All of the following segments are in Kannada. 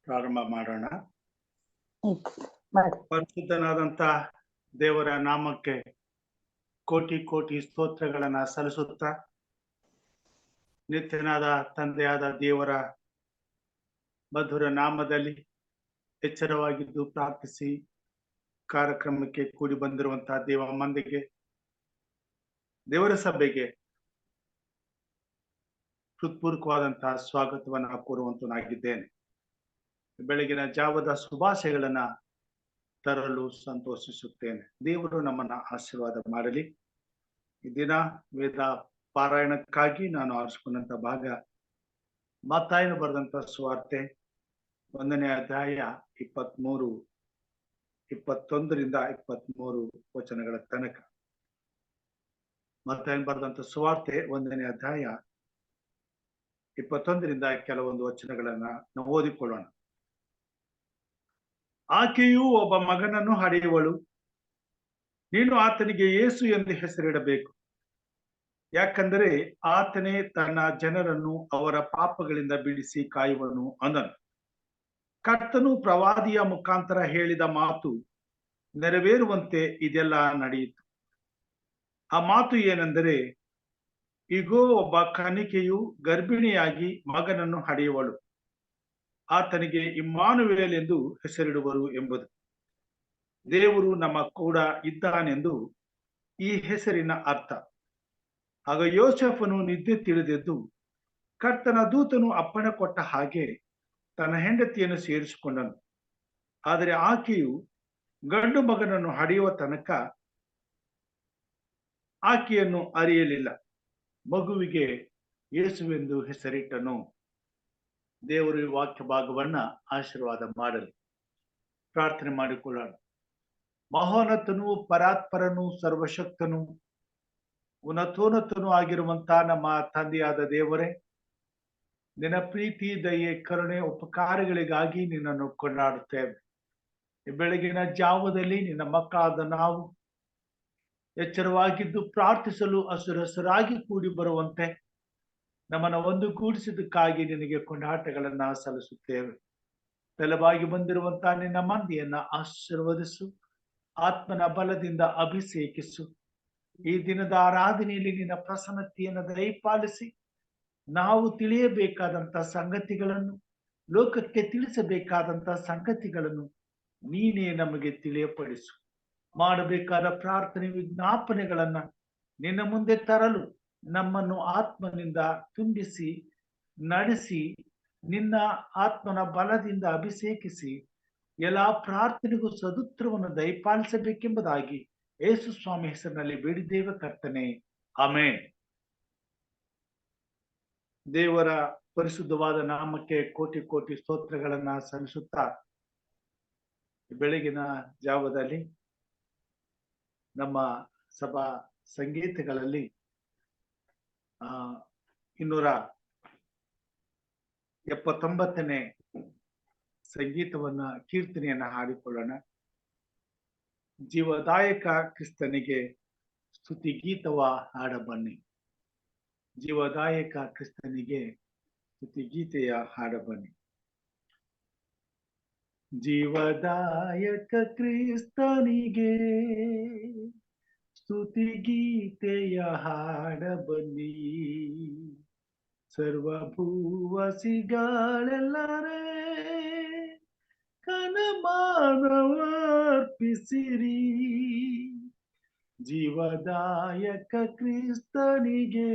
ಪ್ರಾರಂಭ ಮಾಡೋಣ. ಮಾಡಿ. ಪರಿಶುದ್ಧನಾದಂತ ದೇವರ ನಾಮಕ್ಕೆ ಕೋಟಿ ಕೋಟಿ ಸ್ತೋತ್ರಗಳನ್ನ ಸಲ್ಲಿಸುತ್ತಾ, ನಿತ್ಯನಾದ ತಂದೆಯಾದ ದೇವರ ಮಧುರ ನಾಮದಲ್ಲಿ ಎಚ್ಚರವಾಗಿದ್ದು ಪ್ರಾರ್ಥಿಸಿ ಕಾರ್ಯಕ್ರಮಕ್ಕೆ ಕೂಡಿ ಬಂದಿರುವಂತಹ ದೇವ ಮಂದಿಗೆ, ದೇವರ ಸಭೆಗೆ ಹೃತ್ಪೂರ್ವಕವಾದಂತಹ ಸ್ವಾಗತವನ್ನ ಕೋರುವಂತನಾಗಿದ್ದೇನೆ. ಬೆಳಗಿನ ಜಾವದ ಶುಭಾಶಯಗಳನ್ನ ತರಲು ಸಂತೋಷಿಸುತ್ತೇನೆ. ದೇವರು ನಮ್ಮನ್ನ ಆಶೀರ್ವಾದ ಮಾಡಲಿ. ಈ ದಿನ ವೇದ ಪಾರಾಯಣಕ್ಕಾಗಿ ನಾನು ಆರಿಸಿಕೊಂಡಂತ ಭಾಗ ಮತ್ತಾಯನ ಬರೆದಂತ ಸುವಾರ್ತೆ 1ನೇ ಅಧ್ಯಾಯ 21 ರಿಂದ 23 ವಚನಗಳ ತನಕ. ಮತ್ತಾಯನ ಬರೆದಂತ ಸುವಾರ್ತೆ 1ನೇ ಅಧ್ಯಾಯ 21 ರಿಂದ ಕೆಲವೊಂದು ವಚನಗಳನ್ನ ನಾವು ಓದಿಕೊಳ್ಳೋಣ. ಆಕೆಯು ಒಬ್ಬ ಮಗನನ್ನು ಹಡೆಯುವಳು, ನೀನು ಆತನಿಗೆ ಯೇಸು ಎಂದು ಹೆಸರಿಡಬೇಕು, ಯಾಕಂದರೆ ಆತನೇ ತನ್ನ ಜನರನ್ನು ಅವರ ಪಾಪಗಳಿಂದ ಬಿಡಿಸಿ ಕಾಯುವನು ಅಂದನು. ಕರ್ತನು ಪ್ರವಾದಿಯ ಮುಖಾಂತರ ಹೇಳಿದ ಮಾತು ನೆರವೇರುವಂತೆ ಇದೆಲ್ಲ ನಡೆಯಿತು. ಆ ಮಾತು ಏನೆಂದರೆ, ಇಗೋ, ಒಬ್ಬ ಕನ್ನಿಕೆಯು ಗರ್ಭಿಣಿಯಾಗಿ ಮಗನನ್ನು ಹಡೆಯುವಳು, ಆತನಿಗೆ ಇಮ್ಮಾನುವೇಲ್ ಎಂದು ಹೆಸರಿಡುವರು ಎಂಬುದು. ದೇವರು ನಮ್ಮ ಕೂಡ ಇದ್ದಾನೆಂದು ಈ ಹೆಸರಿನ ಅರ್ಥ. ಆಗ ಯೋಸೇಫನು ನಿದ್ದೆ ತಿಳಿದೆದ್ದು, ಕರ್ತನ ದೂತನು ಅಪ್ಪಣೆ ಕೊಟ್ಟ ಹಾಗೆ ತನ್ನ ಹೆಂಡತಿಯನ್ನು ಸೇರಿಸಿಕೊಂಡನು. ಆದರೆ ಆಕೆಯು ಗಂಡು ಮಗನನ್ನು ಹಡೆಯುವ ತನಕ ಆಕೆಯನ್ನು ಅರಿಯಲಿಲ್ಲ. ಮಗುವಿಗೆ ಯೇಸುವೆಂದು ಹೆಸರಿಟ್ಟನು. ದೇವರು ಈ ವಾಕ್ಯ ಭಾಗವನ್ನ ಆಶೀರ್ವಾದ ಮಾಡಲಿ. ಪ್ರಾರ್ಥನೆ ಮಾಡಿಕೊಳ್ಳೋಣ. ಮಹೋನ್ನತನು, ಪರಾತ್ಪರನು, ಸರ್ವಶಕ್ತನು, ಉನ್ನತೋನ್ನತನು ಆಗಿರುವಂತ ನಮ್ಮ ತಂದೆಯಾದ ದೇವರೇ, ನಿನ್ನ ಪ್ರೀತಿ, ದಯೆ, ಕರುಣೆ, ಉಪಕಾರಗಳಿಗಾಗಿ ನಿನ್ನನ್ನು ಕೊಂಡಾಡುತ್ತೇವೆ. ಬೆಳಗಿನ ಜಾವದಲ್ಲಿ ನಿನ್ನ ಮಕ್ಕಳಾದ ನಾವು ಎಚ್ಚರವಾಗಿದ್ದು ಪ್ರಾರ್ಥಿಸಲು ಹಸುರಾಗಿ ಕೂಡಿ ಬರುವಂತೆ ನಮ್ಮನ್ನು ಒಂದುಗೂಡಿಸಿದ್ದಕ್ಕಾಗಿ ನಿನಗೆ ಕೊಂಡಾಟಗಳನ್ನ ಸಲ್ಲಿಸುತ್ತೇವೆ. ಬಲವಾಗಿ ಬಂದಿರುವಂತಹ ನಿನ್ನ ಮಂದಿಯನ್ನ ಆಶೀರ್ವದಿಸು, ಆತ್ಮನ ಬಲದಿಂದ ಅಭಿಷೇಕಿಸು. ಈ ದಿನದ ಆರಾಧನೆಯಲ್ಲಿ ನಿನ್ನ ಪ್ರಸನ್ನತೆಯನ್ನು ದಯಪಾಲಿಸಿ ನಾವು ತಿಳಿಯಬೇಕಾದಂತ ಸಂಗತಿಗಳನ್ನು, ಲೋಕಕ್ಕೆ ತಿಳಿಸಬೇಕಾದಂತ ಸಂಗತಿಗಳನ್ನು ನೀನೇ ನಮಗೆ ತಿಳಿಯಪಡಿಸು. ಮಾಡಬೇಕಾದ ಪ್ರಾರ್ಥನೆ, ವಿಜ್ಞಾಪನೆಗಳನ್ನ ನಿನ್ನ ಮುಂದೆ ತರಲು ನಮ್ಮನ್ನು ಆತ್ಮನಿಂದ ತುಂಬಿಸಿ ನಡೆಸಿ, ನಿನ್ನ ಆತ್ಮನ ಬಲದಿಂದ ಅಭಿಷೇಕಿಸಿ ಎಲ್ಲಾ ಪ್ರಾರ್ಥನೆಗೂ ಸದುತ್ತರವನ್ನು ದಯಪಾಲಿಸಬೇಕೆಂಬುದಾಗಿ ಯೇಸು ಸ್ವಾಮಿ ಹೆಸರಿನಲ್ಲಿ ಬೇಡಿದ್ದೇವೆ ಕರ್ತನೆ, ಆಮೆನ್. ದೇವರ ಪರಿಶುದ್ಧವಾದ ನಾಮಕ್ಕೆ ಕೋಟಿ ಕೋಟಿ ಸ್ತೋತ್ರಗಳನ್ನ ಸಲ್ಲಿಸುತ್ತಾ, ಬೆಳಗಿನ ಜಾವದಲ್ಲಿ ನಮ್ಮ ಸಭಾ ಸಂಗೀತಗಳಲ್ಲಿ 279ನೇ ಸಂಗೀತವನ್ನ, ಕೀರ್ತನೆಯನ್ನ ಹಾಡಿಕೊಳ್ಳೋಣ. ಜೀವದಾಯಕ ಕ್ರಿಸ್ತನಿಗೆ ಸ್ತುತಿ ಗೀತವ ಹಾಡ ಬನ್ನಿ. ಜೀವದಾಯಕ ಕ್ರಿಸ್ತನಿಗೆ ಸ್ತುತಿ ಗೀತೆಯ ಹಾಡ ಬನ್ನಿ. ಜೀವದಾಯಕ ಕ್ರಿಸ್ತನಿಗೆ ಸ್ತುತಿ ಗೀತೆಯ ಹಾಡ ಬನ್ನಿ. ಸರ್ವಭೂವಸಿಗಳೆಲ್ಲರೇ ಕನಮಾನವರ್ಪಿಸಿರಿ. ಜೀವದಾಯಕ ಕ್ರಿಸ್ತನಿಗೆ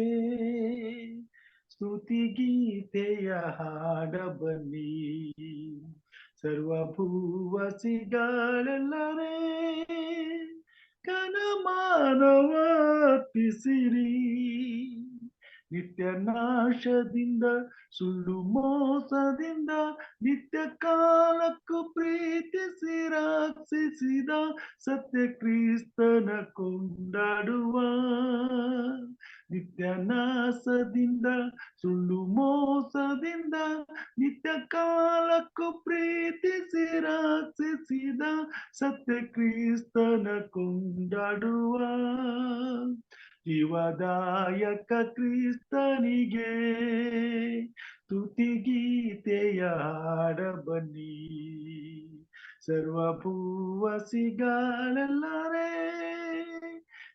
ಸ್ತುತಿ ಗೀತೆಯ ಹಾಡ ಬನ್ನಿ. ಸರ್ವಭೂವಸಿಗಳೆಲ್ಲರೇ ಕನಮಾನವರ್ಪಿಸಿರಿ. ನಿತ್ಯ ನಾಶದಿಂದ, ಸುಳ್ಳು ಮೋಸದಿಂದ, ನಿತ್ಯ ಕಾಲಕ್ಕೂ ಪ್ರೀತಿಸಿ ರಕ್ಷಿಸಿದ ಸತ್ಯ ಕ್ರಿಸ್ತನ ಕೊಂಡಾಡುವ. ನಿತ್ಯ ನಾಶದಿಂದ, ಸುಳ್ಳು ಮೋಸದಿಂದ, ನಿತ್ಯ ಕಾಲಕ್ಕೂ ಪ್ರೀತಿಸಿ ರಕ್ಷಿಸಿದ ಸತ್ಯ ಕ್ರಿಸ್ತನ ಕೊಂಡಾಡುವ. ಜೀವದಾಯಕ ಕ್ರಿಸ್ತನಿಗೆ ಸ್ತುತಿಗೀತೆಯ ಹಾಡಬನ್ನಿ. ಸರ್ವಭೂವಸಿಗಳೆಲ್ಲರೇ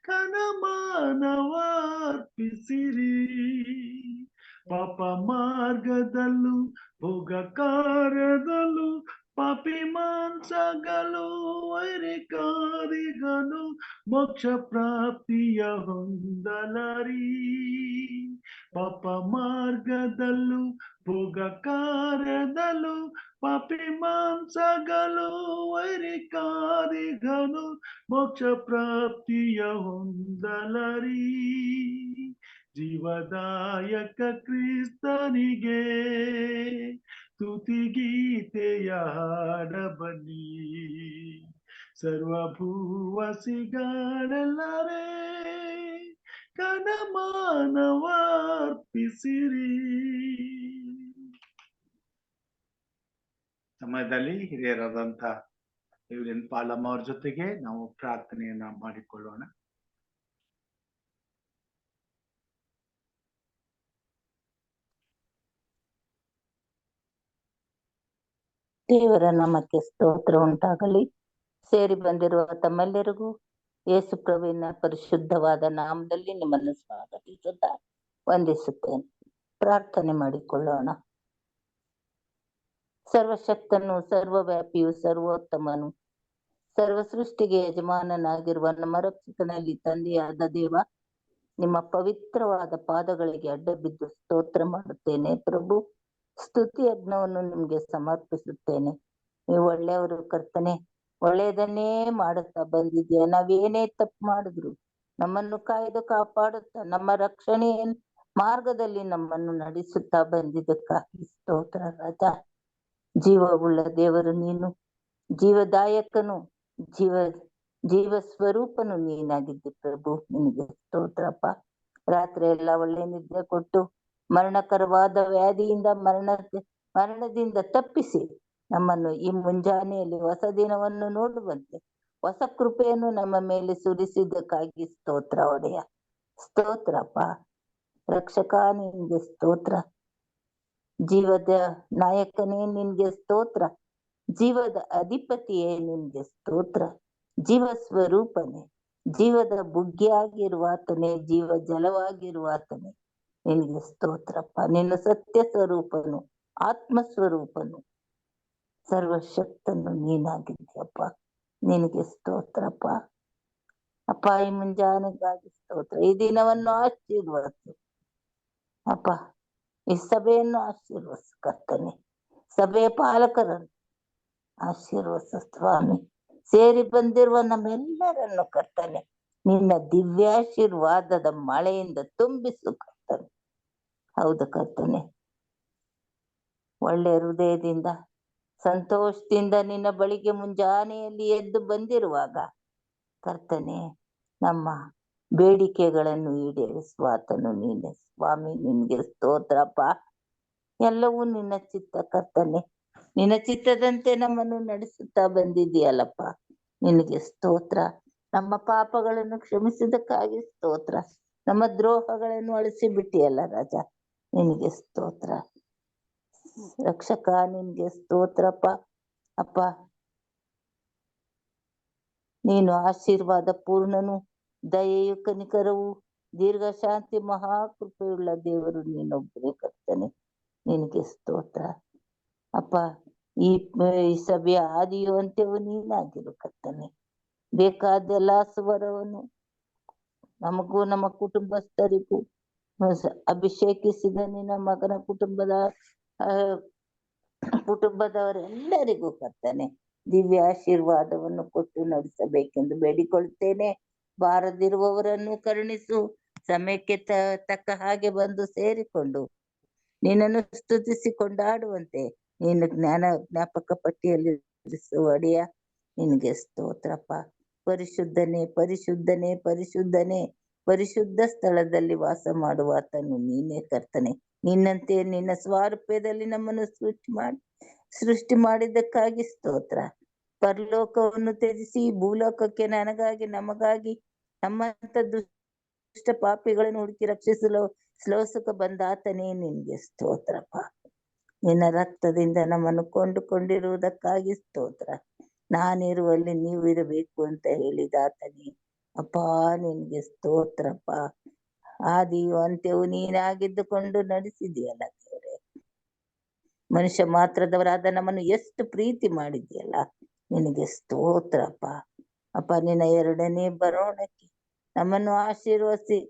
ಕನಮಾನವಾರ್ಪಿಸಿರಿ. ಪಾಪ ಮಾರ್ಗದಲ್ಲೂ ಭೋಗ ಕಾರ್ಯದಲ್ಲೂ ಪಾಪಿ ಮಾಂಸಗಳು ವೈರಿಕಾರಿಗನು ಮೋಕ್ಷ ಪ್ರಾಪ್ತಿಯ ಹೊಂದಲರಿ. ಪಾಪ ಮಾರ್ಗದಲ್ಲೂ ಭೋಗ ಕಾರ್ಯದಲ್ಲೂ ಪಾಪಿ ಮಾಂಸಗಳು ವೈರಿಕಾರಿಗನು ಮೋಕ್ಷ ಪ್ರಾಪ್ತಿಯ ಹೊಂದಲರಿ. ಜೀವದಾಯಕ ಕ್ರಿಸ್ತನಿಗೆ ಸ್ತುತಿಗೀತೆಯ ಹಾಡಬನ್ನಿ. ಸರ್ವಭೂವಸಿಗಳೆಲ್ಲರೇ ಕನಮಾನವಾರ್ಪಿಸಿರಿ. ಸಮಯದಲ್ಲಿ ಹಿರಿಯರಾದಂಥ ಎವ್ಲಿನ್ ಪಾಲಮ್ಮ ಅವ್ರ ಜೊತೆಗೆ ನಾವು ಪ್ರಾರ್ಥನೆಯನ್ನ ಮಾಡಿಕೊಳ್ಳೋಣ. ದೇವರ ನಾಮಕ್ಕೆ ಸ್ತೋತ್ರ ಉಂಟಾಗಲಿ. ಸೇರಿ ಬಂದಿರುವ ತಮ್ಮೆಲ್ಲರಿಗೂ ಯೇಸು ಪ್ರಭುವಿನ ಪರಿಶುದ್ಧವಾದ ನಾಮದಲ್ಲಿ ನಿಮ್ಮನ್ನು ಸ್ವಾಗತಿಸುತ್ತಾ ವಂದಿಸುತ್ತೇನೆ. ಪ್ರಾರ್ಥನೆ ಮಾಡಿಕೊಳ್ಳೋಣ. ಸರ್ವಶಕ್ತನು, ಸರ್ವವ್ಯಾಪಿಯು, ಸರ್ವೋತ್ತಮನು, ಸರ್ವ ಸೃಷ್ಟಿಗೆ ಯಜಮಾನನಾಗಿರುವ ನಮ್ಮ ರಕ್ಷಕನಲ್ಲಿ ತಂದೆಯಾದ ದೇವ, ನಿಮ್ಮ ಪವಿತ್ರವಾದ ಪಾದಗಳಿಗೆ ಅಡ್ಡ ಬಿದ್ದು ಸ್ತೋತ್ರ ಮಾಡುತ್ತೇನೆ. ಪ್ರಭು, ಸ್ತುತಿ ಯಜ್ಞವನ್ನು ನಿಮ್ಗೆ ಸಮರ್ಪಿಸುತ್ತೇನೆ. ನೀವು ಒಳ್ಳೆಯವರು ಕರ್ತನೆ, ಒಳ್ಳೆಯದನ್ನೇ ಮಾಡುತ್ತಾ ಬಂದಿದ್ದೀಯ. ನಾವೇನೇ ತಪ್ಪು ಮಾಡಿದ್ರು ನಮ್ಮನ್ನು ಕಾಯ್ದು ಕಾಪಾಡುತ್ತಾ ನಮ್ಮ ರಕ್ಷಣೆಯ ಮಾರ್ಗದಲ್ಲಿ ನಮ್ಮನ್ನು ನಡೆಸುತ್ತಾ ಬಂದಿದ್ದಕ್ಕಾಗಿ ಸ್ತೋತ್ರ ರಾಜ. ಜೀವವುಳ್ಳ ದೇವರು ನೀನು, ಜೀವದಾಯಕನು, ಜೀವ ಸ್ವರೂಪನು ನೀನಾಗಿದ್ದಿ ಪ್ರಭು. ನಿನಗೆ ಸ್ತೋತ್ರಪ್ಪ. ರಾತ್ರಿ ಎಲ್ಲ ಒಳ್ಳೆ ನಿದ್ದೆ ಕೊಟ್ಟು ಮರಣಕರವಾದ ವ್ಯಾಧಿಯಿಂದ ಮರಣದಿಂದ ತಪ್ಪಿಸಿ ನಮ್ಮನ್ನು ಈ ಮುಂಜಾನೆಯಲ್ಲಿ ಹೊಸ ದಿನವನ್ನು ನೋಡುವಂತೆ ಹೊಸ ಕೃಪೆಯನ್ನು ನಮ್ಮ ಮೇಲೆ ಸುರಿಸಿದ್ದಕ್ಕಾಗಿ ಸ್ತೋತ್ರ ಒಡೆಯ. ಸ್ತೋತ್ರಪ್ಪ ರಕ್ಷಕ, ನಿನ್ಗೆ ಸ್ತೋತ್ರ. ಜೀವದ ನಾಯಕನೇ ನಿನ್ಗೆ ಸ್ತೋತ್ರ. ಜೀವದ ಅಧಿಪತಿಯೇ ನಿನ್ಗೆ ಸ್ತೋತ್ರ. ಜೀವ ಸ್ವರೂಪನೇ, ಜೀವದ ಬುಗ್ಗಿಯಾಗಿರುವಾತನೇ, ಜೀವ ಜಲವಾಗಿರುವಾತನೇ, ನಿನಗೆ ಸ್ತೋತ್ರಪ್ಪ. ನಿನ್ನ ಸತ್ಯ ಸ್ವರೂಪನು, ಆತ್ಮ ಸ್ವರೂಪನು, ಸರ್ವಶಕ್ತನು ನೀನಾಗಿದ್ದೀಯಪ್ಪ. ನಿನಗೆ ಸ್ತೋತ್ರಪ್ಪ. ಅಪ್ಪ, ಈ ಮುಂಜಾನೆಗಾಗಿ ಸ್ತೋತ್ರ. ಈ ದಿನವನ್ನು ಆಶೀರ್ವದಿಸು ಅಪ್ಪ. ಈ ಸಭೆಯನ್ನು ಆಶೀರ್ವದಿಸು ಕರ್ತನೆ. ಸಭೆಯ ಪಾಲಕರನ್ನು ಆಶೀರ್ವದಿಸು ಸ್ವಾಮಿ. ಸೇರಿ ಬಂದಿರುವ ನಮ್ಮೆಲ್ಲರನ್ನು ಕರ್ತನೆ ನಿನ್ನ ದಿವ್ಯಾಶೀರ್ವಾದದ ಮಳೆಯಿಂದ ತುಂಬಿಸು ಕರ್ತನೆ. ಹೌದು ಕರ್ತನೆ, ಒಳ್ಳೆ ಹೃದಯದಿಂದ ಸಂತೋಷದಿಂದ ನಿನ್ನ ಬಳಿಗೆ ಮುಂಜಾನೆಯಲ್ಲಿ ಎದ್ದು ಬಂದಿರುವಾಗ ಕರ್ತನೆ, ನಮ್ಮ ಬೇಡಿಕೆಗಳನ್ನು ಈಡೇರಿಸುವಾತನು ನೀನೆ ಸ್ವಾಮಿ. ನಿನ್ಗೆ ಸ್ತೋತ್ರಪ್ಪ. ಎಲ್ಲವೂ ನಿನ್ನ ಚಿತ್ತ ಕರ್ತನೆ. ನಿನ್ನ ಚಿತ್ತದಂತೆ ನಮ್ಮನ್ನು ನಡೆಸುತ್ತಾ ಬಂದಿದ್ದೀಯಲ್ಲಪ್ಪ. ನಿನಗೆ ಸ್ತೋತ್ರ. ನಮ್ಮ ಪಾಪಗಳನ್ನು ಕ್ಷಮಿಸಿದಕ್ಕಾಗಿ ಸ್ತೋತ್ರ. ನಮ್ಮ ದ್ರೋಹಗಳನ್ನು ಅಳಿಸಿ ಬಿಟ್ಟಿಯಲ್ಲ ರಾಜ, ನಿನಗೆ ಸ್ತೋತ್ರ. ರಕ್ಷಕ, ನಿನ್ಗೆ ಸ್ತೋತ್ರಪ್ಪ. ಅಪ್ಪ, ನೀನು ಆಶೀರ್ವಾದ ಪೂರ್ಣನು, ದಯೆಯು, ಕನಿಕರವು, ದೀರ್ಘ ಶಾಂತಿ, ಮಹಾಕೃಪೆಯುಳ್ಳ ದೇವರು ನೀನೊಬ್ಬರೇ ಕರ್ತನೆ. ನಿನಗೆ ಸ್ತೋತ್ರ ಅಪ್ಪ. ಈ ಸಭೆಯ ಆದಿಯು ಅಂತ್ಯವೂ ನೀನಾಗಿರು ಕರ್ತನೆ. ಬೇಕಾದೆಲ್ಲ ಸ್ವರವನ್ನು ನಮಗೂ ನಮ್ಮ ಕುಟುಂಬಸ್ಥರಿಗೂ ಅಭಿಷೇಕಿಸಿದ ನಿನ್ನ ಮಗನ ಕುಟುಂಬದವರೆಲ್ಲರಿಗೂ ಕರ್ತನೆ ದಿವ್ಯ ಆಶೀರ್ವಾದವನ್ನು ಕೊಟ್ಟು ನಡೆಸಬೇಕೆಂದು ಬೇಡಿಕೊಳ್ತೇನೆ. ಬಾರದಿರುವವರನ್ನು ಕರುಣಿಸು. ಸಮಯಕ್ಕೆ ತಕ್ಕ ಹಾಗೆ ಬಂದು ಸೇರಿಕೊಂಡು ನಿನ್ನನ್ನು ಸ್ತುತಿಸಿ ಕೊಂಡಾಡುವಂತೆ ನೀನು ಜ್ಞಾಪಕ ಪಟ್ಟಿಯಲ್ಲಿ ಒಡೆಯ. ನಿನಗೆ ಸ್ತೋತ್ರಪ್ಪ. ಪರಿಶುದ್ಧನೇ, ಪರಿಶುದ್ಧನೇ, ಪರಿಶುದ್ಧನೇ, ಪರಿಶುದ್ಧ ಸ್ಥಳದಲ್ಲಿ ವಾಸ ಮಾಡುವಾತನು ನೀನೇ ಕರ್ತನೆ. ನಿನ್ನಂತೆ ನಿನ್ನ ಸ್ವರೂಪದಲ್ಲಿ ನಮ್ಮನ್ನು ಸೃಷ್ಟಿ ಮಾಡಿದ್ದಕ್ಕಾಗಿ ಸ್ತೋತ್ರ. ಪರಲೋಕವನ್ನು ತ್ಯಜಿಸಿ ಭೂಲೋಕಕ್ಕೆ ನನಗಾಗಿ ನಮಗಾಗಿ ನಮ್ಮಂತ ದುಷ್ಟ ಪಾಪಿಗಳನ್ನು ಹುಡುಕಿ ರಕ್ಷಿಸಲು ಶ್ಲೋಸಕ ಬಂದಾತನೇ ನಿನ್ಗೆ ಸ್ತೋತ್ರಪ್ಪ. ನಿನ್ನ ರಕ್ತದಿಂದ ನಮ್ಮನ್ನು ಕೊಂಡುಕೊಂಡಿರುವುದಕ್ಕಾಗಿ ಸ್ತೋತ್ರ. ನಾನಿರುವಲ್ಲಿ ನೀವು ಇರಬೇಕು ಅಂತ ಹೇಳಿದ ಆತನೇ, ಅಪ್ಪ ನಿನ್ಗೆ ಸ್ತೋತ್ರಪ್ಪ. ಆದಿಯು ಅಂತ್ಯವು ನೀನಾಗಿದ್ದುಕೊಂಡು ನಡೆಸಿದೆಯಲ್ಲ ದೇವರೇ. ಮನುಷ್ಯ ಮಾತ್ರದವರಾದ ನಮ್ಮನ್ನು ಎಷ್ಟು ಪ್ರೀತಿ ಮಾಡಿದ್ಯಲ್ಲ, ನಿನಗೆ ಸ್ತೋತ್ರಪ್ಪ. ಅಪ್ಪ ನಿನ್ನ ಎರಡನೇ ಬರೋಣಕ್ಕೆ ನಮ್ಮನ್ನು ಆಶೀರ್ವದಿಸಿ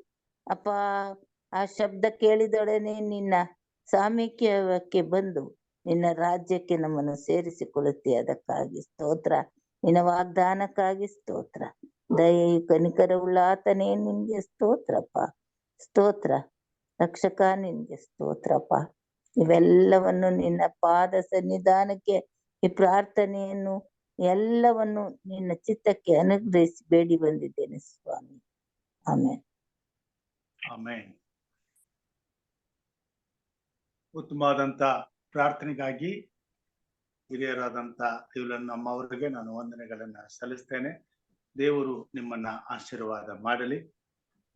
ಅಪ್ಪ. ಆ ಶಬ್ದ ಕೇಳಿದೊಡನೆ ನಿನ್ನ ಸಾಮೀಪ್ಯಕ್ಕೆ ಬಂದು ನಿನ್ನ ರಾಜ್ಯಕ್ಕೆ ನಮ್ಮನ್ನು ಸೇರಿಸಿಕೊಳ್ಳುತ್ತೀಯ. ಅದಕ್ಕಾಗಿ ಸ್ತೋತ್ರ. ನಿನ್ನ ವಾಗ್ದಾನಕ್ಕಾಗಿ ಸ್ತೋತ್ರ. ದಯೆಯು ಕನಿಕರವುಳ್ಳ ಆತನೇ ನಿನ್ಗೆ ಸ್ತೋತ್ರಪ್ಪ. ಸ್ತೋತ್ರ ರಕ್ಷಕ, ನಿನ್ಗೆ ಸ್ತೋತ್ರಪ್ಪ. ಇವೆಲ್ಲವನ್ನು ನಿನ್ನ ಪಾದ ಸನ್ನಿಧಾನಕ್ಕೆ ಈ ಪ್ರಾರ್ಥನೆಯನ್ನು ಎಲ್ಲವನ್ನು ನಿನ್ನ ಚಿತ್ತಕ್ಕೆ ಅನುಗ್ರಹಿಸಿ ಬೇಡಿ ಬಂದಿದ್ದೇನೆ ಸ್ವಾಮಿ. ಆಮೇಲೆ ಆಮೇನ್. ಉತ್ತಮವಾದಂತ ಪ್ರಾರ್ಥನೆಗಾಗಿ ಹಿರಿಯರಾದಂತ ಇವಲನ್ನಮ್ಮ ಅವರಿಗೆ ನಾನು ವಂದನೆಗಳನ್ನ ಸಲ್ಲಿಸ್ತೇನೆ. ದೇವರು ನಿಮ್ಮನ್ನ ಆಶೀರ್ವಾದ ಮಾಡಲಿ.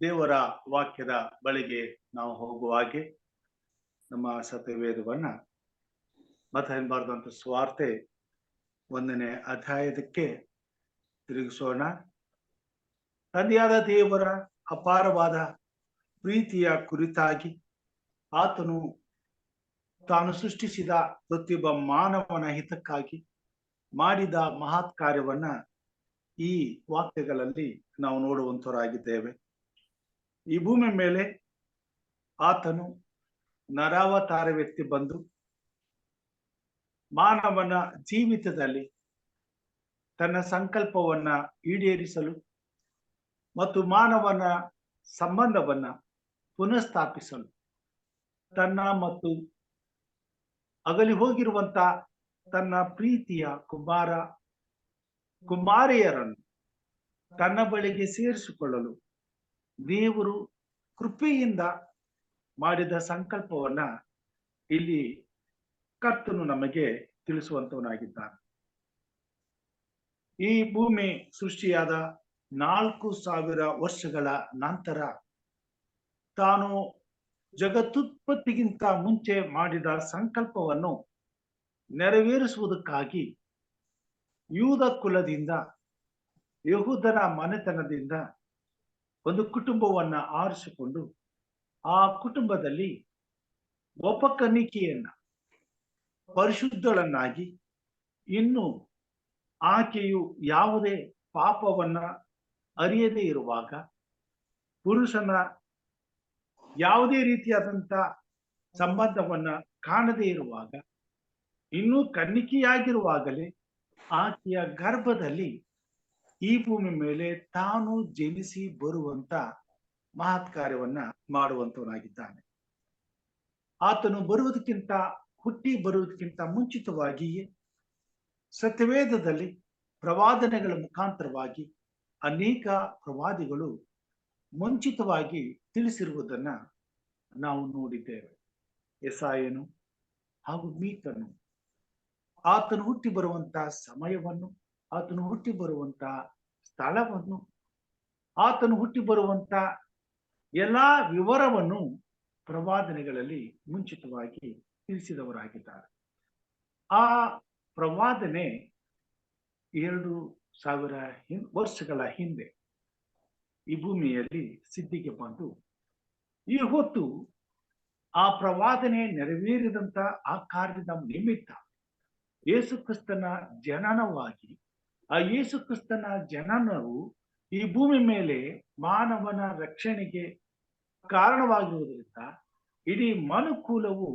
ದೇವರ ವಾಕ್ಯದ ಬಳಿಗೆ ನಾವು ಹೋಗುವ ಹಾಗೆ ನಮ್ಮ ಸತ್ಯವೇದವನ್ನ ಮತ್ತಾಯನ ಬರೆದಂತ ಸುವಾರ್ತೆ 1ನೇ ಅಧ್ಯಾಯಕ್ಕೆ ತಿರುಗಿಸೋಣ. ತಂದೆಯಾದ ದೇವರ ಅಪಾರವಾದ ಪ್ರೀತಿಯ ಕುರಿತಾಗಿ ಆತನು ತಾನು ಸೃಷ್ಟಿಸಿದ ಪ್ರತಿಯೊಬ್ಬ ಮಾನವನ ಹಿತಕ್ಕಾಗಿ ಮಾಡಿದ ಮಹತ್ ಕಾರ್ಯವನ್ನ ಈ ವಾಕ್ಯಗಳಲ್ಲಿ ನಾವು ನೋಡುವಂತವರಾಗಿದ್ದೇವೆ. ಈ ಭೂಮಿ ಮೇಲೆ ಆತನು ನರಾವತಾರವೆತ್ತಿ ಬಂದು ಮಾನವನ ಜೀವಿತದಲ್ಲಿ ತನ್ನ ಸಂಕಲ್ಪವನ್ನ ಈಡೇರಿಸಲು ಮತ್ತು ಮಾನವನ ಸಂಬಂಧವನ್ನ ಪುನಃಸ್ಥಾಪಿಸಲು ತನ್ನ ಮತ್ತು ಅಗಲಿ ಹೋಗಿರುವಂತ ತನ್ನ ಪ್ರೀತಿಯ ಕುಮಾರಿಯರನ್ನು ತನ್ನ ಬಳಿಗೆ ಸೇರಿಸಿಕೊಳ್ಳಲು ದೇವರು ಕೃಪೆಯಿಂದ ಮಾಡಿದ ಸಂಕಲ್ಪವನ್ನ ಇಲ್ಲಿ ಕರ್ತನು ನಮಗೆ ತಿಳಿಸುವಂತವನಾಗಿದ್ದಾನೆ. ಈ ಭೂಮಿ ಸೃಷ್ಟಿಯಾದ 4000 ವರ್ಷಗಳ ನಂತರ ತಾನು ಜಗತ್ತುತ್ಪತ್ತಿಗಿಂತ ಮುಂಚೆ ಮಾಡಿದ ಸಂಕಲ್ಪವನ್ನು ನೆರವೇರಿಸುವುದಕ್ಕಾಗಿ ಯೂದ ಕುಲದಿಂದ, ಯಹೂದನ ಮನೆತನದಿಂದ ಒಂದು ಕುಟುಂಬವನ್ನ ಆರಿಸಿಕೊಂಡು ಆ ಕುಟುಂಬದಲ್ಲಿ ಒಬ್ಬ ಕನ್ನಿಕೆಯನ್ನ ಪರಿಶುದ್ಧಳನ್ನಾಗಿ, ಇನ್ನು ಆಕೆಯು ಯಾವುದೇ ಪಾಪವನ್ನ ಅರಿಯದೇ ಇರುವಾಗ, ಪುರುಷನ ಯಾವುದೇ ರೀತಿಯಾದಂತ ಸಂಬಂಧವನ್ನ ಕಾಣದೇ ಇರುವಾಗ, ಇನ್ನೂ ಕನ್ನಿಕೆಯಾಗಿರುವಾಗಲೇ ಆಕೆಯ ಗರ್ಭದಲ್ಲಿ ಈ ಭೂಮಿ ಮೇಲೆ ತಾನು ಜನಿಸಿ ಬರುವಂತ ಮಹತ್ ಕಾರ್ಯವನ್ನ ಮಾಡುವಂತವನಾಗಿದ್ದಾನೆ. ಆತನು ಹುಟ್ಟಿ ಬರುವುದಕ್ಕಿಂತ ಮುಂಚಿತವಾಗಿಯೇ ಸತ್ಯವೇದದಲ್ಲಿ ಪ್ರವಾದನೆಗಳ ಮುಖಾಂತರವಾಗಿ ಅನೇಕ ಪ್ರವಾದಿಗಳು ಮುಂಚಿತವಾಗಿ ತಿಳಿಸಿರುವುದನ್ನ ನಾವು ನೋಡಿದ್ದೇವೆ. ಯೆಶಾಯನು ಹಾಗೂ ಮೀಕನು ಆತನು ಹುಟ್ಟಿ ಬರುವಂತ ಸಮಯವನ್ನು, ಆತನು ಹುಟ್ಟಿ ಬರುವಂತ ಸ್ಥಳವನ್ನು, ಆತನು ಹುಟ್ಟಿ ಬರುವಂತ ಎಲ್ಲಾ ವಿವರವನ್ನು ಪ್ರವಾದನೆಗಳಲ್ಲಿ ಮುಂಚಿತವಾಗಿ ತಿಳಿಸಿದವರಾಗಿದ್ದಾರೆ. ಆ ಪ್ರವಾದನೆ 2000 ವರ್ಷಗಳ ಹಿಂದೆ ಈ ಭೂಮಿಯಲ್ಲಿ ಸಿದ್ಧಿಗೆ ಬಂದು ಈ ಹೊತ್ತು ಆ ಪ್ರವಾದನೆ ನೆರವೇರಿದಂತ ಆ ಕಾರ್ಯದ ನಿಮಿತ್ತ ಯೇಸು ಕ್ರಿಸ್ತನ ಜನನವಾಗಿ, ಆ ಯೇಸು ಕ್ರಿಸ್ತನ ಜನನವು ಈ ಭೂಮಿ ಮೇಲೆ ಮಾನವನ ರಕ್ಷಣೆಗೆ ಕಾರಣವಾಗಿರುವುದರಿಂದ ಇಡೀ ಮನುಕುಲವು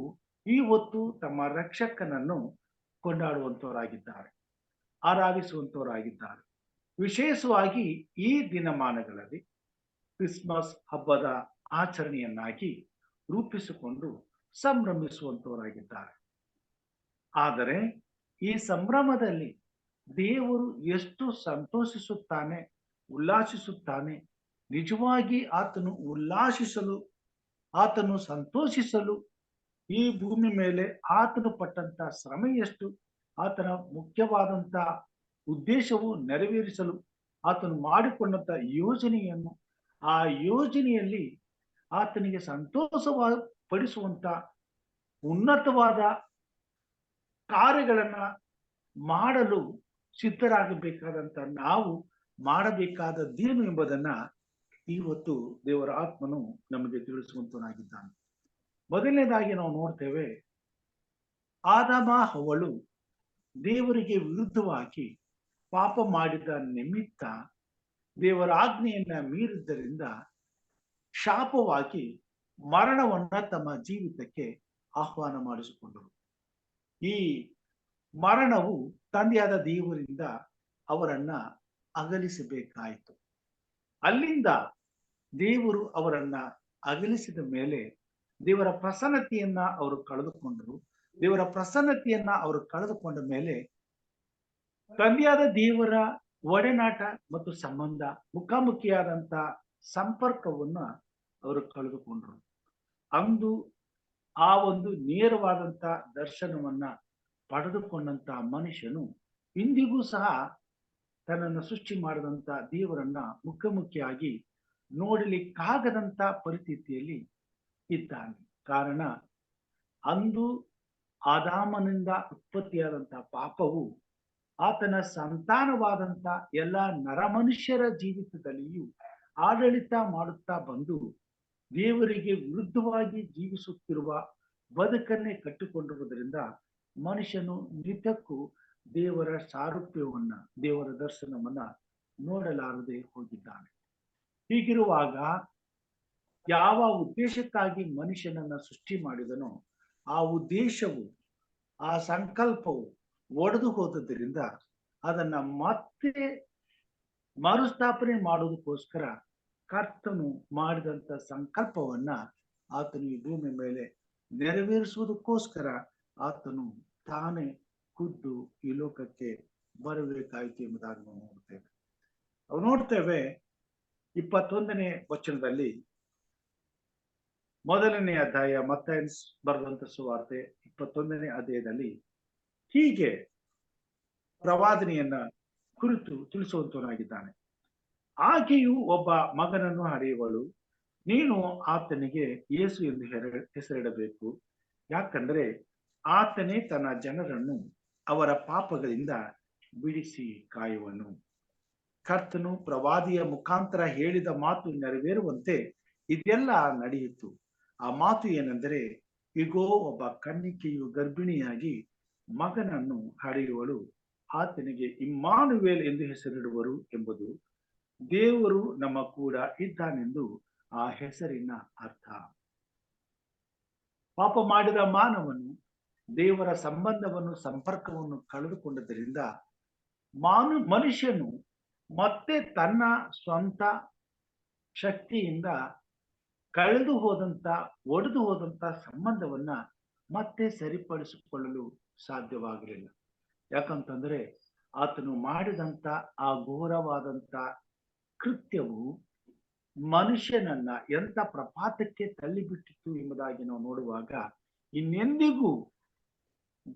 ಈ ಹೊತ್ತು ತಮ್ಮ ರಕ್ಷಕನನ್ನು ಕೊಂಡಾಡುವಂತವರಾಗಿದ್ದಾರೆ, ಆರಾಧಿಸುವಂತವರಾಗಿದ್ದಾರೆ. ವಿಶೇಷವಾಗಿ ಈ ದಿನಮಾನಗಳಲ್ಲಿ ಕ್ರಿಸ್ಮಸ್ ಹಬ್ಬದ ಆಚರಣೆಯನ್ನಾಗಿ ರೂಪಿಸಿಕೊಂಡು ಸಂಭ್ರಮಿಸುವಂತವರಾಗಿದ್ದಾರೆ. ಆದರೆ ಈ ಸಂಭ್ರಮದಲ್ಲಿ ದೇವರು ಎಷ್ಟು ಸಂತೋಷಿಸುತ್ತಾನೆ, ಉಲ್ಲಾಸಿಸುತ್ತಾನೆ. ನಿಜವಾಗಿ ಆತನು ಉಲ್ಲಾಸಿಸಲು, ಆತನು ಸಂತೋಷಿಸಲು ಈ ಭೂಮಿ ಮೇಲೆ ಆತನು ಪಟ್ಟಂತ ಶ್ರಮ ಎಷ್ಟು, ಆತನ ಮುಖ್ಯವಾದಂತ ಉದ್ದೇಶವು ನೆರವೇರಿಸಲು ಆತನು ಮಾಡಿಕೊಂಡಂತ ಯೋಜನೆಯನ್ನು, ಆ ಯೋಜನೆಯಲ್ಲಿ ಆತನಿಗೆ ಸಂತೋಷ ಪಡಿಸುವಂತ ಉನ್ನತವಾದ ಕಾರ್ಯಗಳನ್ನ ಮಾಡಲು ಸಿದ್ಧರಾಗಬೇಕಾದಂತ ನಾವು ಮಾಡಬೇಕಾದದ್ದೇನು ಎಂಬುದನ್ನ ಇವತ್ತು ದೇವರ ಆತ್ಮನು ನಮಗೆ ತಿಳಿಸುವಂತನಾಗಿದ್ದಾನೆ. ಮೊದಲನೇದಾಗಿ ನಾವು ನೋಡ್ತೇವೆ, ಆದಾಮ ಹವ್ವಳು ದೇವರಿಗೆ ವಿರುದ್ಧವಾಗಿ ಪಾಪ ಮಾಡಿದ ನಿಮಿತ್ತ ದೇವರ ಆಜ್ಞೆಯನ್ನ ಮೀರಿದ್ದರಿಂದ ಶಾಪವಾಗಿ ಮರಣವನ್ನ ತಮ್ಮ ಜೀವಿತಕ್ಕೆ ಆಹ್ವಾನ ಮಾಡಿಸಿಕೊಂಡರು. ಈ ಮರಣವು ತಂದೆಯಾದ ದೇವರಿಂದ ಅವರನ್ನ ಅಗಲಿಸಬೇಕಾಯಿತು. ಅಲ್ಲಿಂದ ದೇವರು ಅವರನ್ನ ಅಗಲಿಸಿದ ಮೇಲೆ ದೇವರ ಪ್ರಸನ್ನತೆಯನ್ನ ಅವರು ಕಳೆದುಕೊಂಡರು. ದೇವರ ಪ್ರಸನ್ನತೆಯನ್ನ ಅವರು ಕಳೆದುಕೊಂಡ ಮೇಲೆ ತಂದೆಯಾದ ದೇವರ ಒಡನಾಟ ಮತ್ತು ಸಂಬಂಧ, ಮುಖಾಮುಖಿಯಾದಂತ ಸಂಪರ್ಕವನ್ನ ಅವರು ಕಳೆದುಕೊಂಡರು. ಅಂದು ಆ ಒಂದು ನೇರವಾದಂತ ದರ್ಶನವನ್ನ ಪಡೆದುಕೊಂಡಂತ ಮನುಷ್ಯನು ಇಂದಿಗೂ ಸಹ ತನ್ನನ್ನು ಸೃಷ್ಟಿ ಮಾಡಿದಂತ ದೇವರನ್ನ ಮುಖಾಮುಖಿಯಾಗಿ ನೋಡಲಿಕ್ಕಾಗದಂತ ಪರಿಸ್ಥಿತಿಯಲ್ಲಿ ಇದ್ದಾನೆ. ಕಾರಣ, ಅಂದು ಆದಾಮನಿಂದ ಉತ್ಪತ್ತಿಯಾದಂತ ಪಾಪವು ಆತನ ಸಂತಾನವಾದಂತ ಎಲ್ಲ ನರಮನುಷ್ಯರ ಜೀವಿತದಲ್ಲಿಯೂ ಆಡಳಿತ ಮಾಡುತ್ತಾ ಬಂದು ದೇವರಿಗೆ ವಿರುದ್ಧವಾಗಿ ಜೀವಿಸುತ್ತಿರುವ ಬದುಕನ್ನೇ ಕಟ್ಟಿಕೊಂಡಿರುವುದರಿಂದ ಮನುಷ್ಯನು ನಿತ್ಯಕ್ಕೂ ದೇವರ ಸಾರೂಪ್ಯವನ್ನ, ದೇವರ ದರ್ಶನವನ್ನ ನೋಡಲಾರದೆ ಹೋಗಿದ್ದಾನೆ. ಹೀಗಿರುವಾಗ ಯಾವ ಉದ್ದೇಶಕ್ಕಾಗಿ ಮನುಷ್ಯನನ್ನ ಸೃಷ್ಟಿ ಮಾಡಿದನೋ ಆ ಉದ್ದೇಶವು, ಆ ಸಂಕಲ್ಪವು ಒಡೆದು ಹೋದದ್ದರಿಂದ ಅದನ್ನ ಮತ್ತೆ ಮರುಸ್ಥಾಪನೆ ಮಾಡುವುದಕ್ಕೋಸ್ಕರ ಕರ್ತನು ಮಾಡಿದಂತ ಸಂಕಲ್ಪವನ್ನ ಆತನು ಈ ಭೂಮಿ ಮೇಲೆ ನೆರವೇರಿಸುವುದಕ್ಕೋಸ್ಕರ ಆತನು ತಾನೇ ಖುದ್ದು ಈ ಲೋಕಕ್ಕೆ ಬರಬೇಕಾಯಿತು ಎಂಬುದಾಗಿ ನಾವು ನೋಡ್ತೇವೆ 21ನೇ ವಚನದಲ್ಲಿ, ಮೊದಲನೇ ಅಧ್ಯಾಯ ಮತ್ತಾಯ ಬರೆದಂತ ಸುವಾರ್ತೆ 21ನೇ ಅಧ್ಯಾಯದಲ್ಲಿ ಹೀಗೆ ಪ್ರವಾದನೆಯನ್ನ ಕುರಿತು ತಿಳಿಸುವಂತನಾಗಿದ್ದಾನೆ. ಆಕೆಯು ಒಬ್ಬ ಮಗನನ್ನು ಹಡೆಯುವಳು, ನೀನು ಆತನಿಗೆ ಯೇಸು ಎಂದು ಹೆಸರಿಡಬೇಕು, ಯಾಕಂದ್ರೆ ಆತನೇ ತನ್ನ ಜನರನ್ನು ಅವರ ಪಾಪಗಳಿಂದ ಬಿಡಿಸಿ ಕಾಯುವನು. ಕರ್ತನು ಪ್ರವಾದಿಯ ಮುಖಾಂತರ ಹೇಳಿದ ಮಾತು ನೆರವೇರುವಂತೆ ಇದೆಲ್ಲ ನಡೆಯಿತು. ಆ ಮಾತು ಏನೆಂದರೆ, ಇಗೋ, ಒಬ್ಬ ಕನ್ನಿಕೆಯು ಗರ್ಭಿಣಿಯಾಗಿ ಮಗನನ್ನು ಹಡೆಯುವಳು, ಆತನಿಗೆ ಇಮ್ಮಾನುವೇಲ್ ಎಂದು ಹೆಸರಿಡುವರು ಎಂಬುದು. ದೇವರು ನಮ್ಮ ಕೂಡ ಇದ್ದಾನೆಂದು ಆ ಹೆಸರಿನ ಅರ್ಥ. ಪಾಪ ಮಾಡಿದ ಮಾನವನು ದೇವರ ಸಂಬಂಧವನ್ನು, ಸಂಪರ್ಕವನ್ನು ಕಳೆದುಕೊಂಡದ್ದರಿಂದ ಮನುಷ್ಯನು ಮತ್ತೆ ತನ್ನ ಸ್ವಂತ ಶಕ್ತಿಯಿಂದ ಕಳೆದು ಹೋದಂತ, ಒಡೆದು ಹೋದಂತ ಸಂಬಂಧವನ್ನ ಮತ್ತೆ ಸರಿಪಡಿಸಿಕೊಳ್ಳಲು ಸಾಧ್ಯವಾಗಲಿಲ್ಲ. ಯಾಕಂತಂದ್ರೆ ಆತನು ಮಾಡಿದಂತ ಆ ಘೋರವಾದಂತ ಕೃತ್ಯವು ಮನುಷ್ಯನನ್ನ ಎಂತ ಪ್ರಪಾತಕ್ಕೆ ತಳ್ಳಿಬಿಟ್ಟಿತ್ತು ಎಂಬುದಾಗಿ ನಾವು ನೋಡುವಾಗ, ಇನ್ನೆಂದಿಗೂ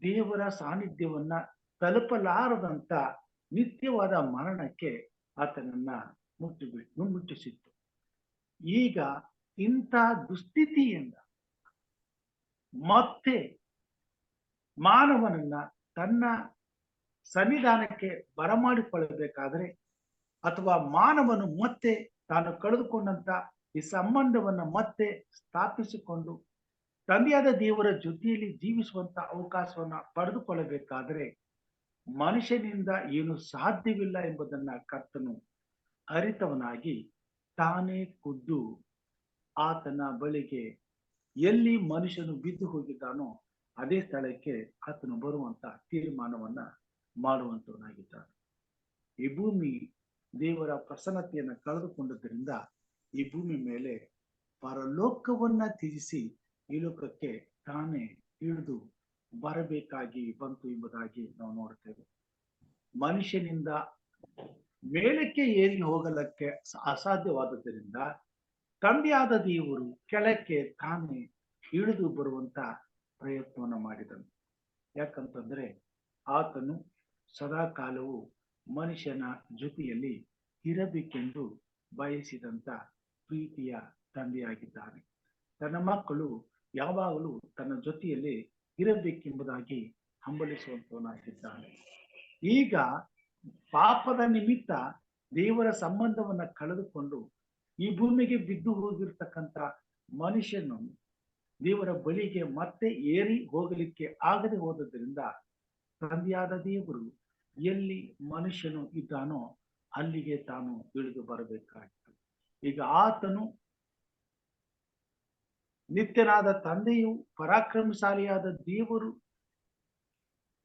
ದೇವರ ಸಾನ್ನಿಧ್ಯವನ್ನ ತಲುಪಲಾರದಂತ ನಿತ್ಯವಾದ ಮರಣಕ್ಕೆ ಆತನನ್ನ ಮುಟ್ಟಿಸಿತ್ತು. ಈಗ ಇಂಥ ದುಸ್ಥಿತಿಯಿಂದ ಮತ್ತೆ ಮಾನವನನ್ನ ತನ್ನ ಸನ್ನಿಧಾನಕ್ಕೆ ಬರಮಾಡಿಕೊಳ್ಳಬೇಕಾದ್ರೆ, ಅಥವಾ ಮಾನವನು ಮತ್ತೆ ತಾನು ಕಳೆದುಕೊಂಡಂತ ಈ ಸಂಬಂಧವನ್ನ ಮತ್ತೆ ಸ್ಥಾಪಿಸಿಕೊಂಡು ತಂದೆಯಾದ ದೇವರ ಜೊತೆಯಲ್ಲಿ ಜೀವಿಸುವಂತ ಅವಕಾಶವನ್ನ ಪಡೆದುಕೊಳ್ಳಬೇಕಾದ್ರೆ ಮನುಷ್ಯನಿಂದ ಏನು ಸಾಧ್ಯವಿಲ್ಲ ಎಂಬುದನ್ನ ಕರ್ತನು ಅರಿತವನಾಗಿ ತಾನೇ ಖುದ್ದು ಆತನ ಬಳಿಗೆ, ಎಲ್ಲಿ ಮನುಷ್ಯನು ಬಿದ್ದು ಹೋಗಿದ್ದಾನೋ ಅದೇ ಸ್ಥಳಕ್ಕೆ ಆತನು ಬರುವಂತ ತೀರ್ಮಾನವನ್ನ ಮಾಡುವಂತವನಾಗಿದ್ದಾನೆ. ಈ ಭೂಮಿ ದೇವರ ಪ್ರಸನ್ನತೆಯನ್ನು ಕಳೆದುಕೊಂಡದ್ರಿಂದ ಈ ಭೂಮಿ ಮೇಲೆ ಪರಲೋಕವನ್ನ ತ್ಯಜಿಸಿ ಈ ಲೋಕಕ್ಕೆ ತಾನೇ ಇಳಿದು ಬರಬೇಕಾಗಿ ಬಂತು ಎಂಬುದಾಗಿ ನಾವು ನೋಡ್ತೇವೆ. ಮನುಷ್ಯನಿಂದ ಮೇಲಕ್ಕೆ ಏರಿ ಹೋಗಲಕ್ಕೆ ಅಸಾಧ್ಯವಾದದ್ದರಿಂದ ತಂದೆಯಾದ ದೇವರು ಕೆಳಕ್ಕೆ ತಾನೇ ಇಳಿದು ಬರುವಂತ ಪ್ರಯತ್ನವನ್ನ ಮಾಡಿದನು. ಯಾಕಂತಂದ್ರೆ ಆತನು ಸದಾ ಕಾಲವು ಮನುಷ್ಯನ ಜೊತೆಯಲ್ಲಿ ಇರಬೇಕೆಂದು ಬಯಸಿದಂತ ಪ್ರೀತಿಯ ತಂದೆಯಾಗಿದ್ದಾನೆ. ತನ್ನ ಮಕ್ಕಳು ಯಾವಾಗಲೂ ತನ್ನ ಜೊತೆಯಲ್ಲಿ ಇರಬೇಕೆಂಬುದಾಗಿ ಹಂಬಲಿಸುವಂತವನಾಗಿದ್ದಾನೆ. ಈಗ ಪಾಪದ ನಿಮಿತ್ತ ದೇವರ ಸಂಬಂಧವನ್ನ ಕಳೆದುಕೊಂಡು ಈ ಭೂಮಿಗೆ ಬಿದ್ದು ಹೋಗಿರ್ತಕ್ಕಂಥ ಮನುಷ್ಯನು ದೇವರ ಬಳಿಗೆ ಮತ್ತೆ ಏರಿ ಹೋಗಲಿಕ್ಕೆ ಆಗದೆ ಹೋದದ್ರಿಂದ ತಂದೆಯಾದ ದೇವರು ಎಲ್ಲಿ ಮನುಷ್ಯನು ಇದ್ದಾನೋ ಅಲ್ಲಿಗೆ ತಾನು ಇಳಿದು ಬರಬೇಕಾಗಿತ್ತು. ಈಗ ಆತನು ನಿತ್ಯನಾದ ತಂದೆಯು, ಪರಾಕ್ರಮಶಾಲಿಯಾದ ದೇವರು,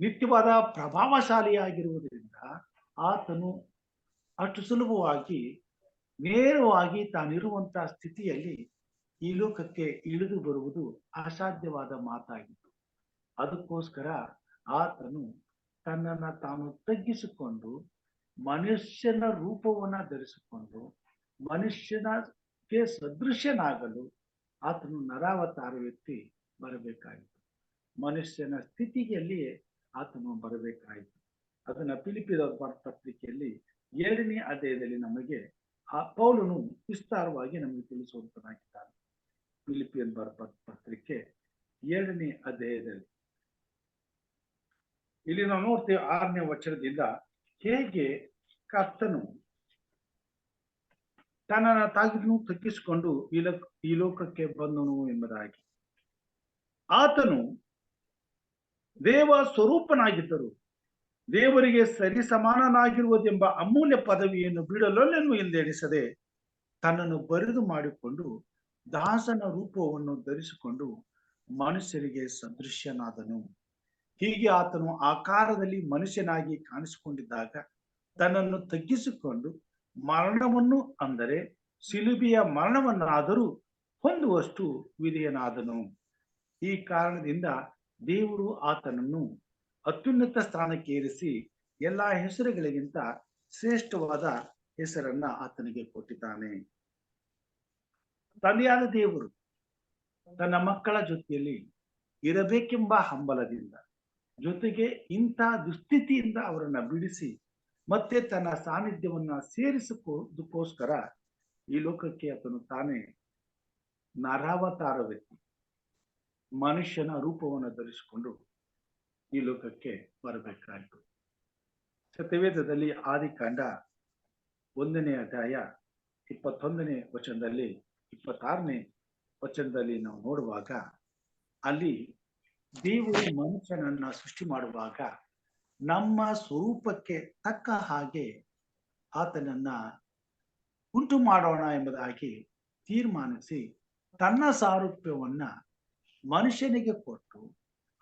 ನಿತ್ಯವಾದ ಪ್ರಭಾವಶಾಲಿಯಾಗಿರುವುದರಿಂದ ಆತನು ಅಷ್ಟು ಸುಲಭವಾಗಿ ನೇರವಾಗಿ ತಾನಿರುವಂತಹ ಸ್ಥಿತಿಯಲ್ಲಿ ಈ ಲೋಕಕ್ಕೆ ಇಳಿದು ಬರುವುದು ಅಸಾಧ್ಯವಾದ ಮಾತಾಗಿತ್ತು. ಅದಕ್ಕೋಸ್ಕರ ಆತನು ತನ್ನನ್ನ ತಾನು ತಗ್ಗಿಸಿಕೊಂಡು ಮನುಷ್ಯನ ರೂಪವನ್ನ ಧರಿಸಿಕೊಂಡು ಮನುಷ್ಯನಕ್ಕೆ ಸದೃಶ್ಯನಾಗಲು ಆತನು ನರಾವತಾರವೆತ್ತಿ ಬರಬೇಕಾಯಿತು. ಮನುಷ್ಯನ ಸ್ಥಿತಿಯಲ್ಲಿಯೇ ಆತನು ಬರಬೇಕಾಯಿತು. ಅದನ್ನ ಫಿಲಿಪ್ಪಿಯರ ಪತ್ರಿಕೆಯಲ್ಲಿ 2ನೇ ಅಧ್ಯಾಯದಲ್ಲಿ ನಮಗೆ ಆ ಪೌಲನು ವಿಸ್ತಾರವಾಗಿ ನಮಗೆ ತಿಳಿಸುವಂತನಾಗಿದ್ದಾನೆ. ಫಿಲಿಪ್ಪಿಯನ್ ಪತ್ರಿಕೆ 2ನೇ ಅಧ್ಯಾಯದಲ್ಲಿ ಇಲ್ಲಿ ನಾವು ನೋಡ್ತೇವೆ 6ನೇ ವಚನದಿಂದ ಹೇಗೆ ಕರ್ತನು ತನ್ನನ್ನು ತಾಗಿದನು ತಗ್ಗಿಸಿಕೊಂಡು ಈ ಲೋಕಕ್ಕೆ ಬಂದನು ಎಂಬುದಾಗಿ. ಆತನು ದೇವ ಸ್ವರೂಪನಾಗಿದ್ದರು ದೇವರಿಗೆ ಸರಿ ಸಮಾನನಾಗಿರುವುದೆಂಬ ಅಮೂಲ್ಯ ಪದವಿಯನ್ನು ಬಿಡಲೊಲ್ಲೆನ್ನು ಎಂದೆಣಿಸದೆ ತನ್ನನ್ನು ಬರಿದು ಮಾಡಿಕೊಂಡು ದಾಸನ ರೂಪವನ್ನು ಧರಿಸಿಕೊಂಡು ಮನುಷ್ಯರಿಗೆ ಸದೃಶ್ಯನಾದನು. ಹೀಗೆ ಆತನು ಆಕಾರದಲ್ಲಿ ಮನುಷ್ಯನಾಗಿ ಕಾಣಿಸಿಕೊಂಡಿದ್ದಾಗ ತನ್ನನ್ನು ತಗ್ಗಿಸಿಕೊಂಡು ಮರಣವನ್ನು, ಅಂದರೆ ಶಿಲುಬೆಯ ಮರಣವನ್ನಾದರೂ ಹೊಂದುವಷ್ಟು ವಿಧೇಯನಾದನು. ಈ ಕಾರಣದಿಂದ ದೇವರು ಆತನನ್ನು ಅತ್ಯುನ್ನತ ಸ್ಥಾನಕ್ಕೆ ಏರಿಸಿ ಎಲ್ಲಾ ಹೆಸರುಗಳಿಗಿಂತ ಶ್ರೇಷ್ಠವಾದ ಹೆಸರನ್ನ ಆತನಿಗೆ ಕೊಟ್ಟಿದ್ದಾನೆ. ತಂದೆಯಾದ ದೇವರು ತನ್ನ ಮಕ್ಕಳ ಜೊತೆಯಲ್ಲಿ ಇರಬೇಕೆಂಬ ಹಂಬಲದಿಂದ, ಜೊತೆಗೆ ಇಂಥ ದುಸ್ಥಿತಿಯಿಂದ ಅವರನ್ನ ಬಿಡಿಸಿ ಮತ್ತೆ ತನ್ನ ಸಾನ್ನಿಧ್ಯವನ್ನ ಸೇರಿಸಿಕೋದಕ್ಕೋಸ್ಕರ ಈ ಲೋಕಕ್ಕೆ ಆತನು ತಾನೇ ನರಾವತಾರವೆತ್ತಿ ಮನುಷ್ಯನ ರೂಪವನ್ನು ಧರಿಸಿಕೊಂಡು ಈ ಲೋಕಕ್ಕೆ ಬರಬೇಕಾಯಿತು. ಸತ್ಯವೇದದಲ್ಲಿ ಆದಿಕಾಂಡ 1ನೇ ಅಧ್ಯಾಯ 21ನೇ ವಚನದಲ್ಲಿ 26ನೇ ವಚನದಲ್ಲಿ ನಾವು ನೋಡುವಾಗ ಅಲ್ಲಿ ದೇವರು ಮನುಷ್ಯನನ್ನ ಸೃಷ್ಟಿ ಮಾಡುವಾಗ ನಮ್ಮ ಸ್ವರೂಪಕ್ಕೆ ತಕ್ಕ ಹಾಗೆ ಆತನನ್ನ ಉಂಟು ಮಾಡೋಣ ಎಂಬುದಾಗಿ ತೀರ್ಮಾನಿಸಿ ತನ್ನ ಸಾರೂಪ್ಯವನ್ನ ಮನುಷ್ಯನಿಗೆ ಕೊಟ್ಟು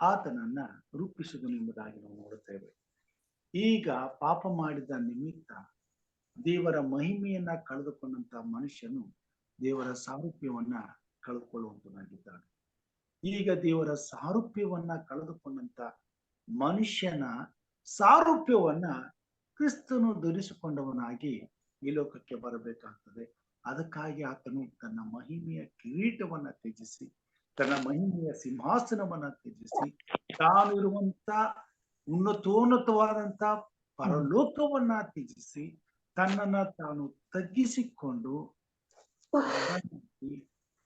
ಆತನನ್ನ ರೂಪಿಸಿದನು ಎಂಬುದಾಗಿ ನಾವು ನೋಡುತ್ತೇವೆ. ಈಗ ಪಾಪ ಮಾಡಿದ ನಿಮಿತ್ತ ದೇವರ ಮಹಿಮೆಯನ್ನ ಕಳೆದುಕೊಂಡಂತ ಮನುಷ್ಯನು ದೇವರ ಸಾರೂಪ್ಯವನ್ನ ಕಳೆದುಕೊಳ್ಳುವಂತನಾಗಿದ್ದಾನೆ. ಈಗ ದೇವರ ಸಾರೂಪ್ಯವನ್ನ ಕಳೆದುಕೊಂಡಂತ ಮನುಷ್ಯನ ಸಾರೂಪ್ಯವನ್ನ ಕ್ರಿಸ್ತನು ಧರಿಸಿಕೊಂಡವನಾಗಿ ಈ ಲೋಕಕ್ಕೆ ಬರಬೇಕಾಗ್ತದೆ. ಅದಕ್ಕಾಗಿ ಆತನು ತನ್ನ ಮಹಿಮೆಯ ಕಿರೀಟವನ್ನ ತ್ಯಜಿಸಿ, ತನ್ನ ಮಹಿಮೆಯ ಸಿಂಹಾಸನವನ್ನ ತ್ಯಜಿಸಿ, ತಾನಿರುವಂತ ಉನ್ನತೋನ್ನತವಾದಂತ ಪರಲೋಕವನ್ನ ತ್ಯಜಿಸಿ ತನ್ನನ್ನ ತಾನು ತಗ್ಗಿಸಿಕೊಂಡು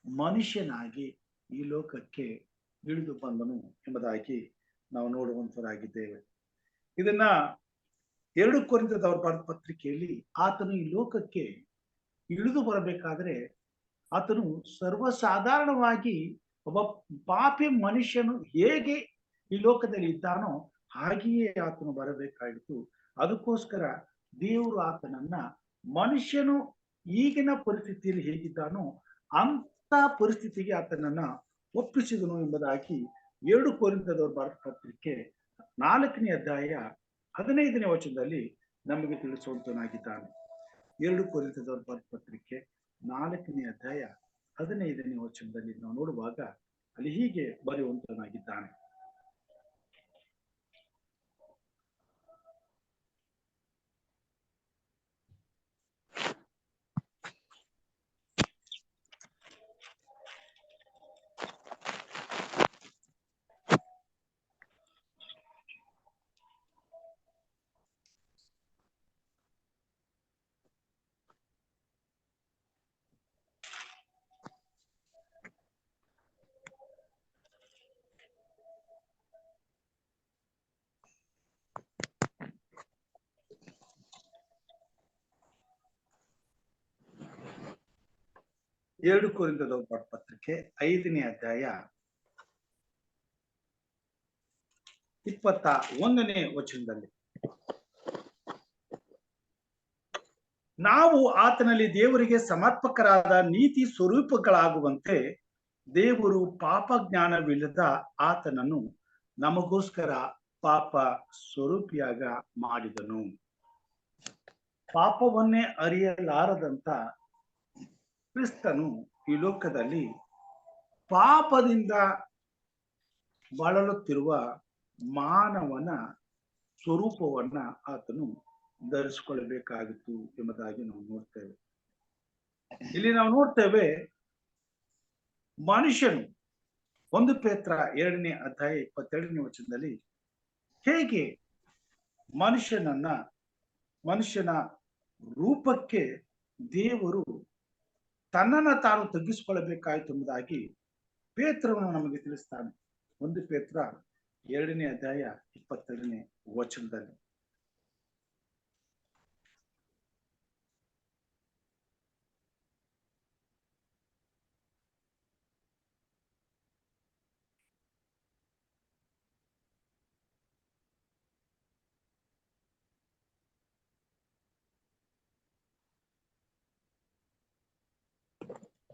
ಮನುಷ್ಯನಾಗಿ ಈ ಲೋಕಕ್ಕೆ ಇಳಿದು ಬಂದನು ಎಂಬುದಾಗಿ ನಾವು ನೋಡುವಂತರಾಗಿದ್ದೇವೆ. ಇದನ್ನ 2 ಕೊರಿಂಥದವರ ಬರೆದ ಪತ್ರಿಕೆಯಲ್ಲಿ ಆತನು ಈ ಲೋಕಕ್ಕೆ ಇಳಿದು ಬರಬೇಕಾದ್ರೆ ಆತನು ಸರ್ವಸಾಧಾರಣವಾಗಿ ಒಬ್ಬ ಪಾಪಿ ಮನುಷ್ಯನು ಹೇಗೆ ಈ ಲೋಕದಲ್ಲಿ ಇದ್ದಾನೋ ಹಾಗೆಯೇ ಆತನು ಬರಬೇಕಾಯಿತು. ಅದಕ್ಕೋಸ್ಕರ ದೇವರು ಆತನನ್ನ ಮನುಷ್ಯನು ಈಗಿನ ಪರಿಸ್ಥಿತಿಯಲ್ಲಿ ಹೇಗಿದ್ದಾನೋ ಅಂತ ಪರಿಸ್ಥಿತಿಗೆ ಆತನನ್ನ ಒಪ್ಪಿಸಿದನು ಎಂಬುದಾಗಿ 2 ಕೊರಿಂಥದವರ ಬರೆದ ಪತ್ರಿಕೆ 4ನೇ ಅಧ್ಯಾಯ 15ನೇ ವಚನದಲ್ಲಿ ನಮಗೆ ತಿಳಿಸುವಂತನಾಗಿದ್ದಾನೆ. 2 ಕೊರಿಂಥದವರ ಬರೆದ ಪತ್ರಿಕೆ 4ನೇ ಅಧ್ಯಾಯ 15ನೇ ವಚನದಲ್ಲಿ ನಾವು ನೋಡುವಾಗ ಅಲ್ಲಿ ಹೀಗೆ ಬರೆಯುವಂತನಾಗಿದ್ದಾನೆ. 2 ಕೊರಿಂಥದವರ ಬರೆದ ಪತ್ರಿಕೆ 5ನೇ ಅಧ್ಯಾಯ 21ನೇ ವಚನದಲ್ಲಿ, ನಾವು ಆತನಲ್ಲಿ ದೇವರಿಗೆ ಸಮರ್ಪಕರಾದ ನೀತಿ ಸ್ವರೂಪಗಳಾಗುವಂತೆ ದೇವರು ಪಾಪ ಜ್ಞಾನವಿಲ್ಲದ ಆತನನ್ನು ನಮಗೋಸ್ಕರ ಪಾಪ ಸ್ವರೂಪಿಯಾಗ ಮಾಡಿದನು. ಪಾಪವನ್ನೇ ಅರಿಯಲಾರದಂತ ಕ್ರಿಸ್ತನು ಈ ಲೋಕದಲ್ಲಿ ಪಾಪದಿಂದ ಬಳಲುತ್ತಿರುವ ಮಾನವನ ಸ್ವರೂಪವನ್ನ ಆತನು ಧರಿಸಿಕೊಳ್ಳಬೇಕಾಗಿತ್ತು ಎಂಬುದಾಗಿ ನಾವು ನೋಡ್ತೇವೆ. ಇಲ್ಲಿ ನಾವು ನೋಡ್ತೇವೆ, ಮನುಷ್ಯನು 1 ಪೇತ್ರ 2ನೇ ಅಧ್ಯಾಯ 22ನೇ ವಚನದಲ್ಲಿ ಹೇಗೆ ಮನುಷ್ಯನ ರೂಪಕ್ಕೆ ದೇವರು ತನ್ನನ್ನ ತಾನು ತಗ್ಗಿಸಿಕೊಳ್ಳಬೇಕಾಯಿತು ಎಂಬುದಾಗಿ ಪೇತ್ರವನ್ನು ನಮಗೆ ತಿಳಿಸ್ತಾನೆ. 1 ಪೇತ್ರ 2ನೇ ಅಧ್ಯಾಯ 22ನೇ ವಚನದಲ್ಲಿ.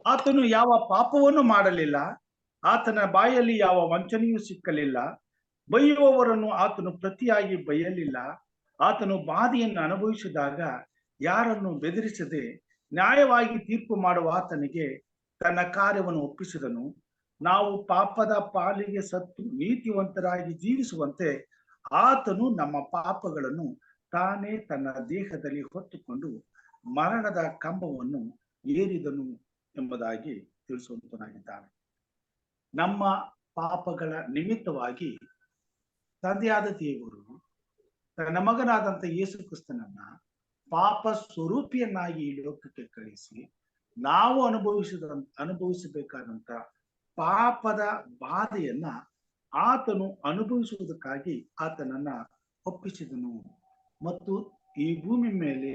ಆತನು ಯಾವ ಪಾಪವನ್ನು ಮಾಡಲಿಲ್ಲ, ಆತನ ಬಾಯಲ್ಲಿ ಯಾವ ವಂಚನೆಯೂ ಸಿಕ್ಕಲಿಲ್ಲ, ಬೈಯುವವರನ್ನು ಆತನು ಪ್ರತಿಯಾಗಿ ಬೈಯಲಿಲ್ಲ. ಆತನು ಬಾಧೆಯನ್ನು ಅನುಭವಿಸಿದಾಗ ಯಾರನ್ನು ಬೆದರಿಸದೆ ನ್ಯಾಯವಾಗಿ ತೀರ್ಪು ಮಾಡುವ ಆತನಿಗೆ ತನ್ನ ಕಾರ್ಯವನ್ನು ಒಪ್ಪಿಸಿದನು. ನಾವು ಪಾಪದ ಪಾಲಿಗೆ ಸತ್ತು ನೀತಿವಂತರಾಗಿ ಜೀವಿಸುವಂತೆ ಆತನು ನಮ್ಮ ಪಾಪಗಳನ್ನು ತಾನೇ ತನ್ನ ದೇಹದಲ್ಲಿ ಹೊತ್ತುಕೊಂಡು ಮರಣದ ಕಂಬವನ್ನು ಏರಿದನು ಎಂಬುದಾಗಿ ತಿಳಿಸುವಂತನಾಗಿದ್ದಾನೆ. ನಮ್ಮ ಪಾಪಗಳ ನಿಮಿತ್ತವಾಗಿ ತಂದೆಯಾದ ದೇವರು ತನ್ನ ಮಗನಾದಂತ ಯೇಸು ಕ್ರಿಸ್ತನನ್ನ ಪಾಪ ಸ್ವರೂಪಿಯನ್ನಾಗಿ ಈ ಲೋಕಕ್ಕೆ ಕಳಿಸಿ ನಾವು ಅನುಭವಿಸಬೇಕಾದಂತ ಪಾಪದ ಬಾಧೆಯನ್ನ ಆತನು ಅನುಭವಿಸುವುದಕ್ಕಾಗಿ ಆತನನ್ನ ಒಪ್ಪಿಸಿದನು. ಮತ್ತು ಈ ಭೂಮಿ ಮೇಲೆ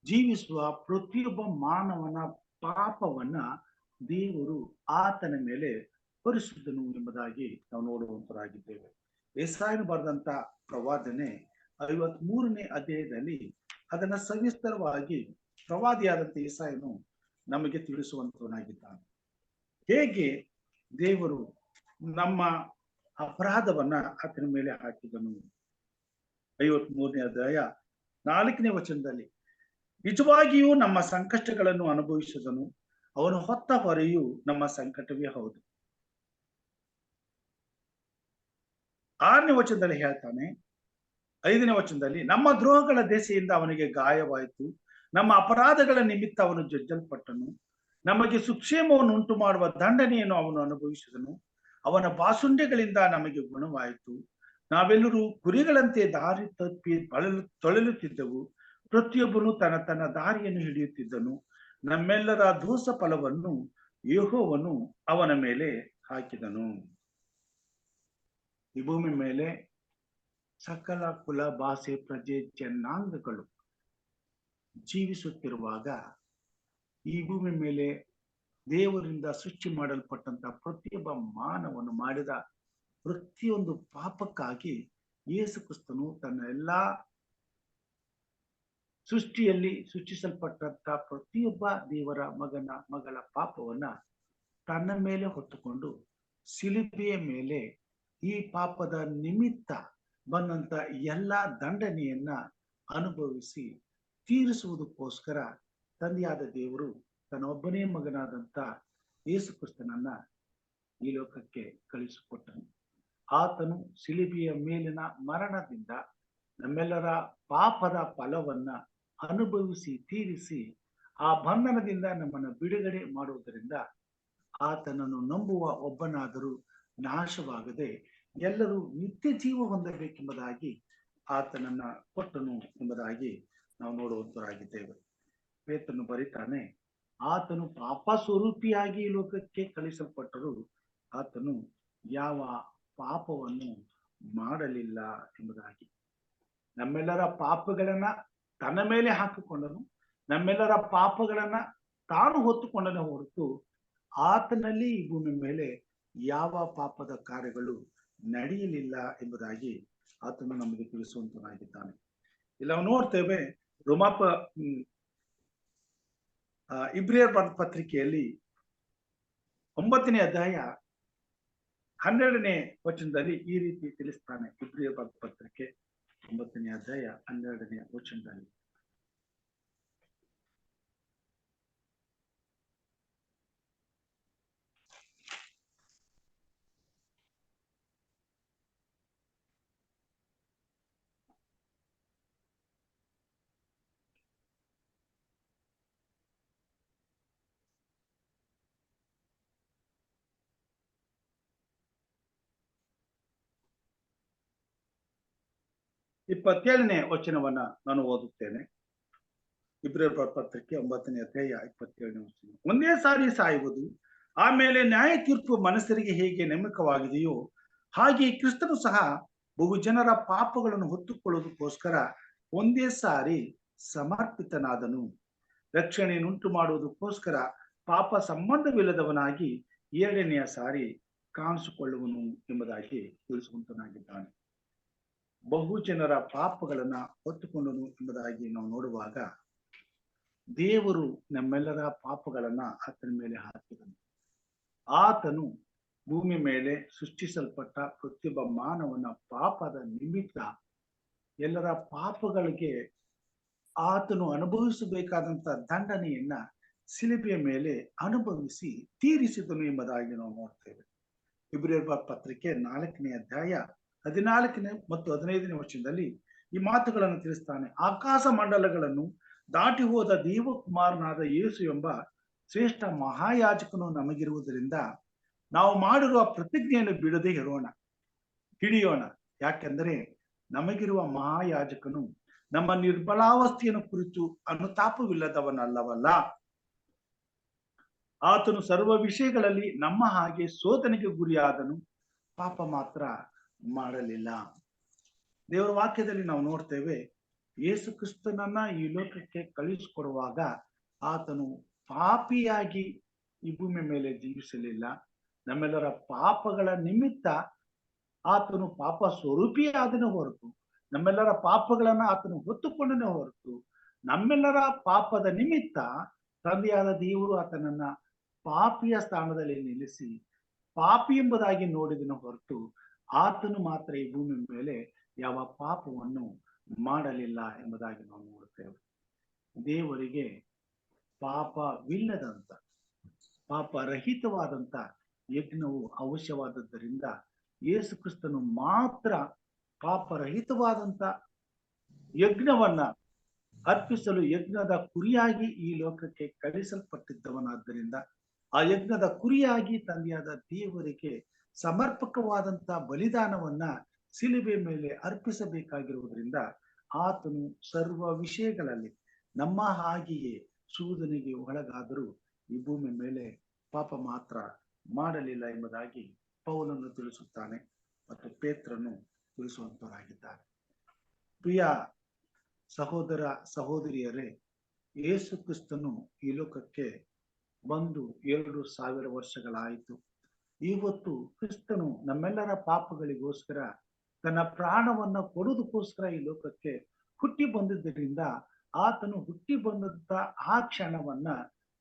ಜೀವಿಸುವ ಪ್ರತಿಯೊಬ್ಬ ಮಾನವನ ಪಾಪವನ್ನ ದೇವರು ಆತನ ಮೇಲೆ ಹೊರಿಸಿದನು ಎಂಬುದಾಗಿ ನಾವು ನೋಡುವಂತರಾಗಿದ್ದೇವೆ. ಯೆಶಾಯನು ಬರೆದಂತ ಪ್ರವಾದನೆ 53ನೇ ಅಧ್ಯಾಯದಲ್ಲಿ ಅದನ್ನ ಸವಿಸ್ತರವಾಗಿ ಪ್ರವಾದಿಯಾದಂತ ಯೆಶಾಯನು ನಮಗೆ ತಿಳಿಸುವಂತವನಾಗಿದ್ದಾನೆ. ಹೇಗೆ ದೇವರು ನಮ್ಮ ಅಪರಾಧವನ್ನ ಆತನ ಮೇಲೆ ಹಾಕಿದನು. 53ನೇ ಅಧ್ಯಾಯ 4ನೇ ವಚನದಲ್ಲಿ, ನಿಜವಾಗಿಯೂ ನಮ್ಮ ಸಂಕಷ್ಟಗಳನ್ನು ಅನುಭವಿಸಿದನು, ಅವನು ಹೊತ್ತ ಹೊರೆಯು ನಮ್ಮ ಸಂಕಟವೇ ಹೌದು. 6ನೇ ವಚನದಲ್ಲಿ ಹೇಳ್ತಾನೆ, 5ನೇ ವಚನದಲ್ಲಿ, ನಮ್ಮ ದ್ರೋಹಗಳ ದೆಸೆಯಿಂದ ಅವನಿಗೆ ಗಾಯವಾಯಿತು, ನಮ್ಮ ಅಪರಾಧಗಳ ನಿಮಿತ್ತ ಅವನು ಜಜ್ಜಲ್ಪಟ್ಟನು, ನಮಗೆ ಸುಕ್ಷೇಮವನ್ನು ಉಂಟು ಮಾಡುವ ದಂಡನೆಯನ್ನು ಅವನು ಅನುಭವಿಸಿದನು, ಅವನ ಬಾಸುಂಡೆಗಳಿಂದ ನಮಗೆ ಗುಣವಾಯಿತು. ನಾವೆಲ್ಲರೂ ಕುರಿಗಳಂತೆ ದಾರಿ ತಪ್ಪಿ ತೊಳಲುತ್ತಿದ್ದೆವು, ಪ್ರತಿಯೊಬ್ಬನು ತನ್ನ ತನ್ನ ದಾರಿಯನ್ನು ಹಿಡಿಯುತ್ತಿದ್ದನು. ನಮ್ಮೆಲ್ಲರ ದೋಷ ಫಲವನ್ನು ಯೆಹೋವನು ಅವನ ಮೇಲೆ ಹಾಕಿದನು. ಈ ಭೂಮಿ ಮೇಲೆ ಸಕಲ ಕುಲ ಭಾಷೆ ಪ್ರಜೆ ಜನಾಂಗಗಳು ಜೀವಿಸುತ್ತಿರುವಾಗ ಈ ಭೂಮಿ ಮೇಲೆ ದೇವರಿಂದ ಸೃಷ್ಟಿ ಮಾಡಲ್ಪಟ್ಟಂತ ಪ್ರತಿಯೊಬ್ಬ ಮಾನವನು ಮಾಡಿದ ಪ್ರತಿಯೊಂದು ಪಾಪಕ್ಕಾಗಿ ಯೇಸು ಕ್ರಿಸ್ತನು ತನ್ನ ಎಲ್ಲಾ ಸೃಷ್ಟಿಯಲ್ಲಿ ಸೃಷ್ಟಿಸಲ್ಪಟ್ಟಂತ ಪ್ರತಿಯೊಬ್ಬ ದೇವರ ಮಗಳ ಪಾಪವನ್ನ ತನ್ನ ಮೇಲೆ ಹೊತ್ತುಕೊಂಡು ಶಿಲುಬೆಯ ಮೇಲೆ ಈ ಪಾಪದ ನಿಮಿತ್ತ ಬಂದಂತ ಎಲ್ಲಾ ದಂಡನೆಯನ್ನ ಅನುಭವಿಸಿ ತೀರಿಸುವುದಕ್ಕೋಸ್ಕರ ತಂದೆಯಾದ ದೇವರು ತನ್ನ ಒಬ್ಬನೇ ಮಗನಾದಂತ ಯೇಸು ಕ್ರಿಸ್ತನನ್ನ ಈ ಲೋಕಕ್ಕೆ ಕಳಿಸಿಕೊಟ್ಟನು. ಆತನು ಶಿಲುಬೆಯ ಮೇಲಿನ ಮರಣದಿಂದ ನಮ್ಮೆಲ್ಲರ ಪಾಪದ ಫಲವನ್ನ ಅನುಭವಿಸಿ ತೀರಿಸಿ ಆ ಬಂಧನದಿಂದ ನಮ್ಮನ್ನು ಬಿಡುಗಡೆ ಮಾಡುವುದರಿಂದ ಆತನನ್ನು ನಂಬುವ ಒಬ್ಬನಾದರೂ ನಾಶವಾಗದೆ ಎಲ್ಲರೂ ನಿತ್ಯ ಜೀವ ಹೊಂದಬೇಕೆಂಬುದಾಗಿ ಆತನನ್ನ ಕೊಟ್ಟನು ಎಂಬುದಾಗಿ ನಾವು ನೋಡುವಂತರಾಗಿದ್ದೇವೆ. ಪೇತ್ರನು ಬರೀತಾನೆ, ಆತನು ಪಾಪ ಸ್ವರೂಪಿಯಾಗಿ ಲೋಕಕ್ಕೆ ಕಳಿಸಲ್ಪಟ್ಟರು, ಆತನು ಯಾವ ಪಾಪವನ್ನು ಮಾಡಲಿಲ್ಲ ಎಂಬುದಾಗಿ. ನಮ್ಮೆಲ್ಲರ ಪಾಪಗಳನ್ನ ತನ್ನ ಮೇಲೆ ಹಾಕಿಕೊಂಡನು, ನಮ್ಮೆಲ್ಲರ ಪಾಪಗಳನ್ನ ತಾನು ಹೊತ್ತುಕೊಂಡನೇ ಹೊರತು ಆತನಲ್ಲಿ ಈ ಭೂಮಿ ಮೇಲೆ ಯಾವ ಪಾಪದ ಕಾರ್ಯಗಳು ನಡೆಯಲಿಲ್ಲ ಎಂಬುದಾಗಿ ಆತನು ನಮಗೆ ತಿಳಿಸುವಂತನಾಗಿದ್ದಾನೆ. ಇಲ್ಲಿ ನಾವು ನೋಡ್ತೇವೆ ಇಬ್ರಿಯರ ಪತ್ರಿಕೆಯಲ್ಲಿ 9ನೇ ಅಧ್ಯಾಯ 12ನೇ ವಚನದಲ್ಲಿ ಈ ರೀತಿ ತಿಳಿಸ್ತಾನೆ. ಇಬ್ರಿಯರ ಪತ್ರಿಕೆ 9ನೇ ಅಧ್ಯಾಯ 12ನೇ ವಚನದಲ್ಲಿ, ಇಪ್ಪತ್ತೇಳನೇ ವಚನವನ್ನ ನಾನು ಓದುತ್ತೇನೆ. ಇಬ್ರಿಯರ ಪತ್ರಿಕೆ 9ನೇ ಅಧ್ಯಾಯ 27ನೇ ವಚನ. ಒಂದೇ ಸಾರಿ ಸಾಯುವುದು, ಆಮೇಲೆ ನ್ಯಾಯ ತೀರ್ಪು ಮನುಷ್ಯರಿಗೆ ಹೇಗೆ ನೇಮಕವಾಗಿದೆಯೋ ಹಾಗೆ ಕ್ರಿಸ್ತನು ಸಹ ಬಹು ಜನರ ಪಾಪಗಳನ್ನು ಹೊತ್ತುಕೊಳ್ಳುವುದಕ್ಕೋಸ್ಕರ ಒಂದೇ ಸಾರಿ ಸಮರ್ಪಿತನಾದನು. ರಕ್ಷಣೆಯನ್ನುಂಟು ಮಾಡುವುದಕ್ಕೋಸ್ಕರ ಪಾಪ ಸಂಬಂಧವಿಲ್ಲದವನಾಗಿ 2ನೇ ಸಾರಿ ಕಾಣಿಸಿಕೊಳ್ಳುವನು ಎಂಬುದಾಗಿ ತಿಳಿಸುವಂತನಾಗಿದ್ದಾನೆ. ಬಹು ಜನರ ಪಾಪಗಳನ್ನ ಹೊತ್ತುಕೊಂಡನು ಎಂಬುದಾಗಿ ನಾವು ನೋಡುವಾಗ, ದೇವರು ನಮ್ಮೆಲ್ಲರ ಪಾಪಗಳನ್ನ ಆತನ ಮೇಲೆ ಹಾಕಿದನು. ಆತನು ಭೂಮಿ ಮೇಲೆ ಸೃಷ್ಟಿಸಲ್ಪಟ್ಟ ಪ್ರತಿಯೊಬ್ಬ ಮಾನವನ ಪಾಪದ ನಿಮಿತ್ತ ಎಲ್ಲರ ಪಾಪಗಳಿಗೆ ಆತನು ಅನುಭವಿಸಬೇಕಾದಂತ ದಂಡನೆಯನ್ನ ಶಿಲುಬೆಯ ಮೇಲೆ ಅನುಭವಿಸಿ ತೀರಿಸಿದನು ಎಂಬುದಾಗಿ ನಾವು ನೋಡ್ತೇವೆ. ಇಬ್ರಿಯರ ಪತ್ರಿಕೆ 4ನೇ ಅಧ್ಯಾಯ 14ನೇ ಮತ್ತು 15ನೇ ವಚನದಲ್ಲಿ ಈ ಮಾತುಗಳನ್ನು ತಿಳಿಸ್ತಾನೆ. ಆಕಾಶ ಮಂಡಲಗಳನ್ನು ದಾಟಿ ಹೋದ ದೇವಕುಮಾರನಾದ ಯೇಸು ಎಂಬ ಶ್ರೇಷ್ಠ ಮಹಾಯಾಜಕನು ನಮಗಿರುವುದರಿಂದ ನಾವು ಮಾಡಿರುವ ಪ್ರತಿಜ್ಞೆಯನ್ನು ಬಿಡದೆ ಹಿಡಿಯೋಣ. ಯಾಕೆಂದರೆ ನಮಗಿರುವ ಮಹಾಯಾಜಕನು ನಮ್ಮ ನಿರ್ಬಲಾವಸ್ಥೆಯನ್ನು ಕುರಿತು ಅನುತಾಪವಿಲ್ಲದವನಲ್ಲವಲ್ಲ. ಆತನು ಸರ್ವ ವಿಷಯಗಳಲ್ಲಿ ನಮ್ಮ ಹಾಗೆ ಶೋಧನೆಗೆ ಗುರಿಯಾದನು, ಪಾಪ ಮಾತ್ರ ಮಾಡಲಿಲ್ಲ. ದೇವರ ವಾಕ್ಯದಲ್ಲಿ ನಾವು ನೋಡ್ತೇವೆ, ಯೇಸು ಕ್ರಿಸ್ತನನ್ನ ಈ ಲೋಕಕ್ಕೆ ಕಳಿಸಿಕೊಡುವಾಗ ಆತನು ಪಾಪಿಯಾಗಿ ಈ ಭೂಮಿ ಮೇಲೆ ಜೀವಿಸಲಿಲ್ಲ. ನಮ್ಮೆಲ್ಲರ ಪಾಪಗಳ ನಿಮಿತ್ತ ಆತನು ಪಾಪ ಸ್ವರೂಪಿಯಾದನೇ ಹೊರತು, ನಮ್ಮೆಲ್ಲರ ಪಾಪಗಳನ್ನ ಆತನು ಹೊತ್ತುಕೊಂಡನೇ ಹೊರತು, ನಮ್ಮೆಲ್ಲರ ಪಾಪದ ನಿಮಿತ್ತ ತಂದೆಯಾದ ದೇವರು ಆತನನ್ನ ಪಾಪಿಯ ಸ್ಥಾನದಲ್ಲಿ ನಿಲ್ಲಿಸಿ ಪಾಪಿ ಎಂಬುದಾಗಿ ನೋಡಿದನ ಹೊರತು, ಆತನು ಮಾತ್ರ ಈ ಭೂಮಿ ಮೇಲೆ ಯಾವ ಪಾಪವನ್ನು ಮಾಡಲಿಲ್ಲ ಎಂಬುದಾಗಿ ನಾವು ನೋಡುತ್ತೇವೆ. ದೇವರಿಗೆ ಪಾಪವಿಲ್ಲದಂತ, ಪಾಪರಹಿತವಾದಂತ ಯಜ್ಞವು ಅವಶ್ಯವಾದದ್ದರಿಂದ ಯೇಸು ಕ್ರಿಸ್ತನು ಮಾತ್ರ ಪಾಪರಹಿತವಾದಂತ ಯಜ್ಞವನ್ನ ಅರ್ಪಿಸಲು ಯಜ್ಞದ ಕುರಿಯಾಗಿ ಈ ಲೋಕಕ್ಕೆ ಕಳಿಸಲ್ಪಟ್ಟಿದ್ದವನಾದ್ದರಿಂದ, ಆ ಯಜ್ಞದ ಕುರಿಯಾಗಿ ತಂದೆಯಾದ ದೇವರಿಗೆ ಸಮರ್ಪಕವಾದಂತ ಬಲಿದಾನವನ್ನ ಶಿಲುಬೆ ಮೇಲೆ ಅರ್ಪಿಸಬೇಕಾಗಿರುವುದರಿಂದ ಆತನು ಸರ್ವ ವಿಷಯಗಳಲ್ಲಿ ನಮ್ಮ ಹಾಗೆಯೇ ಶೋಧನೆಗೆ ಒಳಗಾದರೂ ಈ ಭೂಮಿ ಮೇಲೆ ಪಾಪ ಮಾತ್ರ ಮಾಡಲಿಲ್ಲ ಎಂಬುದಾಗಿ ಪೌಲನು ತಿಳಿಸುತ್ತಾನೆ ಮತ್ತು ಪೇತ್ರನು ತಿಳಿಸುವಂತವರಾಗಿದ್ದಾರೆ. ಪ್ರಿಯ ಸಹೋದರ ಸಹೋದರಿಯರೇ, ಯೇಸು ಕ್ರಿಸ್ತನು ಈ ಲೋಕಕ್ಕೆ ಬಂದು 2000 ವರ್ಷಗಳಾಯಿತು. ಇವತ್ತು ಕ್ರಿಸ್ತನು ನಮ್ಮೆಲ್ಲರ ಪಾಪಗಳಿಗೋಸ್ಕರ ತನ್ನ ಪ್ರಾಣವನ್ನ ಕೊಡುವುದಕ್ಕೋಸ್ಕರ ಈ ಲೋಕಕ್ಕೆ ಹುಟ್ಟಿ ಬಂದಿದ್ದರಿಂದ ಆತನು ಹುಟ್ಟಿ ಬಂದಂತ ಆ ಕ್ಷಣವನ್ನ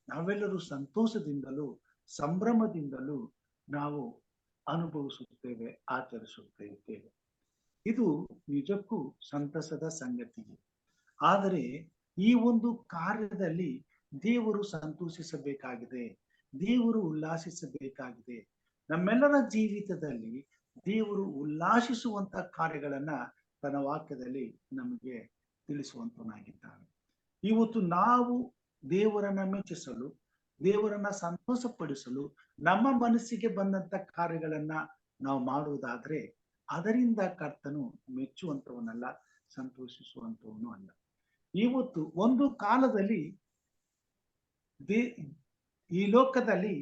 ನಾವೆಲ್ಲರೂ ಸಂತೋಷದಿಂದಲೂ ಸಂಭ್ರಮದಿಂದಲೂ ನಾವು ಅನುಭವಿಸುತ್ತೇವೆ, ಆಚರಿಸುತ್ತೇವೆ. ಇದು ನಿಜಕ್ಕೂ ಸಂತಸದ ಸಂಗತಿ. ಆದರೆ ಈ ಒಂದು ಕಾರ್ಯದಲ್ಲಿ ದೇವರು ಸಂತೋಷಿಸಬೇಕಾಗಿದೆ, ದೇವರು ಉಲ್ಲಾಸಿಸಬೇಕಾಗಿದೆ. ನಮ್ಮೆಲ್ಲರ ಜೀವಿತದಲ್ಲಿ ದೇವರು ಉಲ್ಲಾಸಿಸುವಂತ ಕಾರ್ಯಗಳನ್ನ ತನ್ನ ವಾಕ್ಯದಲ್ಲಿ ನಮಗೆ ತಿಳಿಸುವಂತನಾಗಿದ್ದಾನೆ. ಇವತ್ತು ನಾವು ದೇವರನ್ನ ಮೆಚ್ಚಿಸಲು, ದೇವರನ್ನ ಸಂತೋಷಪಡಿಸಲು ನಮ್ಮ ಮನಸ್ಸಿಗೆ ಬಂದಂತ ಕಾರ್ಯಗಳನ್ನ ನಾವು ಮಾಡುವುದಾದ್ರೆ ಅದರಿಂದ ಕರ್ತನು ಮೆಚ್ಚುವಂತವನಲ್ಲ, ಸಂತೋಷಿಸುವಂತವನು ಅಲ್ಲ. ಇವತ್ತು ಒಂದು ಕಾಲದಲ್ಲಿ ಈ ಲೋಕದಲ್ಲಿ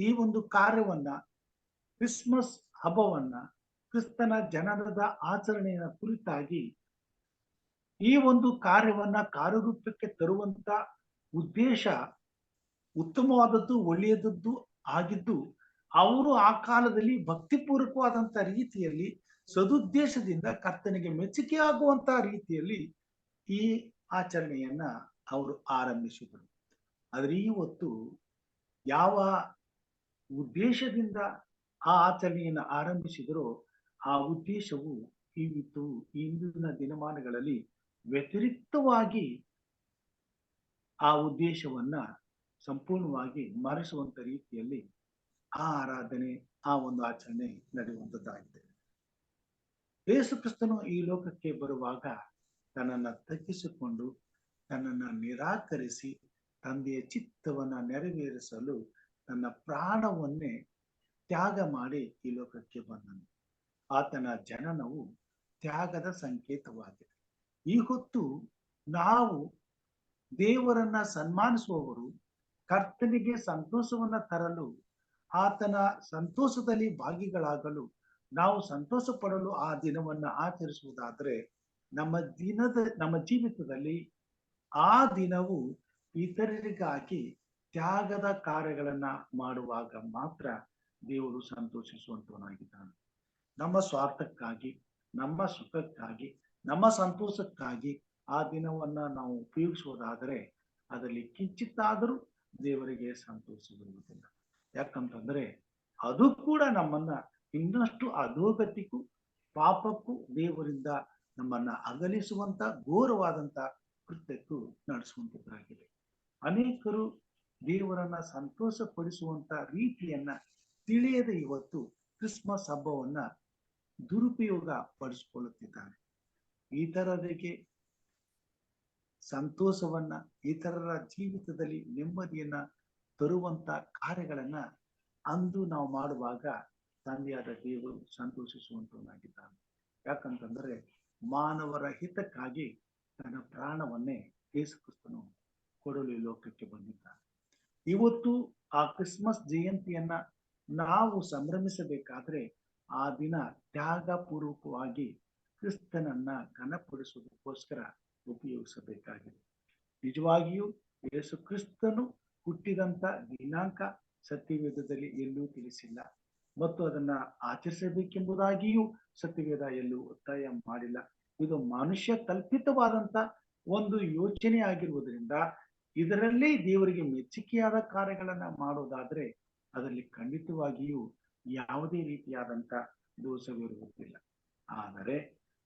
ಈ ಒಂದು ಕಾರ್ಯವನ್ನ, ಕ್ರಿಸ್ಮಸ್ ಹಬ್ಬವನ್ನ, ಕ್ರಿಸ್ತನ ಜನನದ ಆಚರಣೆಯ ಕುರಿತಾಗಿ ಈ ಒಂದು ಕಾರ್ಯವನ್ನ ಕಾರ್ಯರೂಪಕ್ಕೆ ತರುವಂತ ಉದ್ದೇಶ ಉತ್ತಮವಾದದ್ದು, ಒಳ್ಳೆಯದದ್ದು ಆಗಿದ್ದು, ಅವರು ಆ ಕಾಲದಲ್ಲಿ ಭಕ್ತಿಪೂರ್ವಕವಾದಂತ ರೀತಿಯಲ್ಲಿ ಸದುದ್ದೇಶದಿಂದ ಕರ್ತನಿಗೆ ಮೆಚ್ಚುಗೆ ಆಗುವಂತ ರೀತಿಯಲ್ಲಿ ಈ ಆಚರಣೆಯನ್ನ ಅವರು ಆರಂಭಿಸಿದರು. ಆದ್ರೆ ಇವತ್ತು ಯಾವ ಉದ್ದೇಶದಿಂದ ಆ ಆಚರಣೆಯನ್ನು ಆರಂಭಿಸಿದರೋ ಆ ಉದ್ದೇಶವು ಇಂದಿನ ದಿನಮಾನಗಳಲ್ಲಿ ವ್ಯತಿರಿಕ್ತವಾಗಿ ಆ ಉದ್ದೇಶವನ್ನ ಸಂಪೂರ್ಣವಾಗಿ ಮರೆಸುವಂತ ರೀತಿಯಲ್ಲಿ ಆ ಆರಾಧನೆ, ಆ ಒಂದು ಆಚರಣೆ ನಡೆಯುವಂತದ್ದಾಗಿದೆ. ಯೇಸು ಕ್ರಿಸ್ತನು ಈ ಲೋಕಕ್ಕೆ ಬರುವಾಗ ತನ್ನನ್ನ ತಗ್ಗಿಸಿಕೊಂಡು, ತನ್ನನ್ನ ನಿರಾಕರಿಸಿ, ತಂದೆಯ ಚಿತ್ತವನ್ನ ನೆರವೇರಿಸಲು ತನ್ನ ಪ್ರಾಣವನ್ನೇ ತ್ಯಾಗ ಮಾಡಿ ಈ ಲೋಕಕ್ಕೆ ಬಂದನು. ಆತನ ಜನನವು ತ್ಯಾಗದ ಸಂಕೇತವಾಗಿದೆ. ಈ ಹೊತ್ತು ನಾವು ದೇವರನ್ನ ಸನ್ಮಾನಿಸುವವರು, ಕರ್ತನಿಗೆ ಸಂತೋಷವನ್ನ ತರಲು, ಆತನ ಸಂತೋಷದಲ್ಲಿ ಭಾಗಿಗಳಾಗಲು, ನಾವು ಸಂತೋಷ ಪಡಲು ಆ ದಿನವನ್ನ ಆಚರಿಸುವುದಾದ್ರೆ ನಮ್ಮ ಜೀವಿತದಲ್ಲಿ ಆ ದಿನವು ಇತರರಿಗಾಗಿ ತ್ಯಾಗದ ಕಾರ್ಯಗಳನ್ನ ಮಾಡುವಾಗ ಮಾತ್ರ ದೇವರು ಸಂತೋಷಿಸುವಂತವನಾಗಿದ್ದಾನೆ. ನಮ್ಮ ಸ್ವಾರ್ಥಕ್ಕಾಗಿ, ನಮ್ಮ ಸುಖಕ್ಕಾಗಿ, ನಮ್ಮ ಸಂತೋಷಕ್ಕಾಗಿ ಆ ದಿನವನ್ನ ನಾವು ಉಪಯೋಗಿಸುವುದಾದರೆ ಅದರಲ್ಲಿ ಕಿಂಚಿತ್ತಾದರೂ ದೇವರಿಗೆ ಸಂತೋಷವಿರುವುದಿಲ್ಲ. ಯಾಕಂತಂದ್ರೆ ಅದು ಕೂಡ ನಮ್ಮನ್ನ ಇನ್ನಷ್ಟು ಅಧೋಗತಿಗೂ ಪಾಪಕ್ಕೂ ದೇವರಿಂದ ನಮ್ಮನ್ನ ಅಗಲಿಸುವಂತ ಘೋರವಾದಂತ ಕೃತ್ಯಕ್ಕೂ ನಡೆಸುವಂತದ್ದಾಗಿದೆ. ಅನೇಕರು ದೇವರನ್ನ ಸಂತೋಷ ಪಡಿಸುವಂತ ರೀತಿಯನ್ನ ತಿಳಿಯದೆ ಇವತ್ತು ಕ್ರಿಸ್ಮಸ್ ಹಬ್ಬವನ್ನ ದುರುಪಯೋಗ ಪಡಿಸಿಕೊಳ್ಳುತ್ತಿದ್ದಾರೆ. ಇತರರಿಗೆ ಸಂತೋಷವನ್ನ, ಇತರರ ಜೀವಿತದಲ್ಲಿ ನೆಮ್ಮದಿಯನ್ನ ತರುವಂತ ಕಾರ್ಯಗಳನ್ನ ಅಂದು ನಾವು ಮಾಡುವಾಗ ತಂದೆಯಾದ ದೇವರು ಸಂತೋಷಿಸುವಂತವನಾಗಿದ್ದಾನೆ. ಯಾಕಂತಂದ್ರೆ ಮಾನವರ ಹಿತಕ್ಕಾಗಿ ತನ್ನ ಪ್ರಾಣವನ್ನೇ ಯೇಸು ಕ್ರಿಸ್ತನು ಕೊಡಲು ಈ ಲೋಕಕ್ಕೆ ಬಂದಿದ್ದಾನೆ. ಇವತ್ತು ಆ ಕ್ರಿಸ್ಮಸ್ ಜಯಂತಿಯನ್ನ ನಾವು ಸಂಭ್ರಮಿಸಬೇಕಾದ್ರೆ ಆ ದಿನ ತ್ಯಾಗ ಪೂರ್ವಕವಾಗಿ ಕ್ರಿಸ್ತನನ್ನ ಘನಪಡಿಸುವುದಕ್ಕೋಸ್ಕರ ಉಪಯೋಗಿಸಬೇಕಾಗಿದೆ. ನಿಜವಾಗಿಯೂ ಯೇಸು ಕ್ರಿಸ್ತನು ಹುಟ್ಟಿದಂತ ದಿನಾಂಕ ಸತ್ಯವೇದದಲ್ಲಿ ಎಲ್ಲೂ ತಿಳಿಸಿಲ್ಲ ಮತ್ತು ಅದನ್ನ ಆಚರಿಸಬೇಕೆಂಬುದಾಗಿಯೂ ಸತ್ಯವೇದ ಎಲ್ಲೂ ಒತ್ತಾಯ ಮಾಡಿಲ್ಲ. ಇದು ಮನುಷ್ಯ ಕಲ್ಪಿತವಾದಂತ ಒಂದು ಯೋಚನೆ ಆಗಿರುವುದರಿಂದ ಇದರಲ್ಲಿ ದೇವರಿಗೆ ಮೆಚ್ಚುಗೆಯಾದ ಕಾರ್ಯಗಳನ್ನ ಮಾಡೋದಾದ್ರೆ ಅದರಲ್ಲಿ ಖಂಡಿತವಾಗಿಯೂ ಯಾವುದೇ ರೀತಿಯಾದಂತ ದೋಷವಿರುವುದಿಲ್ಲ. ಆದರೆ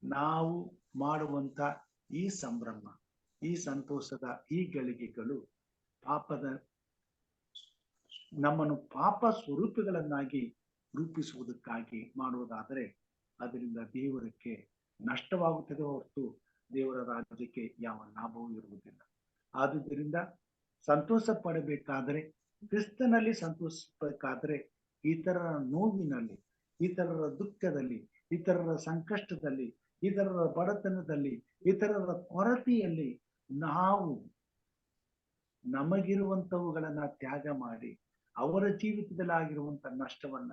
ನಾವು ಮಾಡುವಂತ ಈ ಸಂಭ್ರಮ, ಈ ಸಂತೋಷದ ಈ ಗಳಿಗೆಗಳು ನಮ್ಮನ್ನು ಪಾಪ ಸ್ವರೂಪಗಳನ್ನಾಗಿ ರೂಪಿಸುವುದಕ್ಕಾಗಿ ಮಾಡುವುದಾದರೆ ಅದರಿಂದ ದೇವರಕ್ಕೆ ನಷ್ಟವಾಗುತ್ತದೆ ಹೊರತು ದೇವರ ರಾಜ್ಯಕ್ಕೆ ಯಾವ ಲಾಭವೂ ಇರುವುದಿಲ್ಲ. ಆದುದರಿಂದ ಸಂತೋಷ ಪಡಬೇಕಾದ್ರೆ, ಕ್ರಿಸ್ತನಲ್ಲಿ ಸಂತೋಷಬೇಕಾದ್ರೆ, ಇತರರ ನೋವಿನಲ್ಲಿ, ಇತರರ ದುಃಖದಲ್ಲಿ, ಇತರರ ಸಂಕಷ್ಟದಲ್ಲಿ, ಇತರರ ಬಡತನದಲ್ಲಿ, ಇತರರ ಕೊರತೆಯಲ್ಲಿ ನಾವು ನಮಗಿರುವಂತವುಗಳನ್ನ ತ್ಯಾಗ ಮಾಡಿ ಅವರ ಜೀವಿತದಲ್ಲಿ ಆಗಿರುವಂತ ನಷ್ಟವನ್ನ,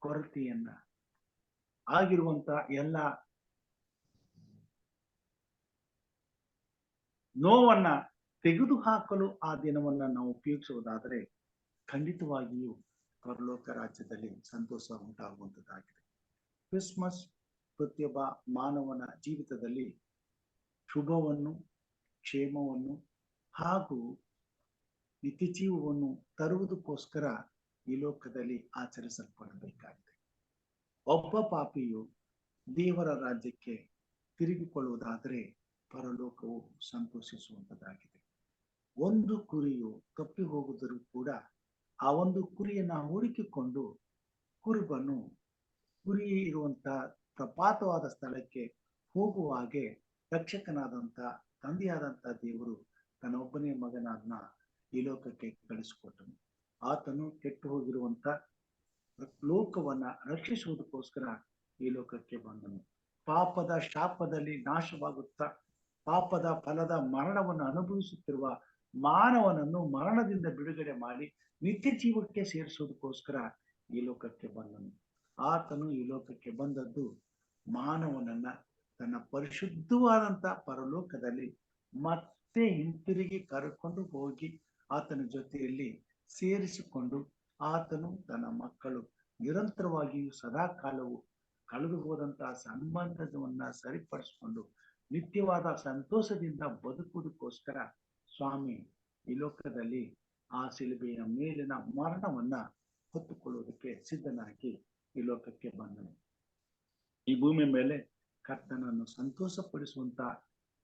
ಕೊರತೆಯನ್ನ, ಆಗಿರುವಂತ ಎಲ್ಲ ನೋವನ್ನ ತೆಗೆದುಹಾಕಲು ಆ ದಿನವನ್ನ ನಾವು ಉಪಯೋಗಿಸುವುದಾದರೆ ಖಂಡಿತವಾಗಿಯೂ ಪರಲೋಕ ರಾಜ್ಯದಲ್ಲಿ ಸಂತೋಷ ಉಂಟಾಗುವಂತದ್ದಾಗಿದೆ. ಕ್ರಿಸ್ಮಸ್ ಪ್ರತಿಯೊಬ್ಬ ಮಾನವನ ಜೀವಿತದಲ್ಲಿ ಶುಭವನ್ನು, ಕ್ಷೇಮವನ್ನು ಹಾಗೂ ನಿತ್ಯಜೀವವನ್ನು ತರುವುದಕ್ಕೋಸ್ಕರ ಈ ಲೋಕದಲ್ಲಿ ಆಚರಿಸಲ್ಪಡಬೇಕಾಗಿದೆ. ಒಬ್ಬ ಪಾಪಿಯು ದೇವರ ರಾಜ್ಯಕ್ಕೆ ತಿರುಗಿಕೊಳ್ಳುವುದಾದರೆ ಪರಲೋಕವು ಸಂತೋಷಿಸುವಂತದ್ದಾಗಿದೆ. ಒಂದು ಕುರಿಯು ತಪ್ಪಿ ಹೋಗುವುದರೂ ಕೂಡ ಆ ಒಂದು ಕುರಿಯನ್ನ ಹುಡುಕಿಕೊಂಡು ಕುರುಬನು ಕುರಿ ಇರುವಂತ ಪ್ರಪಾತವಾದ ಸ್ಥಳಕ್ಕೆ ಹೋಗುವಾಗೆ ರಕ್ಷಕನಾದಂತ ತಂದೆಯಾದಂತ ದೇವರು ತನ್ನ ಒಬ್ಬನೇ ಮಗನನ್ನ ಈ ಲೋಕಕ್ಕೆ ಕಳಿಸಿಕೊಟ್ಟನು. ಆತನು ಕೆಟ್ಟು ಹೋಗಿರುವಂತ ಲೋಕವನ್ನ ರಕ್ಷಿಸುವುದಕ್ಕೋಸ್ಕರ ಈ ಲೋಕಕ್ಕೆ ಬಂದನು. ಪಾಪದ ಶಾಪದಲ್ಲಿ ನಾಶವಾಗುತ್ತಾ ಪಾಪದ ಫಲದ ಮರಣವನ್ನು ಅನುಭವಿಸುತ್ತಿರುವ ಮಾನವನನ್ನು ಮರಣದಿಂದ ಬಿಡುಗಡೆ ಮಾಡಿ ನಿತ್ಯ ಜೀವಕ್ಕೆ ಸೇರಿಸುವುದಕ್ಕೋಸ್ಕರ ಈ ಲೋಕಕ್ಕೆ ಬಂದನು. ಆತನು ಈ ಲೋಕಕ್ಕೆ ಬಂದದ್ದು ಮಾನವನನ್ನ ತನ್ನ ಪರಿಶುದ್ಧವಾದಂತ ಪರಲೋಕದಲ್ಲಿ ಮತ್ತೆ ಹಿಂತಿರುಗಿ ಕರೆಕೊಂಡು ಹೋಗಿ ಆತನ ಜೊತೆಯಲ್ಲಿ ಸೇರಿಸಿಕೊಂಡು ಆತನು ತನ್ನ ಮಕ್ಕಳು ನಿರಂತರವಾಗಿಯೂ ಸದಾಕಾಲವು ಕಳೆದು ಹೋದಂತಹ ಸಂಬಂಧವನ್ನ ಸರಿಪಡಿಸಿಕೊಂಡು ನಿತ್ಯವಾದ ಸಂತೋಷದಿಂದ ಬದುಕುವುದಕ್ಕೋಸ್ಕರ ಸ್ವಾಮಿ ಈ ಲೋಕದಲ್ಲಿ ಆ ಶಿಲುಬೆಯ ಮೇಲಿನ ಮರಣವನ್ನ ಹೊತ್ತುಕೊಳ್ಳುವುದಕ್ಕೆ ಸಿದ್ಧನಾಗಿ ಈ ಲೋಕಕ್ಕೆ ಬಂದನು. ಈ ಭೂಮಿ ಮೇಲೆ ಕರ್ತನನ್ನು ಸಂತೋಷಪಡಿಸುವಂತ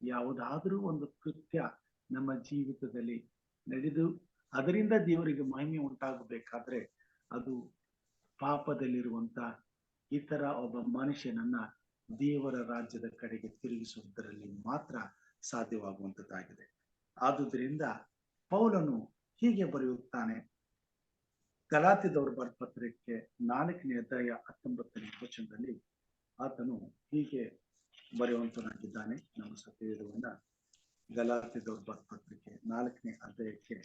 ಯಾವುದಾದರೂ ಒಂದು ಕೃತ್ಯ ನಮ್ಮ ಜೀವಿತದಲ್ಲಿ ನಡೆದು ಅದರಿಂದ ದೇವರಿಗೆ ಮಹಿಮೆ ಉಂಟಾಗಬೇಕಾದ್ರೆ ಅದು ಪಾಪದಲ್ಲಿರುವಂತ ಇತರ ಒಬ್ಬ ಮನುಷ್ಯನನ್ನ ದೇವರ ರಾಜ್ಯದ ಕಡೆಗೆ ತಿರುಗಿಸುವುದರಲ್ಲಿ ಮಾತ್ರ ಸಾಧ್ಯವಾಗುವಂತದ್ದಾಗಿದೆ. ಆದುದರಿಂದ ಪೌಲನು ಹೀಗೆ ಬರೆಯುತ್ತಾನೆ, ಗಲಾತ್ಯದವರು ಬರೆದ ಪತ್ರಿಕೆ 4ನೇ ಅಧ್ಯಾಯ 19ನೇ ವಚನದಲ್ಲಿ ಆತನು ಹೀಗೆ ಬರೆಯುವಂತನಾಗಿದ್ದಾನೆ. ನಮ್ಮ ಸತ್ಯವೇದವನ್ನ ಗಲಾತ್ಯದವರು ಬರೆದ ಪತ್ರಿಕೆ 4ನೇ ಅಧ್ಯಾಯಕ್ಕೆ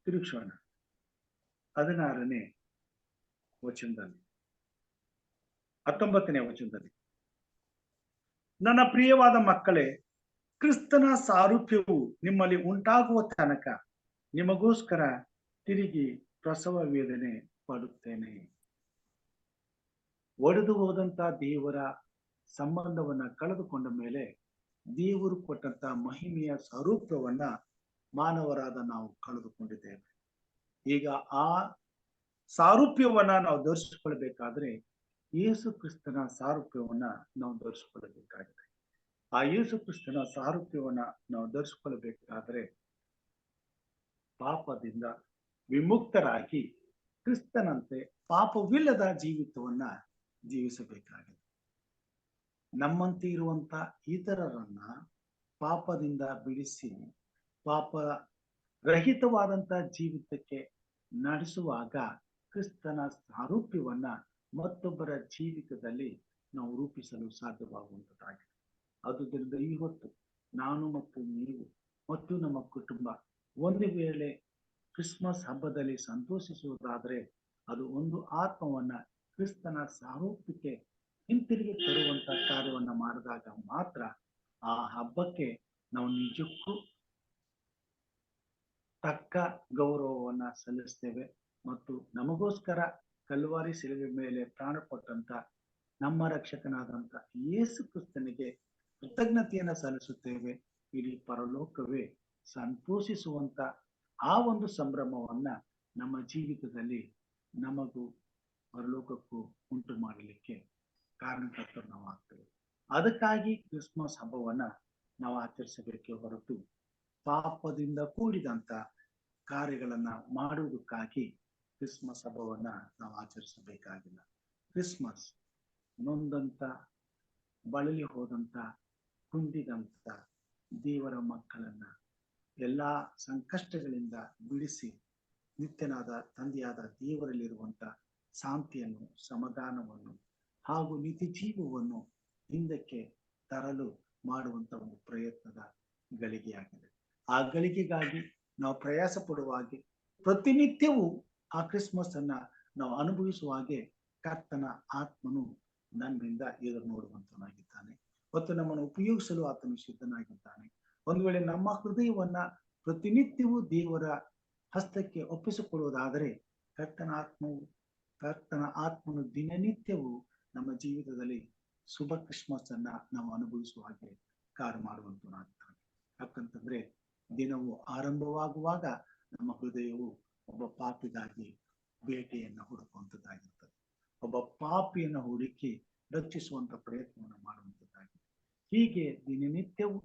ತಿರುಗಿಸೋಣ. 16ನೇ ವಚನದಲ್ಲಿ 19ನೇ ವಚನದಲ್ಲಿ, ನನ್ನ ಪ್ರಿಯವಾದ ಮಕ್ಕಳೇ, ಕ್ರಿಸ್ತನ ಸಾರೂಪ್ಯವು ನಿಮ್ಮಲ್ಲಿ ಉಂಟಾಗುವ ತನಕ ನಿಮಗೋಸ್ಕರ ತಿರುಗಿ ಪ್ರಸವ ವೇದನೆ ಪಡುತ್ತೇನೆ. ಒಡೆದು ಹೋದಂತ ದೇವರ ಸಂಬಂಧವನ್ನ ಕಳೆದುಕೊಂಡ ಮೇಲೆ ದೇವರು ಕೊಟ್ಟಂತ ಮಹಿಮೆಯ ಸ್ವರೂಪವನ್ನ ಮಾನವರಾದ ನಾವು ಕಳೆದುಕೊಂಡಿದ್ದೇವೆ. ಈಗ ಆ ಸಾರೂಪ್ಯವನ್ನ ನಾವು ಧರಿಸಿಕೊಳ್ಬೇಕಾದ್ರೆ ಯೇಸು ಕ್ರಿಸ್ತನ ಸಾರೂಪ್ಯವನ್ನ ನಾವು ಧರಿಸಿಕೊಳ್ಳಬೇಕಾಗಿದೆ. ಆ ಯೇಸು ಕ್ರಿಸ್ತನ ಸಾರೂಪ್ಯವನ್ನ ನಾವು ಧರಿಸಿಕೊಳ್ಳಬೇಕಾದ್ರೆ ಪಾಪದಿಂದ ವಿಮುಕ್ತರಾಗಿ ಕ್ರಿಸ್ತನಂತೆ ಪಾಪವಿಲ್ಲದ ಜೀವಿತವನ್ನ ಜೀವಿಸಬೇಕಾಗಿದೆ. ನಮ್ಮಂತೆ ಇರುವಂತ ಇತರರನ್ನ ಪಾಪದಿಂದ ಬಿಡಿಸಿ ಪಾಪ ರಹಿತವಾದಂತ ಜೀವಿತಕ್ಕೆ ನಡೆಸುವಾಗ ಕ್ರಿಸ್ತನ ಸಾರೂಪ್ಯವನ್ನ ಮತ್ತೊಬ್ಬರ ಜೀವಿತದಲ್ಲಿ ನಾವು ರೂಪಿಸಲು ಸಾಧ್ಯವಾಗುವಂತದ್ದಾಗಿದೆ. ಆದುದರಿಂದ ಇವತ್ತು ನಾನು ಮತ್ತು ನೀವು ಮತ್ತು ನಮ್ಮ ಕುಟುಂಬ ಒಂದು ವೇಳೆ ಕ್ರಿಸ್ಮಸ್ ಹಬ್ಬದಲ್ಲಿ ಸಂತೋಷಿಸುವುದಾದ್ರೆ ಅದು ಒಂದು ಆತ್ಮವನ್ನ ಕ್ರಿಸ್ತನ ಸಾರೂಪ್ಯಕ್ಕೆ ಹಿಂತಿರುಗಿ ತರುವಂತ ಕಾರ್ಯವನ್ನ ಮಾಡಿದಾಗ ಮಾತ್ರ ಆ ಹಬ್ಬಕ್ಕೆ ನಾವು ನಿಜಕ್ಕೂ ತಕ್ಕ ಗೌರವವನ್ನ ಸಲ್ಲಿಸ್ತೇವೆ ಮತ್ತು ನಮಗೋಸ್ಕರ ಕಲ್ವಾರಿ ಶಿಲುಬೆ ಮೇಲೆ ಪ್ರಾಣ ಕೊಟ್ಟಂತ ನಮ್ಮ ರಕ್ಷಕನಾದಂತ ಯೇಸು ಕ್ರಿಸ್ತನಿಗೆ ಕೃತಜ್ಞತೆಯನ್ನ ಸಲ್ಲಿಸುತ್ತೇವೆ. ಇಡೀ ಪರಲೋಕವೇ ಸಂತೋಷಿಸುವಂತ ಆ ಒಂದು ಸಂಭ್ರಮವನ್ನ ನಮ್ಮ ಜೀವಿತದಲ್ಲಿ ನಮಗೂ ಪರಲೋಕಕ್ಕೂ ಉಂಟು ಮಾಡಲಿಕ್ಕೆ ಕಾರಣಕರ್ತರು ನಾವು ಆಗ್ತೇವೆ. ಅದಕ್ಕಾಗಿ ಕ್ರಿಸ್ಮಸ್ ಹಬ್ಬವನ್ನ ನಾವು ಆಚರಿಸಬೇಕೇ ಹೊರತು ಪಾಪದಿಂದ ಕೂಡಿದಂತ ಕಾರ್ಯಗಳನ್ನ ಮಾಡುವುದಕ್ಕಾಗಿ ಕ್ರಿಸ್ಮಸ್ ಹಬ್ಬವನ್ನ ನಾವು ಆಚರಿಸಬೇಕಾಗಿಲ್ಲ. ಕ್ರಿಸ್ಮಸ್ ನೊಂದಂತ ಬಳಲಿ ಹೋದಂತ ಕುಂದಿದಂತ ದೇವರ ಮಕ್ಕಳನ್ನ ಎಲ್ಲಾ ಸಂಕಷ್ಟಗಳಿಂದ ಬಿಡಿಸಿ ನಿತ್ಯನಾದ ತಂದೆಯಾದ ದೇವರಲ್ಲಿರುವಂತ ಶಾಂತಿಯನ್ನು, ಸಮಾಧಾನವನ್ನು ಹಾಗೂ ನಿತ್ಯ ಜೀವವನ್ನು ಹಿಂದಕ್ಕೆ ತರಲು ಮಾಡುವಂತ ಒಂದು ಪ್ರಯತ್ನದ ಗಳಿಗೆಯಾಗಿದೆ. ಆ ಗಳಿಗೆಗಾಗಿ ನಾವು ಪ್ರಯಾಸ ಪಡುವ ಹಾಗೆ ಪ್ರತಿನಿತ್ಯವೂ ಆ ಕ್ರಿಸ್ಮಸ್ ಅನ್ನ ನಾವು ಅನುಭವಿಸುವ ಹಾಗೆ ಕರ್ತನ ಆತ್ಮನು ನನ್ನಿಂದ ಎದುರು ನೋಡುವಂತನಾಗಿದ್ದಾನೆ ಮತ್ತು ನಮ್ಮನ್ನು ಉಪಯೋಗಿಸಲು ಆತನು ಸಿದ್ಧನಾಗಿದ್ದಾನೆ. ಒಂದು ವೇಳೆ ನಮ್ಮ ಹೃದಯವನ್ನ ಪ್ರತಿನಿತ್ಯವೂ ದೇವರ ಹಸ್ತಕ್ಕೆ ಒಪ್ಪಿಸಿಕೊಳ್ಳುವುದಾದರೆ ಕರ್ತನ ಆತ್ಮನು ದಿನನಿತ್ಯವೂ ನಮ್ಮ ಜೀವಿತದಲ್ಲಿ ಶುಭ ಕ್ರಿಸ್ಮಸ್ ಅನ್ನ ನಾವು ಅನುಭವಿಸುವ ಹಾಗೆ ಕಾರ್ಯ ಮಾಡುವಂತನಾಗ್ತಾನೆ. ಯಾಕಂತಂದ್ರೆ ದಿನವು ಆರಂಭವಾಗುವಾಗ ನಮ್ಮ ಹೃದಯವು ಒಬ್ಬ ಪಾಪಿಗಾಗಿ ಬೇಟೆಯನ್ನ ಹುಡುಕುವಂತದ್ದಾಗಿರ್ತದೆ. ಒಬ್ಬ ಪಾಪಿಯನ್ನು ಹುಡುಕಿ ರಕ್ಷಿಸುವಂತ ಪ್ರಯತ್ನವನ್ನು ಮಾಡುವಂತದ್ದಾಗಿದೆ. ಹೀಗೆ ದಿನನಿತ್ಯವೂ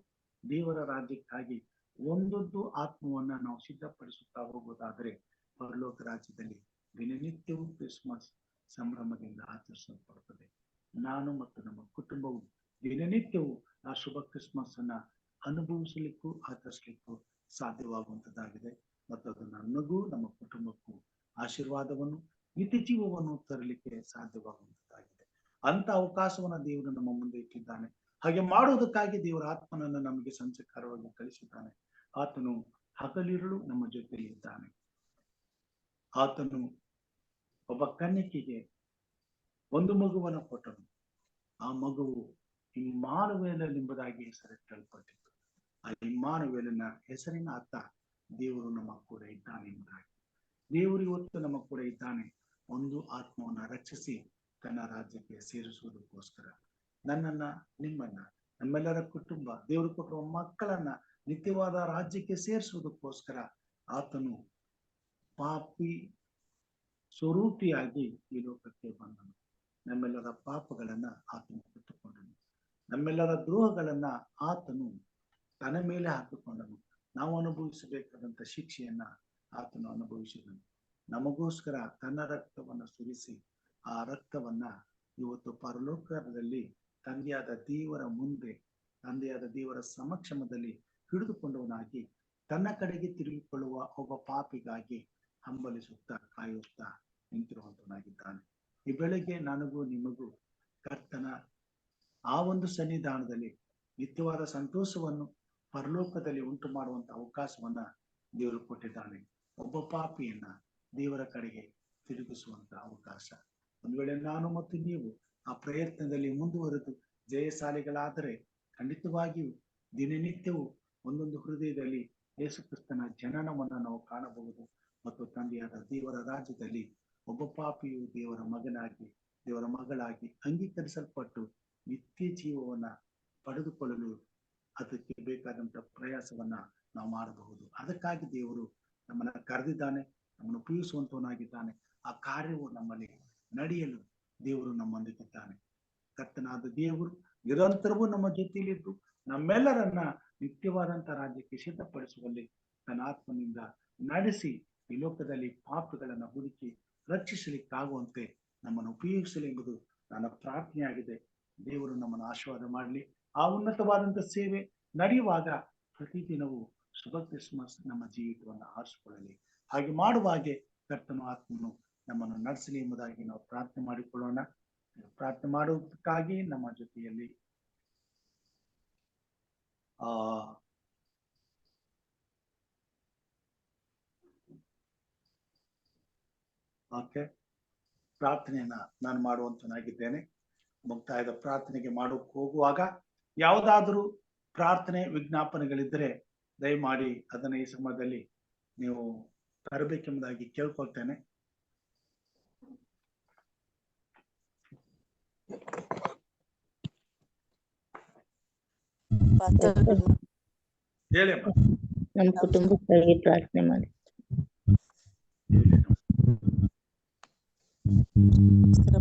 ದೇವರ ರಾಜ್ಯಕ್ಕಾಗಿ ಒಂದೊಂದು ಆತ್ಮವನ್ನ ನಾವು ಸಿದ್ಧಪಡಿಸುತ್ತಾ ಹೋಗುವುದಾದರೆ ಪರಲೋಕ ರಾಜ್ಯದಲ್ಲಿ ದಿನನಿತ್ಯವೂ ಕ್ರಿಸ್ಮಸ್ ಸಂಭ್ರಮದಿಂದ ಆಚರಿಸಲ್ಪಡುತ್ತದೆ. ನಾನು ಮತ್ತು ನಮ್ಮ ಕುಟುಂಬವು ದಿನನಿತ್ಯವೂ ಆ ಶುಭ ಕ್ರಿಸ್ಮಸ್ ಅನ್ನ ಅನುಭವಿಸಲಿಕ್ಕೂ ಆಚರಿಸಲಿಕ್ಕೂ ಸಾಧ್ಯವಾಗುವಂತದ್ದಾಗಿದೆ ಮತ್ತು ಅದು ನನಗೂ ನಮ್ಮ ಕುಟುಂಬಕ್ಕೂ ಆಶೀರ್ವಾದವನ್ನು ನಿತ್ಯ ಜೀವವನ್ನು ತರಲಿಕ್ಕೆ ಸಾಧ್ಯವಾಗುವಂತದ್ದಾಗಿದೆ. ಅಂತ ಅವಕಾಶವನ್ನ ದೇವರು ನಮ್ಮ ಮುಂದೆ ಇಟ್ಟಿದ್ದಾನೆ. ಹಾಗೆ ಮಾಡುವುದಕ್ಕಾಗಿ ದೇವರ ಆತ್ಮನನ್ನು ನಮಗೆ ಸಂಚಕಾರವಾಗಿ ಕಳಿಸಿದ್ದಾನೆ. ಆತನು ಹಗಲಿರುಳು ನಮ್ಮ ಜೊತೆಯಲ್ಲಿ ಇದ್ದಾನೆ. ಆತನು ಒಬ್ಬ ಕನ್ಯಕೆಗೆ ಒಂದು ಮಗುವನ್ನು ಕೊಟ್ಟನು. ಆ ಮಗುವು ಇಮ್ಮಾನುವೇಲನೆಂಬುದಾಗಿ ಹೆಸರಿಟ್ಟಲ್ಪಟ್ಟಿತು. ಆ ಇಮ್ಮಾನುವೇಲನ ಹೆಸರಿನ ಅರ್ಥ ದೇವರು ನಮ್ಮ ಕೂಡ ಇದ್ದಾನೆ ಎಂಬುದಾಗಿ. ದೇವರು ಇವತ್ತು ನಮ್ಮ ಕೂಡ ಇದ್ದಾನೆ. ಒಂದು ಆತ್ಮವನ್ನ ರಕ್ಷಿಸಿ ತನ್ನ ರಾಜ್ಯಕ್ಕೆ ಸೇರಿಸುವುದಕ್ಕೋಸ್ಕರ ನನ್ನನ್ನ, ನಿಮ್ಮನ್ನ, ನಮ್ಮೆಲ್ಲರ ಕುಟುಂಬ, ದೇವರು ಕೊಟ್ಟುವ ಮಕ್ಕಳನ್ನ ನಿತ್ಯವಾದ ರಾಜ್ಯಕ್ಕೆ ಸೇರಿಸುವುದಕ್ಕೋಸ್ಕರ ಆತನು ಪಾಪಿ ಸ್ವರೂಪಿಯಾಗಿ ಈ ಲೋಕಕ್ಕೆ ಬಂದನು. ನಮ್ಮೆಲ್ಲರ ಪಾಪಗಳನ್ನ ಆತನು ಹೊತ್ತುಕೊಂಡನು. ನಮ್ಮೆಲ್ಲರ ದ್ರೋಹಗಳನ್ನ ಆತನು ತನ್ನ ಮೇಲೆ ಹಾಕಿಕೊಂಡನು. ನಾವು ಅನುಭವಿಸಬೇಕಾದಂತ ಶಿಕ್ಷೆಯನ್ನ ಆತನು ಅನುಭವಿಸಿದನು. ನಮಗೋಸ್ಕರ ತನ್ನ ರಕ್ತವನ್ನ ಸುರಿಸಿ ಆ ರಕ್ತವನ್ನ ಇವತ್ತು ಪರಲೋಕದಲ್ಲಿ ತಂದೆಯಾದ ದೇವರ ಮುಂದೆ, ತಂದೆಯಾದ ದೇವರ ಸಮಕ್ಷಮದಲ್ಲಿ ಹಿಡಿದುಕೊಂಡವನಾಗಿ ತನ್ನ ಕಡೆಗೆ ತಿರುಗಿಕೊಳ್ಳುವ ಒಬ್ಬ ಪಾಪಿಗಾಗಿ ಹಂಬಲಿಸುತ್ತಾ ಕಾಯುತ್ತಾ ನಿಂತಿರುವಂತವನಾಗಿದ್ದಾನೆ. ಈ ಬೆಳಗ್ಗೆ ನನಗೂ ನಿಮಗೂ ಕರ್ತನ ಆ ಒಂದು ಸನ್ನಿಧಾನದಲ್ಲಿ ನಿತ್ಯವಾದ ಸಂತೋಷವನ್ನು ಪರಲೋಕದಲ್ಲಿ ಉಂಟು ಮಾಡುವಂತ ಅವಕಾಶವನ್ನ ದೇವರು ಕೊಟ್ಟಿದ್ದಾನೆ. ಒಬ್ಬ ಪಾಪಿಯನ್ನ ದೇವರ ಕಡೆಗೆ ತಿರುಗಿಸುವಂತ ಅವಕಾಶ. ಒಂದು ವೇಳೆ ನಾನು ಮತ್ತು ನೀವು ಆ ಪ್ರಯತ್ನದಲ್ಲಿ ಮುಂದುವರೆದು ಜಯಶಾಲಿಗಳಾದರೆ ಖಂಡಿತವಾಗಿಯೂ ದಿನನಿತ್ಯವೂ ಒಂದೊಂದು ಹೃದಯದಲ್ಲಿ ಯೇಸು ಕ್ರಿಸ್ತನ ಜನನವನ್ನ ನಾವು ಕಾಣಬಹುದು. ಮತ್ತು ತಂದೆಯಾದ ದೇವರ ರಾಜ್ಯದಲ್ಲಿ ಒಬ್ಬ ಪಾಪಿಯು ದೇವರ ಮಗನಾಗಿ, ದೇವರ ಮಗಳಾಗಿ ಅಂಗೀಕರಿಸಲ್ಪಟ್ಟು ನಿತ್ಯ ಜೀವವನ್ನ ಪಡೆದುಕೊಳ್ಳಲು ಅದಕ್ಕೆ ಬೇಕಾದಂತ ಪ್ರಯಾಸವನ್ನ ನಾವು ಮಾಡಬಹುದು. ಅದಕ್ಕಾಗಿ ದೇವರು ನಮ್ಮನ್ನ ಕರೆದಿದ್ದಾನೆ, ನಮ್ಮನ್ನು ಉಪಯೋಗಿಸುವಂತವನಾಗಿದ್ದಾನೆ. ಆ ಕಾರ್ಯವು ನಮ್ಮಲ್ಲಿ ನಡೆಯಲು ದೇವರು ನಮ್ಮೊಂದಿಗಿದ್ದಾನೆ. ಕರ್ತನಾದ ದೇವರು ನಿರಂತರವೂ ನಮ್ಮ ಜೊತೆಯಲ್ಲಿದ್ದು ನಮ್ಮೆಲ್ಲರನ್ನ ನಿತ್ಯವಾದಂತ ರಾಜ್ಯಕ್ಕೆ ಸಿದ್ಧಪಡಿಸುವಲ್ಲಿ ತನ್ನ ಆತ್ಮನಿಂದ ನಡೆಸಿ ಈ ಲೋಕದಲ್ಲಿ ಪಾಪಗಳನ್ನ ಹುಡುಕಿ ರಕ್ಷಿಸಲಿಕ್ಕಾಗುವಂತೆ ನಮ್ಮನ್ನು ಉಪಯೋಗಿಸಲಿ ಎಂಬುದು ನನ್ನ ಪ್ರಾರ್ಥನೆಯಾಗಿದೆ. ದೇವರು ನಮ್ಮನ್ನು ಆಶೀರ್ವಾದ ಮಾಡಲಿ. ಆ ಉನ್ನತವಾದಂತ ಸೇವೆ ನಡೆಯುವಾಗ ಪ್ರತಿದಿನವೂ ಶುಭ ಕ್ರಿಸ್ಮಸ್ ನಮ್ಮ ಜೀವಿತವನ್ನು ಆರಿಸಿಕೊಳ್ಳಲಿ. ಹಾಗೆ ಮಾಡುವಾಗೆ ಕರ್ತನು ಆತ್ಮನು ನಮ್ಮನ್ನು ನಡೆಸಲಿ ಎಂಬುದಾಗಿ ನಾವು ಪ್ರಾರ್ಥನೆ ಮಾಡಿಕೊಳ್ಳೋಣ. ಪ್ರಾರ್ಥನೆ ಮಾಡುವುದಕ್ಕಾಗಿ ನಮ್ಮ ಜೊತೆಯಲ್ಲಿ ಪ್ರಾರ್ಥನೆಯನ್ನ ನಾನು ಮಾಡುವಂತನಾಗಿದ್ದೇನೆ. ಮುಕ್ತಾಯದ ಪ್ರಾರ್ಥನೆಗೆ ಮಾಡೋಕೆ ಹೋಗುವಾಗ ಯಾವುದಾದ್ರೂ ಪ್ರಾರ್ಥನೆ ವಿಜ್ಞಾಪನೆಗಳಿದ್ದರೆ ದಯಮಾಡಿ ಅದನ್ನ ಈ ಸಮಯದಲ್ಲಿ ನೀವು ತರಬೇಕೆಂಬುದಾಗಿ ಕೇಳ್ಕೊಳ್ತೇನೆ. ಹೇಳಿ. ನಮ್ಮ ಕುಟುಂಬಕ್ಕಾಗಿ ಪ್ರಾರ್ಥನೆ ಮಾಡಿ.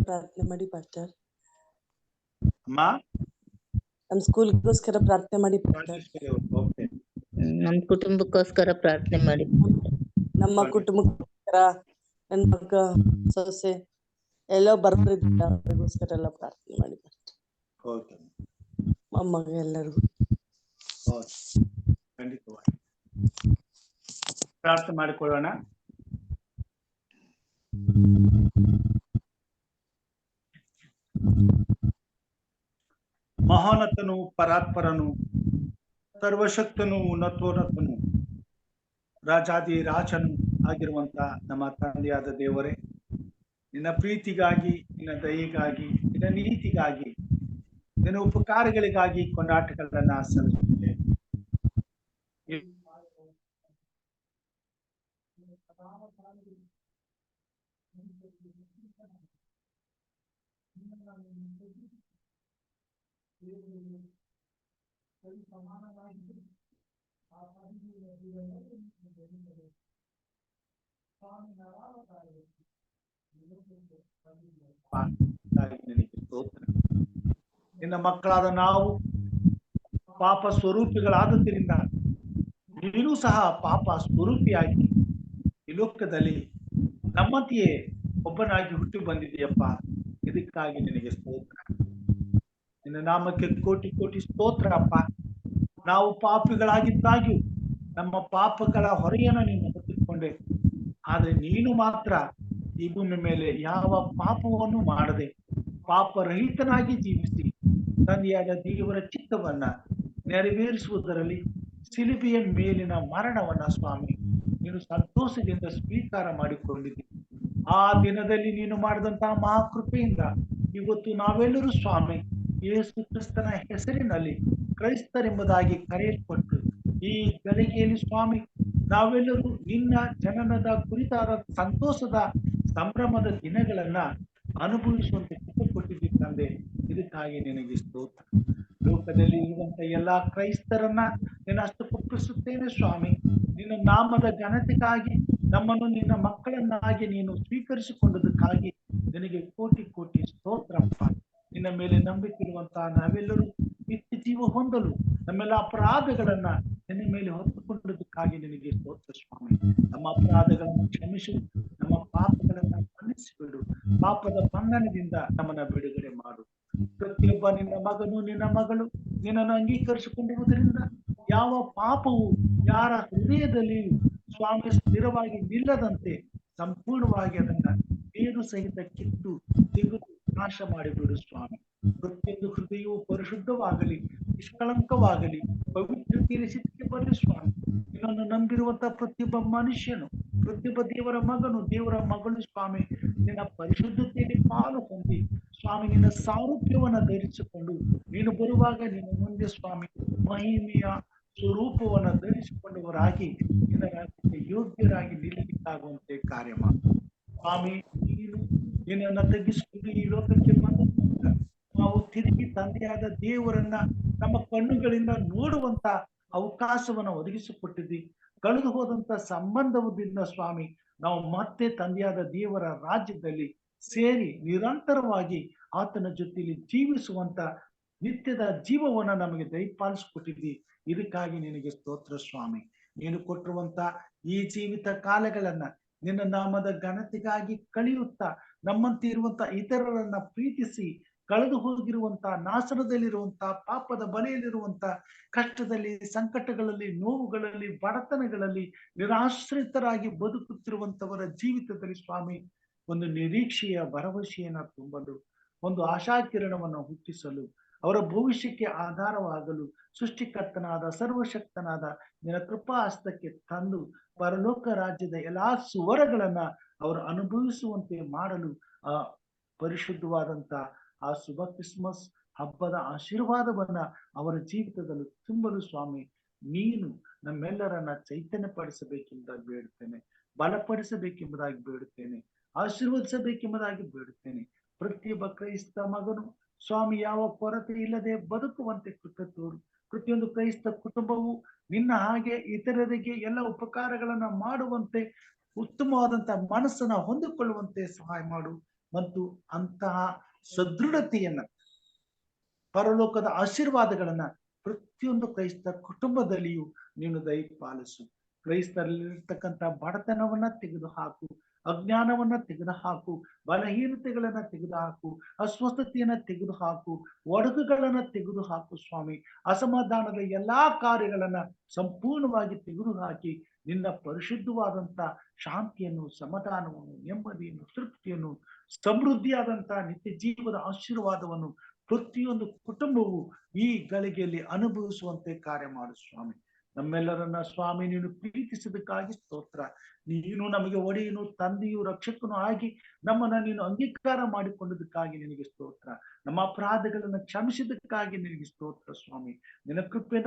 ಪ್ರಾರ್ಥನೆ ಮಾಡಿ ಪಾಸ್ಟರ್. ಅಮ್ಮ, ನಮ್ ಸ್ಕೂಲ್ಗೋಸ್ಕರ ಪ್ರಾರ್ಥನೆ ಮಾಡಿ ಪಾಸ್ಟರ್. ನಮ್ಮ ಕುಟುಂಬಕ್ಕೋಸ್ಕರ ಪ್ರಾರ್ಥನೆ ಮಾಡಿ. ನಮ್ಮ ಕುಟುಂಬಕ್ಕೋಸ್ಕರ, ನನ್ನ ಮಗ, ಸೊಸೆ ಎಲ್ಲ ಬರೋರಿದ್ದಾರೆ, ಅವ್ರಿಗೋಸ್ಕರ ಎಲ್ಲ ಪ್ರಾರ್ಥನೆ ಮಾಡಿ ಪಾಸ್ಟರ್. ಮೊಮ್ಮಗ ಎಲ್ಲರಿಗೂ ಖಂಡಿತವಾಗಿ ಪ್ರಾರ್ಥನೆ ಮಾಡಿಕೊಳ್ಳೋಣ. ಮಹೋನ್ನತನು, ಪರಾತ್ಪರನು, ಸರ್ವಶಕ್ತನು, ಉನ್ನತೋನ್ನತನು, ರಾಜಾದಿ ರಾಜನು ಆಗಿರುವಂತ ನಮ್ಮ ತಂದೆಯಾದ ದೇವರೇ, ನಿನ್ನ ಪ್ರೀತಿಗಾಗಿ, ನಿನ್ನ ದಯೆಗಾಗಿ, ನಿನ್ನ ನೀತಿಗಾಗಿ, ನಿನ್ನ ಉಪಕಾರಗಳಿಗಾಗಿ ಕೊಂಡಾಟಗಳನ್ನ ಸಲ್ಲಿಸುತ್ತೇವೆ. ನಿನ್ನ ಮಕ್ಕಳಾದ ನಾವು ಪಾಪ ಸ್ವರೂಪಿಗಳಾದದ್ದರಿಂದ ನೀನು ಸಹ ಪಾಪ ಸ್ವರೂಪಿಯಾಗಿ ಈ ಲೋಕದಲ್ಲಿ ನಮ್ಮಂತೆಯೇ ಒಬ್ಬನಾಗಿ ಹುಟ್ಟಿ ಬಂದಿದೆಯಪ್ಪ. ಇದಕ್ಕಾಗಿ ನಿನಗೆ ಸ್ತೋತ್ರ. ನಿನ್ನ ನಾಮಕ್ಕೆ ಕೋಟಿ ಕೋಟಿ ಸ್ತೋತ್ರ ಅಪ್ಪ. ನಾವು ಪಾಪಿಗಳಾಗಿದ್ದಾಗ್ಯೂ ನಮ್ಮ ಪಾಪಗಳ ಹೊರೆಯನ್ನು ನೀನು ಹೊತ್ತುಕೊಂಡೆ. ಆದ್ರೆ ನೀನು ಮಾತ್ರ ಈ ಭೂಮಿ ಮೇಲೆ ಯಾವ ಪಾಪವನ್ನು ಮಾಡದೆ ಪಾಪರಹಿತನಾಗಿ ಜೀವಿಸಿ ತಂದೆಯಾದ ದೇವರ ಚಿತ್ತವನ್ನ ನೆರವೇರಿಸುವುದರಲ್ಲಿ ಶಿಲುಬೆಯ ಮೇಲಿನ ಮರಣವನ್ನ ಸ್ವಾಮಿ ನೀನು ಸಂತೋಷದಿಂದ ಸ್ವೀಕಾರ ಮಾಡಿಕೊಂಡಿದ್ದಿ. ಆ ದಿನದಲ್ಲಿ ನೀನು ಮಾಡಿದಂತಹ ಮಹಾಕೃಪೆಯಿಂದ ಇವತ್ತು ನಾವೆಲ್ಲರೂ ಸ್ವಾಮಿ ಯೇಸು ಕ್ರಿಸ್ತನ ಹೆಸರಿನಲ್ಲಿ ಕ್ರೈಸ್ತರೆಂಬುದಾಗಿ ಕರೆಯಲ್ಪಟ್ಟು ಈ ಗಳಿಗೆಯಲ್ಲಿ ಸ್ವಾಮಿ ನಾವೆಲ್ಲರೂ ನಿನ್ನ ಜನನದ ಕುರಿತಾದ ಸಂತೋಷದ ಸಂಭ್ರಮದ ದಿನಗಳನ್ನ ಅನುಭವಿಸುವಂತೆ ಕೊಟ್ಟಿದ್ದೀವಿ ತಂದೆ. ಇದಕ್ಕಾಗಿ ನಿನಗೆ ಸ್ತೋತ್ರ. ಲೋಕದಲ್ಲಿ ಇರುವಂತ ಎಲ್ಲಾ ಕ್ರೈಸ್ತರನ್ನ ನಿನ್ನ ಹಸ್ತಕ್ಕೊಪ್ಪಿಸುತ್ತೇನೆ ಸ್ವಾಮಿ. ನಿನ್ನ ನಾಮದ ಘನತೆಗಾಗಿ ನಮ್ಮನ್ನು ನಿನ್ನ ಮಕ್ಕಳನ್ನಾಗಿ ನೀನು ಸ್ವೀಕರಿಸಿಕೊಂಡದಕ್ಕಾಗಿ ನಿನಗೆ ಕೋಟಿ ಕೋಟಿ ಸ್ತೋತ್ರಪ್ಪ. ನಿನ್ನ ಮೇಲೆ ನಂಬಿಕೆ ಇರುವಂತಹ ನಾವೆಲ್ಲರೂ ನಿತ್ಯ ಜೀವ ಹೊಂದಲು ನಮ್ಮೆಲ್ಲ ಅಪರಾಧಗಳನ್ನ ನಿನ್ನ ಮೇಲೆ ಹೊತ್ತುಕೊಂಡದಕ್ಕಾಗಿ ನಿನಗೆ ಸ್ತೋತ್ರ ಸ್ವಾಮಿ. ನಮ್ಮ ಅಪರಾಧಗಳನ್ನು ಕ್ಷಮಿಸು, ನಮ್ಮ ಪಾಪಗಳನ್ನ ಮನ್ನಿಸಿಬಿಡು. ಪಾಪದ ಬಂಧನದಿಂದ ನಮ್ಮನ್ನ ಬಿಡುಗಡೆ ಮಾಡು. ಪ್ರತಿಯೊಬ್ಬ ನಿನ್ನ ಮಗನು ನಿನ್ನ ಮಗಳು ನಿನ್ನನ್ನು ಅಂಗೀಕರಿಸಿಕೊಂಡಿರುವುದರಿಂದ ಯಾವ ಪಾಪವು ಯಾರ ಹೃದಯದಲ್ಲಿಯೂ ಸ್ವಾಮಿ ಸ್ಥಿರವಾಗಿ ನಿಲ್ಲದಂತೆ ಸಂಪೂರ್ಣವಾಗಿ ಅದನ್ನ ಬೇರು ಸಹಿತ ಕಿತ್ತು ತೆಗೆದು ನಾಶ ಮಾಡಿಬಿಡು ಸ್ವಾಮಿ. ಪ್ರತಿಯೊಂದು ಹೃದಯವು ಪರಿಶುದ್ಧವಾಗಲಿ, ನಿಷ್ಕಳಂಕವಾಗಲಿ, ಪವಿತ್ರತೆಯಲ್ಲಿ ಸಿದ್ಧಿಗೆ ಬರಲಿ ಸ್ವಾಮಿ. ನಿನ್ನನ್ನು ನಂಬಿರುವಂತಹ ಪ್ರತಿಯೊಬ್ಬ ಮನುಷ್ಯನು, ಪ್ರತಿಯೊಬ್ಬ ದೇವರ ಮಗನು, ದೇವರ ಮಗಳು ಸ್ವಾಮಿ ನಿನ್ನ ಪರಿಶುದ್ಧತೆಯಲ್ಲಿ ಪಾಲು ಹೊಂದಿ ಸ್ವಾಮಿ ನಿನ್ನ ಸಾರೂಪ್ಯವನ್ನ ಧರಿಸಿಕೊಂಡು ನೀನು ಬರುವಾಗ ನಿನ್ನ ಮುಂದೆ ಸ್ವಾಮಿ ಮಹಿಮೆಯ ಸ್ವರೂಪವನ್ನ ಧರಿಸಿಕೊಂಡವರಾಗಿ ನಿನ್ನ ರಾಜ್ಯಕ್ಕೆ ಯೋಗ್ಯರಾಗಿ ನಿಲ್ಲಲಿಕ್ಕಾಗುವಂತೆ ಕಾರ್ಯ ಮಾಡು ಸ್ವಾಮಿ. ನೀನು ನಿನ್ನನ್ನು ತಗ್ಗಿಸಿಕೊಂಡು ಈ ಲೋಕಕ್ಕೆ ಬಂದ ನಾವು ತಿರುಗಿ ತಂದೆಯಾದ ದೇವರನ್ನ ನಮ್ಮ ಕಣ್ಣುಗಳಿಂದ ನೋಡುವಂತ ಅವಕಾಶವನ್ನ ಒದಗಿಸಿಕೊಟ್ಟಿದ್ದಿ. ಕಳೆದು ಹೋದಂತ ಸಂಬಂಧದಿಂದ ಸ್ವಾಮಿ ನಾವು ಮತ್ತೆ ತಂದೆಯಾದ ದೇವರ ರಾಜ್ಯದಲ್ಲಿ ಸೇರಿ ನಿರಂತರವಾಗಿ ಆತನ ಜೊತೆಯಲ್ಲಿ ಜೀವಿಸುವಂತ ನಿತ್ಯದ ಜೀವವನ್ನ ನಮಗೆ ದಯಪಾಲಿಸಿಕೊಟ್ಟಿದ್ದಿ. ಇದಕ್ಕಾಗಿ ನಿನಗೆ ಸ್ತೋತ್ರ ಸ್ವಾಮಿ. ನೀನು ಕೊಟ್ಟಿರುವಂತ ಈ ಜೀವಿತ ಕಾಲಗಳನ್ನ ನಿನ್ನ ನಾಮದ ಘನತೆಗಾಗಿ ಕಳೆಯುತ್ತಾ ನಮ್ಮಂತೆ ಇರುವಂತ ಇತರರನ್ನ ಪ್ರೀತಿಸಿ ಕಳೆದು ಹೋಗಿರುವಂತ ನಾಶನದಲ್ಲಿರುವಂತ ಪಾಪದ ಬಲೆಯಲ್ಲಿರುವಂತ ಕಷ್ಟದಲ್ಲಿ, ಸಂಕಟಗಳಲ್ಲಿ, ನೋವುಗಳಲ್ಲಿ, ಬಡತನಗಳಲ್ಲಿ ನಿರಾಶ್ರಿತರಾಗಿ ಬದುಕುತ್ತಿರುವಂತವರ ಜೀವಿತದಲ್ಲಿ ಸ್ವಾಮಿ ಒಂದು ನಿರೀಕ್ಷೆಯ ಭರವಸೆಯನ್ನ ತುಂಬಲು, ಒಂದು ಆಶಾಕಿರಣವನ್ನು ಹುಟ್ಟಿಸಲು, ಅವರ ಭವಿಷ್ಯಕ್ಕೆ ಆಧಾರವಾಗಲು ಸೃಷ್ಟಿಕರ್ತನಾದ ಸರ್ವಶಕ್ತನಾದ ನಿನ್ನ ಕೃಪಾ ಹಸ್ತಕ್ಕೆ ತಂದು ಪರಲೋಕ ರಾಜ್ಯದ ಎಲ್ಲಾ ಸುವರಗಳನ್ನ ಅವರು ಅನುಭವಿಸುವಂತೆ ಮಾಡಲು ಆ ಪರಿಶುದ್ಧವಾದಂತ ಆ ಶುಭ ಕ್ರಿಸ್ಮಸ್ ಹಬ್ಬದ ಆಶೀರ್ವಾದವನ್ನ ಅವರ ಜೀವಿತದಲ್ಲಿ ತುಂಬಲು ಸ್ವಾಮಿ ನೀನು ನಮ್ಮೆಲ್ಲರನ್ನ ಚೈತನ್ಯ ಪಡಿಸಬೇಕೆಂಬುದಾಗಿ ಬೇಡುತ್ತೇನೆ, ಬಲಪಡಿಸಬೇಕೆಂಬುದಾಗಿ ಬೇಡುತ್ತೇನೆ, ಆಶೀರ್ವದಿಸಬೇಕೆಂಬುದಾಗಿ ಬೇಡುತ್ತೇನೆ. ಪ್ರತಿಯೊಬ್ಬ ಕ್ರೈಸ್ತ ಮಗನು ಸ್ವಾಮಿ ಯಾವ ಕೊರತೆ ಇಲ್ಲದೆ ಬದುಕುವಂತೆ ಕೃಪೆ ತೋರು. ಪ್ರತಿಯೊಂದು ಕ್ರೈಸ್ತ ಕುಟುಂಬವು ನಿನ್ನ ಹಾಗೆ ಇತರರಿಗೆ ಎಲ್ಲ ಉಪಕಾರಗಳನ್ನ ಮಾಡುವಂತೆ ಉತ್ತಮವಾದಂತಹ ಮನಸ್ಸನ್ನ ಹೊಂದಿಕೊಳ್ಳುವಂತೆ ಸಹಾಯ ಮಾಡು. ಮತ್ತು ಅಂತಹ ಸದೃಢತೆಯನ್ನ, ಪರಲೋಕದ ಆಶೀರ್ವಾದಗಳನ್ನ ಪ್ರತಿಯೊಂದು ಕ್ರೈಸ್ತ ಕುಟುಂಬದಲ್ಲಿಯೂ ನೀನು ದಯಪಾಲಿಸು. ಕ್ರೈಸ್ತರಲ್ಲಿರ್ತಕ್ಕಂಥ ಬಡತನವನ್ನ ತೆಗೆದುಹಾಕು, ಅಜ್ಞಾನವನ್ನ ತೆಗೆದುಹಾಕು, ಬಲಹೀನತೆಗಳನ್ನ ತೆಗೆದುಹಾಕು, ಅಸ್ವಸ್ಥತೆಯನ್ನ ತೆಗೆದುಹಾಕು, ಒಡಗುಗಳನ್ನ ತೆಗೆದುಹಾಕು ಸ್ವಾಮಿ. ಅಸಮಾಧಾನದ ಎಲ್ಲಾ ಕಾರ್ಯಗಳನ್ನ ಸಂಪೂರ್ಣವಾಗಿ ತೆಗೆದುಹಾಕಿ ನಿನ್ನ ಪರಿಶುದ್ಧವಾದಂತ ಶಾಂತಿಯನ್ನು, ಸಮಾಧಾನವನ್ನು, ನೆಮ್ಮದಿಯನ್ನು, ತೃಪ್ತಿಯನ್ನು, ಸಮೃದ್ಧಿಯಾದಂತ ನಿತ್ಯ ಜೀವದ ಆಶೀರ್ವಾದವನ್ನು ಪ್ರತಿಯೊಂದು ಕುಟುಂಬವು ಈ ಗಳಿಗೆಯಲ್ಲಿ ಅನುಭವಿಸುವಂತೆ ಕಾರ್ಯ ಮಾಡು ಸ್ವಾಮಿ. ನಮ್ಮೆಲ್ಲರನ್ನ ಸ್ವಾಮಿ ನೀನು ಪ್ರೀತಿಸಿದಕ್ಕಾಗಿ ಸ್ತೋತ್ರ. ನೀನು ನಮಗೆ ಒಡೆಯನು, ತಂದೆಯು, ರಕ್ಷಕನು ಆಗಿ ನಮ್ಮನ್ನ ನೀನು ಅಂಗೀಕಾರ ಮಾಡಿಕೊಂಡದಕ್ಕಾಗಿ ನಿನಗೆ ಸ್ತೋತ್ರ. ನಮ್ಮ ಅಪರಾಧಗಳನ್ನ ಕ್ಷಮಿಸಿದಕ್ಕಾಗಿ ನಿನಗೆ ಸ್ತೋತ್ರ ಸ್ವಾಮಿ. ನಿನ್ನ ಕೃಪೆ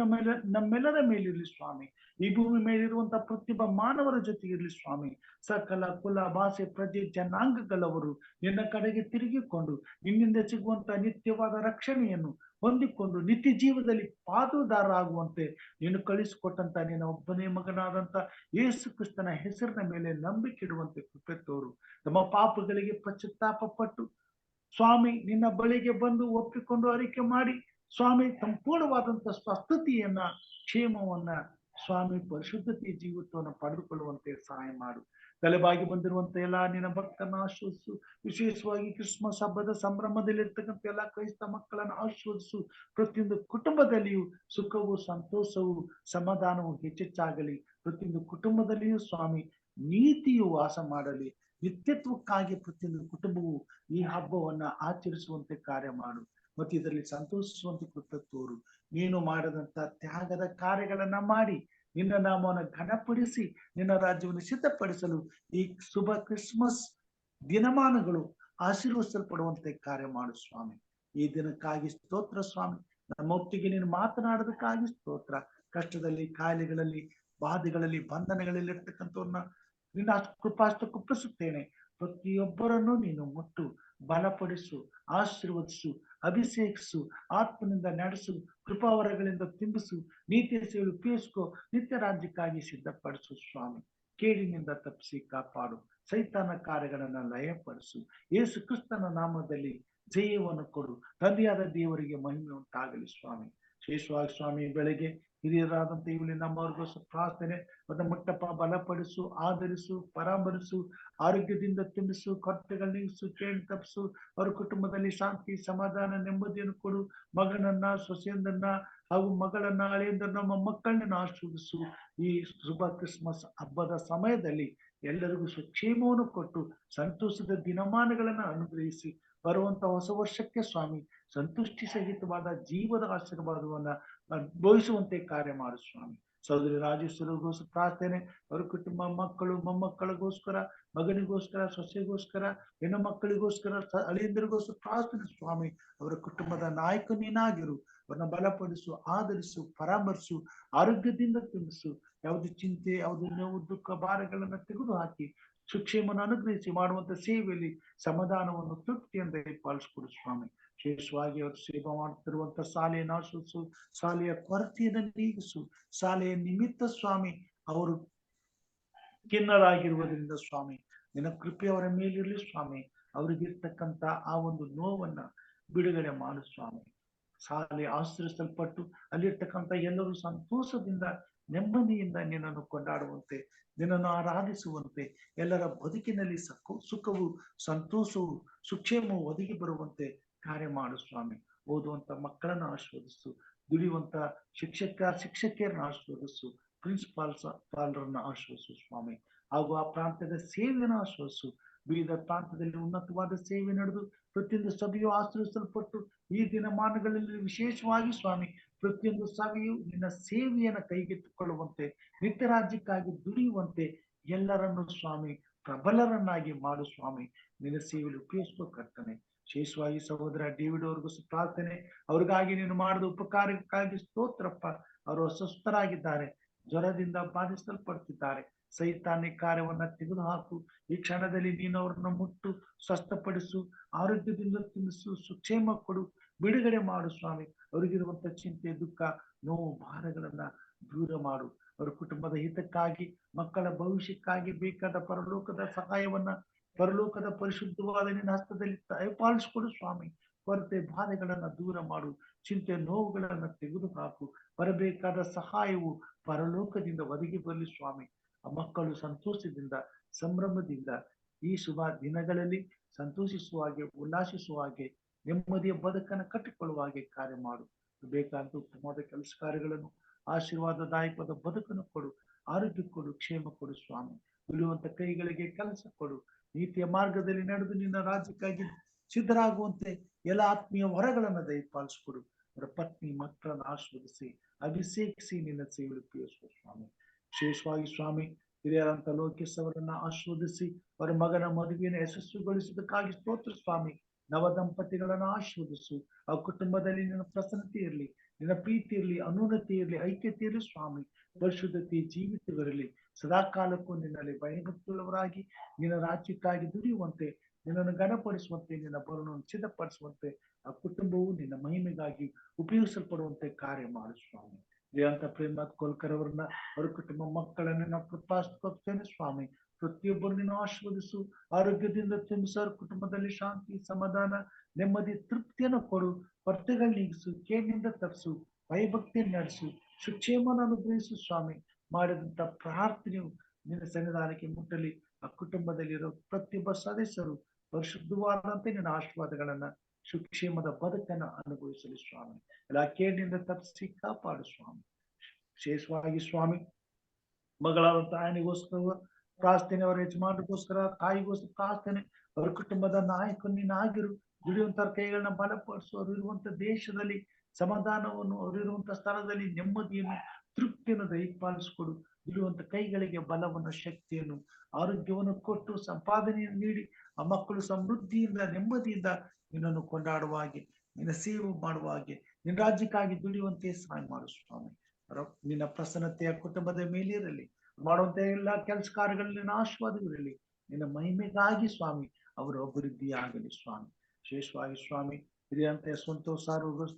ನಮ್ಮೆಲ್ಲರ ಮೇಲಿರಲಿ ಸ್ವಾಮಿ. ಈ ಭೂಮಿ ಮೇಲಿರುವಂತಹ ಪ್ರತಿಯೊಬ್ಬ ಮಾನವರ ಜೊತೆಗೆ ಇರಲಿ ಸ್ವಾಮಿ. ಸಕಲ ಕುಲ, ಭಾಷೆ, ಪ್ರಜೆ, ಜನಾಂಗಗಳವರು ನಿನ್ನ ಕಡೆಗೆ ತಿರುಗಿಕೊಂಡು ನಿನ್ನಿಂದ ಸಿಗುವಂತ ನಿತ್ಯವಾದ ರಕ್ಷಣೆಯನ್ನು ಹೊಂದಿಕೊಂಡು ನಿತ್ಯ ಜೀವದಲ್ಲಿ ಪಾಲುದಾರರಾಗುವಂತೆ ನೀನು ಕಳಿಸಿಕೊಟ್ಟಂತ ನಿನ್ನ ಒಬ್ಬನೇ ಮಗನಾದಂತ ಯೇಸು ಕ್ರಿಸ್ತನ ಹೆಸರಿನ ಮೇಲೆ ನಂಬಿಕೆ ಇಡುವಂತೆ ಕೃಪೆ ತೋರು. ನಮ್ಮ ಪಾಪಗಳಿಗೆ ಪಶ್ಚಾತ್ತಾಪ ಪಟ್ಟು ಸ್ವಾಮಿ ನಿನ್ನ ಬಳಿಗೆ ಬಂದು ಒಪ್ಪಿಕೊಂಡು ಅರಿಕೆ ಮಾಡಿ ಸ್ವಾಮಿ ಸಂಪೂರ್ಣವಾದಂತ ಸ್ವಸ್ಥತೆಯನ್ನ, ಕ್ಷೇಮವನ್ನ ಸ್ವಾಮಿ ಪರಿಶುದ್ಧತೆಯ ಜೀವಿತವನ್ನು ಪಡೆದುಕೊಳ್ಳುವಂತೆ ಸಹಾಯ ಮಾಡು. ತಲೆಬಾಗಿ ಬಂದಿರುವಂತ ಎಲ್ಲಾ ನಿನ್ನ ಭಕ್ತನ ಆಶ್ವದಿಸು. ವಿಶೇಷವಾಗಿ ಕ್ರಿಸ್ಮಸ್ ಹಬ್ಬದ ಸಂಭ್ರಮದಲ್ಲಿರ್ತಕ್ಕಂಥ ಎಲ್ಲಾ ಕ್ರೈಸ್ತ ಮಕ್ಕಳನ್ನು ಆಶ್ವದಿಸು. ಪ್ರತಿಯೊಂದು ಕುಟುಂಬದಲ್ಲಿಯೂ ಸುಖವು, ಸಂತೋಷವು, ಸಮಾಧಾನವು ಹೆಚ್ಚೆಚ್ಚಾಗಲಿ. ಪ್ರತಿಯೊಂದು ಕುಟುಂಬದಲ್ಲಿಯೂ ಸ್ವಾಮಿ ನೀತಿಯು ವಾಸ ಮಾಡಲಿ. ನಿತ್ಯತ್ವಕ್ಕಾಗಿ ಪ್ರತಿಯೊಂದು ಕುಟುಂಬವು ಈ ಹಬ್ಬವನ್ನ ಆಚರಿಸುವಂತೆ ಕಾರ್ಯ ಮಾಡು ಮತ್ತು ಇದರಲ್ಲಿ ಸಂತೋಷಿಸುವಂತೆ ಕೃಪೆ ತೋರು. ನೀನು ಮಾಡದಂತ ತ್ಯಾಗದ ಕಾರ್ಯಗಳನ್ನ ಮಾಡಿ ನಿನ್ನ ನಾಮವನ್ನು ಘನಪಡಿಸಿ ನಿನ್ನ ರಾಜ್ಯವನ್ನು ಸಿದ್ಧಪಡಿಸಲು ಈ ಶುಭ ಕ್ರಿಸ್ಮಸ್ ದಿನಮಾನಗಳು ಆಶೀರ್ವದಿಸಲ್ಪಡುವಂತೆ ಕಾರ್ಯ ಮಾಡು ಸ್ವಾಮಿ. ಈ ದಿನಕ್ಕಾಗಿ ಸ್ತೋತ್ರ ಸ್ವಾಮಿ. ನಮ್ಮೊಟ್ಟಿಗೆ ನೀನು ಮಾತನಾಡೋದಕ್ಕಾಗಿ ಸ್ತೋತ್ರ. ಕಷ್ಟದಲ್ಲಿ, ಕಾಯಿಲೆಗಳಲ್ಲಿ, ಬಾಧೆಗಳಲ್ಲಿ, ಬಂಧನಗಳಲ್ಲಿ ಇರ್ತಕ್ಕಂಥವ್ರನ್ನ ನಿನ್ನ ಕೃಪಾಸ್ತಕ್ಕೆ ಒಪ್ಪಿಸುತ್ತೇನೆ. ಪ್ರತಿಯೊಬ್ಬರನ್ನು ನೀನು ಮುಟ್ಟು ಬಲಪಡಿಸು, ಆಶೀರ್ವದಿಸು, ಅಭಿಷೇಕಿಸು, ಆತ್ಮನಿಂದ ನಡೆಸು, ಕೃಪಾವರಗಳಿಂದ ತುಂಬಿಸು, ನೀತಿಯ ಸೇವೆ ಉಪಯೋಗಿಸ್ಕೋ, ನಿತ್ಯ ರಾಜ್ಯಕ್ಕಾಗಿ ಸಿದ್ಧಪಡಿಸು ಸ್ವಾಮಿ. ಕೇಡಿನಿಂದ ತಪ್ಪಿಸಿ ಕಾಪಾಡು, ಸೈತಾನ ಕಾರ್ಯಗಳನ್ನ ಲಯಪಡಿಸು. ಯೇಸು ಕ್ರಿಸ್ತನ ನಾಮದಲ್ಲಿ ಜಯವನ್ನು ಕೊಡು. ತಂದೆಯಾದ ದೇವರಿಗೆ ಮಹಿಮೆ ಉಂಟಾಗಲಿ ಸ್ವಾಮಿ. ವಿಶೇಷವಾಗಿ ಸ್ವಾಮಿ, ಬೆಳಗ್ಗೆ ಹಿರಿಯರಾದಂತ ಇವಳಿ ನಮ್ಮವ್ರಿಗೋಸ್ಕರ ಪ್ರಾರ್ಥನೆ. ಒಂದು ಮುಟ್ಟಪ್ಪ, ಬಲಪಡಿಸು, ಆಧರಿಸು, ಪರಾಮರಿಸು, ಆರೋಗ್ಯದಿಂದ ತುಂಬಿಸು, ಕೊರತೆಗಳು ನೀಗಿಸು, ಕೇಳಿ ತಪ್ಪಿಸು. ಅವರ ಕುಟುಂಬದಲ್ಲಿ ಶಾಂತಿ, ಸಮಾಧಾನ, ನೆಮ್ಮದಿಯನ್ನು ಕೊಡು. ಮಗನನ್ನ, ಸೊಸೆಯಂದನ್ನ ಹಾಗೂ ಮಗಳನ್ನ, ಹಳೆಯಂದನ್ನ, ಮೊಮ್ಮಕ್ಕಳನ್ನ ಆಶೀರ್ವದಿಸು. ಈ ಶುಭ ಕ್ರಿಸ್ಮಸ್ ಹಬ್ಬದ ಸಮಯದಲ್ಲಿ ಎಲ್ಲರಿಗೂ ಸುಕ್ಷೇಮವನ್ನು ಕೊಟ್ಟು ಸಂತೋಷದ ದಿನಮಾನಗಳನ್ನ ಅನುಗ್ರಹಿಸಿ ಬರುವಂತ ಹೊಸ ವರ್ಷಕ್ಕೆ ಸ್ವಾಮಿ ಸಂತುಷ್ಟಿ ಸಹಿತವಾದ ಜೀವದ ಆಶೀರ್ವಾದವನ್ನ ಅನುಭವಿಸುವಂತೆ ಕಾರ್ಯ ಮಾಡು ಸ್ವಾಮಿ. ಸಹೋದರಿ ರಾಜೇಶ್ವರಿಗೋಸ್ಕರ ಪ್ರಾರ್ಥನೆ. ಅವರ ಕುಟುಂಬ, ಮಕ್ಕಳು, ಮೊಮ್ಮಕ್ಕಳಿಗೋಸ್ಕರ, ಮಗನಿಗೋಸ್ಕರ, ಸೊಸೆಗೋಸ್ಕರ, ಹೆಣ್ಣು ಮಕ್ಕಳಿಗೋಸ್ಕರ, ಅಳಿಯಂದರಿಗೋಸ್ಕರ ಪ್ರಾರ್ಥನೆ ಸ್ವಾಮಿ. ಅವರ ಕುಟುಂಬದ ನಾಯಕ ನೀನಾಗಿರು. ಅವ್ರನ್ನ ಬಲಪಡಿಸು, ಆಧರಿಸು, ಪರಾಮರಿಸು, ಆರೋಗ್ಯದಿಂದ ತುಂಬಿಸು. ಯಾವುದು ಚಿಂತೆ, ಯಾವುದು ನೋವು, ದುಃಖ, ಭಾರಗಳನ್ನ ತೆಗೆದು ಹಾಕಿ ಸುಕ್ಷೇಮನ ಅನುಗ್ರಹಿಸಿ ಮಾಡುವಂತ ಸೇವೆಯಲ್ಲಿ ಸಮಾಧಾನವನ್ನು, ತೃಪ್ತಿಯಿಂದ ಪಾಲಿಸ್ಕೊಡು ಸ್ವಾಮಿ. ವಿಶೇಷವಾಗಿ ಅವರು ಸೇವೆ ಮಾಡುತ್ತಿರುವಂತ ಶಾಲೆಯನ್ನು ಆಶೀರ್ವದಿಸು, ಶಾಲೆಯ ಕೊರತೆಯನ್ನು ನೀಗಿಸು. ಶಾಲೆಯ ನಿಮಿತ್ತ ಸ್ವಾಮಿ ಅವರು ಖಿನ್ನರಾಗಿರುವುದರಿಂದ ಸ್ವಾಮಿ ನಿನ್ನ ಕೃಪೆ ಅವರ ಮೇಲಿರಲಿ ಸ್ವಾಮಿ. ಅವ್ರಿಗಿರ್ತಕ್ಕಂತ ಆ ಒಂದು ನೋವನ್ನ ಬಿಡುಗಡೆ ಮಾಡು ಸ್ವಾಮಿ. ಶಾಲೆ ಆಶ್ರಯಿಸಲ್ಪಟ್ಟು ಅಲ್ಲಿರ್ತಕ್ಕಂಥ ಎಲ್ಲರೂ ಸಂತೋಷದಿಂದ, ನೆಮ್ಮದಿಯಿಂದ ನಿನ್ನನ್ನು ಕೊಂಡಾಡುವಂತೆ, ನಿನ್ನನ್ನು ಆರಾಧಿಸುವಂತೆ, ಎಲ್ಲರ ಬದುಕಿನಲ್ಲಿ ಸುಖವು, ಸಂತೋಷವು, ಸುಕ್ಷೇಮವು ಒದಗಿ ಬರುವಂತೆ ಕಾರ್ಯ ಮಾಡು ಸ್ವಾಮಿ. ಓದುವಂತ ಮಕ್ಕಳನ್ನ ಆಶೀರ್ವದಿಸು, ದುಡಿಯುವಂತ ಶಿಕ್ಷಕಿಯರನ್ನ ಆಶೀರ್ವದಿಸು, ಪ್ರಿನ್ಸಿಪಾಲ್ರನ್ನ ಆಶೀರ್ವದಿಸು ಸ್ವಾಮಿ. ಹಾಗೂ ಆ ಪ್ರಾಂತ್ಯದ ಸೇವೆಯನ್ನು ಆಶೀರ್ವದಿಸು. ವಿವಿಧ ಪ್ರಾಂತ್ಯದಲ್ಲಿ ಉನ್ನತವಾದ ಸೇವೆ ನಡೆದು ಪ್ರತಿಯೊಂದು ಸಭೆಯು ಆಶ್ರಯಿಸಲ್ಪಟ್ಟು ಈ ದಿನಮಾನಗಳಲ್ಲಿ ವಿಶೇಷವಾಗಿ ಸ್ವಾಮಿ ಪ್ರತಿಯೊಂದು ಸಭೆಯು ನಿನ್ನ ಸೇವೆಯನ್ನು ಕೈಗೆತ್ತಿಕೊಳ್ಳುವಂತೆ, ನಿತ್ಯ ರಾಜ್ಯಕ್ಕಾಗಿ ದುಡಿಯುವಂತೆ ಎಲ್ಲರನ್ನು ಸ್ವಾಮಿ ಪ್ರಬಲರನ್ನಾಗಿ ಮಾಡು ಸ್ವಾಮಿ. ನಿನ್ನ ಸೇವೆಯಲ್ಲಿ ಉಪಯೋಗಿಸ್ಬೇಕರ್ತಾನೆ. ವಿಶೇಷವಾಗಿ ಸಹೋದರ ಡೇವಿಡ್ ಅವ್ರಿಗೂ ಪ್ರಾರ್ಥನೆ. ಅವ್ರಿಗಾಗಿ ನೀನು ಮಾಡಿದ ಉಪಕಾರಕ್ಕಾಗಿ ಸ್ತೋತ್ರಪ್ಪ. ಅವರು ಅಸ್ವಸ್ಥರಾಗಿದ್ದಾರೆ, ಜ್ವರದಿಂದ ಬಾಧಿಸಲ್ಪಡ್ತಿದ್ದಾರೆ. ಸೈತಾನ್ಯ ಕಾರ್ಯವನ್ನ ತೆಗೆದುಹಾಕು. ಈ ಕ್ಷಣದಲ್ಲಿ ನೀನು ಅವರನ್ನು ಮುಟ್ಟು ಸ್ವಸ್ಥಪಡಿಸು, ಆರೋಗ್ಯದಿಂದ ತುಂಬಿಸು, ಸುಕ್ಷೇಮ ಕೊಡು, ಬಿಡುಗಡೆ ಮಾಡು ಸ್ವಾಮಿ. ಅವರಿಗಿರುವಂತ ಚಿಂತೆ, ದುಃಖ, ನೋವು, ಭಾರಗಳನ್ನ ದೂರ ಮಾಡು. ಅವರ ಕುಟುಂಬದ ಹಿತಕ್ಕಾಗಿ, ಮಕ್ಕಳ ಭವಿಷ್ಯಕ್ಕಾಗಿ ಬೇಕಾದ ಪರಲೋಕದ ಸಹಾಯವನ್ನ, ಪರಲೋಕದ ಪರಿಶುದ್ಧವಾದ ನಿನ್ನ ಹಸ್ತದಲ್ಲಿ ದಯಪಾಲಿಸಿಕೊಡು ಸ್ವಾಮಿ. ಕೊರತೆ, ಬಾಧೆಗಳನ್ನ ದೂರ ಮಾಡು. ಚಿಂತೆ, ನೋವುಗಳನ್ನ ತೆಗೆದು ಹಾಕು. ಬರಬೇಕಾದ ಸಹಾಯವು ಪರಲೋಕದಿಂದ ಒದಗಿ ಬರಲಿ ಸ್ವಾಮಿ. ಆ ಮಕ್ಕಳು ಸಂತೋಷದಿಂದ, ಸಂಭ್ರಮದಿಂದ ಈ ಶುಭ ದಿನಗಳಲ್ಲಿ ಸಂತೋಷಿಸುವ ಹಾಗೆ, ಉಲ್ಲಾಸಿಸುವ ಹಾಗೆ, ನೆಮ್ಮದಿಯ ಬದುಕನ್ನು ಕಟ್ಟಿಕೊಳ್ಳುವ ಹಾಗೆ ಕಾರ್ಯ ಮಾಡು. ಬೇಕಾದ ಉತ್ತಮವಾದ ಕೆಲಸ ಕಾರ್ಯಗಳನ್ನು, ಆಶೀರ್ವಾದದಾಯಕವಾದ ಬದುಕನ್ನು ಕೊಡು, ಆರೋಗ್ಯ ಕೊಡು, ಕ್ಷೇಮ ಕೊಡು ಸ್ವಾಮಿ. ಉಳಿಯುವಂತ ಕೈಗಳಿಗೆ ಕೆಲಸ ಕೊಡು. ನೀತಿಯ ಮಾರ್ಗದಲ್ಲಿ ನಡೆದು ನಿನ್ನ ರಾಜ್ಯಕ್ಕಾಗಿ ಸಿದ್ಧರಾಗುವಂತೆ ಎಲ್ಲ ಆತ್ಮೀಯ ವರಗಳನ್ನ ದಯಪಾಲಿಸಿಕೊಡು. ಅವರ ಪತ್ನಿ, ಮಕ್ಕಳನ್ನು ಆಶೀರ್ವದಿಸಿ, ಅಭಿಷೇಕಿಸಿ ನಿನ್ನ ಸೇವೆ ಉಪಯೋಗಿಸುವ ಸ್ವಾಮಿ. ವಿಶೇಷವಾಗಿ ಸ್ವಾಮಿ ಹಿರಿಯರಂತ ಲೋಕೇಶ್ ಅವರನ್ನ ಆಶೀರ್ವದಿಸಿ ಅವರ ಮಗನ ಮದುವೆಯನ್ನು ಯಶಸ್ವಿಗೊಳಿಸುವುದಕ್ಕಾಗಿ ಸ್ತೋತ್ರ ಸ್ವಾಮಿ. ನವ ದಂಪತಿಗಳನ್ನ ಆಶೀರ್ವದಿಸು. ಆ ಕುಟುಂಬದಲ್ಲಿ ನಿನ್ನ ಪ್ರಸನ್ನತೆ ಇರಲಿ, ನಿನ್ನ ಪ್ರೀತಿ ಇರಲಿ, ಅನುನ್ನತಿ ಇರಲಿ, ಐಕ್ಯತೆ ಇರಲಿ ಸ್ವಾಮಿ. ಪರಿಶುದ್ಧತೆ ಜೀವಿತವಿರಲಿ. ಸದಾ ಕಾಲಕ್ಕೂ ನಿನ್ನಲ್ಲಿ ಭಯಭಕ್ತಿಯುಳ್ಳವರಾಗಿ ನಿನ್ನ ರಾಜ್ಯಕ್ಕಾಗಿ ದುಡಿಯುವಂತೆ, ನಿನ್ನನ್ನು ಘನಪಡಿಸುವಂತೆ, ನಿನ್ನ ಬರುವನ್ನು ಸಿದ್ಧಪಡಿಸುವಂತೆ ಆ ಕುಟುಂಬವು ನಿನ್ನ ಮಹಿಮೆಗಾಗಿ ಉಪಯೋಗಿಸಲ್ಪಡುವಂತೆ ಕಾರ್ಯ ಮಾಡು ಸ್ವಾಮಿ. ಅಂತ ಪ್ರೇಮನಾಥ್ ಕೋಲ್ಕರ್ ಅವರನ್ನ, ಅವರ ಕುಟುಂಬ ಮಕ್ಕಳನ್ನ ನಾವು ಕೃಪಾಸ್ತೇನೆ ಸ್ವಾಮಿ. ಪ್ರತಿಯೊಬ್ಬರು ನೀನು ಆಶೀರ್ವದಿಸು, ಆರೋಗ್ಯದಿಂದ ತುಂಬಿಸು. ಅವರ ಕುಟುಂಬದಲ್ಲಿ ಶಾಂತಿ, ಸಮಾಧಾನ, ನೆಮ್ಮದಿ, ತೃಪ್ತಿಯನ್ನು ಕೊಡು. ಕೊರತೆಗಳು ನೀಗಿಸು, ಕೇಡಿನಿಂದ ತಪ್ಪಿಸು, ಭಯಭಕ್ತಿಯನ್ನು ನಡೆಸು, ಸುಕ್ಷೇಮವನ್ನು ಅನುಗ್ರಹಿಸು ಸ್ವಾಮಿ. ಮಾಡಿದಂತ ಪ್ರಾರ್ಥನೆಯು ನಿನ್ನ ಸನ್ನಿಧಾನಕ್ಕೆ ಮುಟ್ಟಲಿ. ಆ ಕುಟುಂಬದಲ್ಲಿರೋ ಪ್ರತಿಯೊಬ್ಬ ಸದಸ್ಯರು ಪರಿಶುದ್ಧವಾದಂತೆ ನಿನ್ನ ಆಶೀರ್ವಾದಗಳನ್ನ, ಸುಕ್ಷೇಮದ ಬದುಕನ್ನು ಅನುಭವಿಸಲಿ ಸ್ವಾಮಿ. ಎಲ್ಲ ಕೇಡಿನಿಂದ ತಪ್ಪಿಸಿ ಕಾಪಾಡು ಸ್ವಾಮಿ. ವಿಶೇಷವಾಗಿ ಸ್ವಾಮಿ ಮಗಳಾದಂತ ಆಯನಿಗೋಸ್ಕರ ಪ್ರಾರ್ಥನೆ, ಅವರ ಯಜಮಾನರಿಗೋಸ್ಕರ, ತಾಯಿಗೋಸ್ಕರ ಪ್ರಾರ್ಥನೆ. ಅವರ ಕುಟುಂಬದ ನಾಯಕ ನೀನಾಗಿರು. ದುಡಿಯುವಂತ ಕೈಗಳನ್ನ ಬಲಪಡಿಸು. ಅವರು ಇರುವಂತ ದೇಶದಲ್ಲಿ ಸಮಾಧಾನವನ್ನು, ಅವರಿರುವಂತ ಸ್ಥಳದಲ್ಲಿ ನೆಮ್ಮದಿಯನ್ನು, ತೃಪ್ತಿಯನ್ನು ದಯಪಾಲಿಸಿಕೊಡು. ದುಡಿಯುವಂತ ಕೈಗಳಿಗೆ ಬಲವನ್ನು, ಶಕ್ತಿಯನ್ನು, ಆರೋಗ್ಯವನ್ನು ಕೊಟ್ಟು ಸಂಪಾದನೆಯನ್ನು ನೀಡಿ ಆ ಮಕ್ಕಳು ಸಮೃದ್ಧಿಯಿಂದ, ನೆಮ್ಮದಿಯಿಂದ ನಿನ್ನನ್ನು ಕೊಂಡಾಡುವ ಹಾಗೆ, ನಿನ್ನ ಸೇವೆ ಮಾಡುವ ಹಾಗೆ, ನಿನ್ನ ರಾಜ್ಯಕ್ಕಾಗಿ ದುಡಿಯುವಂತೆ ಸಹಾಯ ಮಾಡು ಸ್ವಾಮಿ. ನಿನ್ನ ಪ್ರಸನ್ನತೆಯ ಕುಟುಂಬದ ಮೇಲಿರಲಿ. ಮಾಡುವಂತ ಎಲ್ಲ ಕೆಲಸ ಕಾರ್ಯಗಳಲ್ಲಿ ನಿನ್ನ ಆಶೀರ್ವಾದವಿರಲಿ. ನಿನ್ನ ಮಹಿಮೆಗಾಗಿ ಸ್ವಾಮಿ ಅವರು ಅಭಿವೃದ್ಧಿ ಆಗಲಿ ಸ್ವಾಮಿ. ವಿಶೇಷವಾಗಿ ಸ್ವಾಮಿ ಹಿರಿಯಂತೆ ಸಂತೋಷ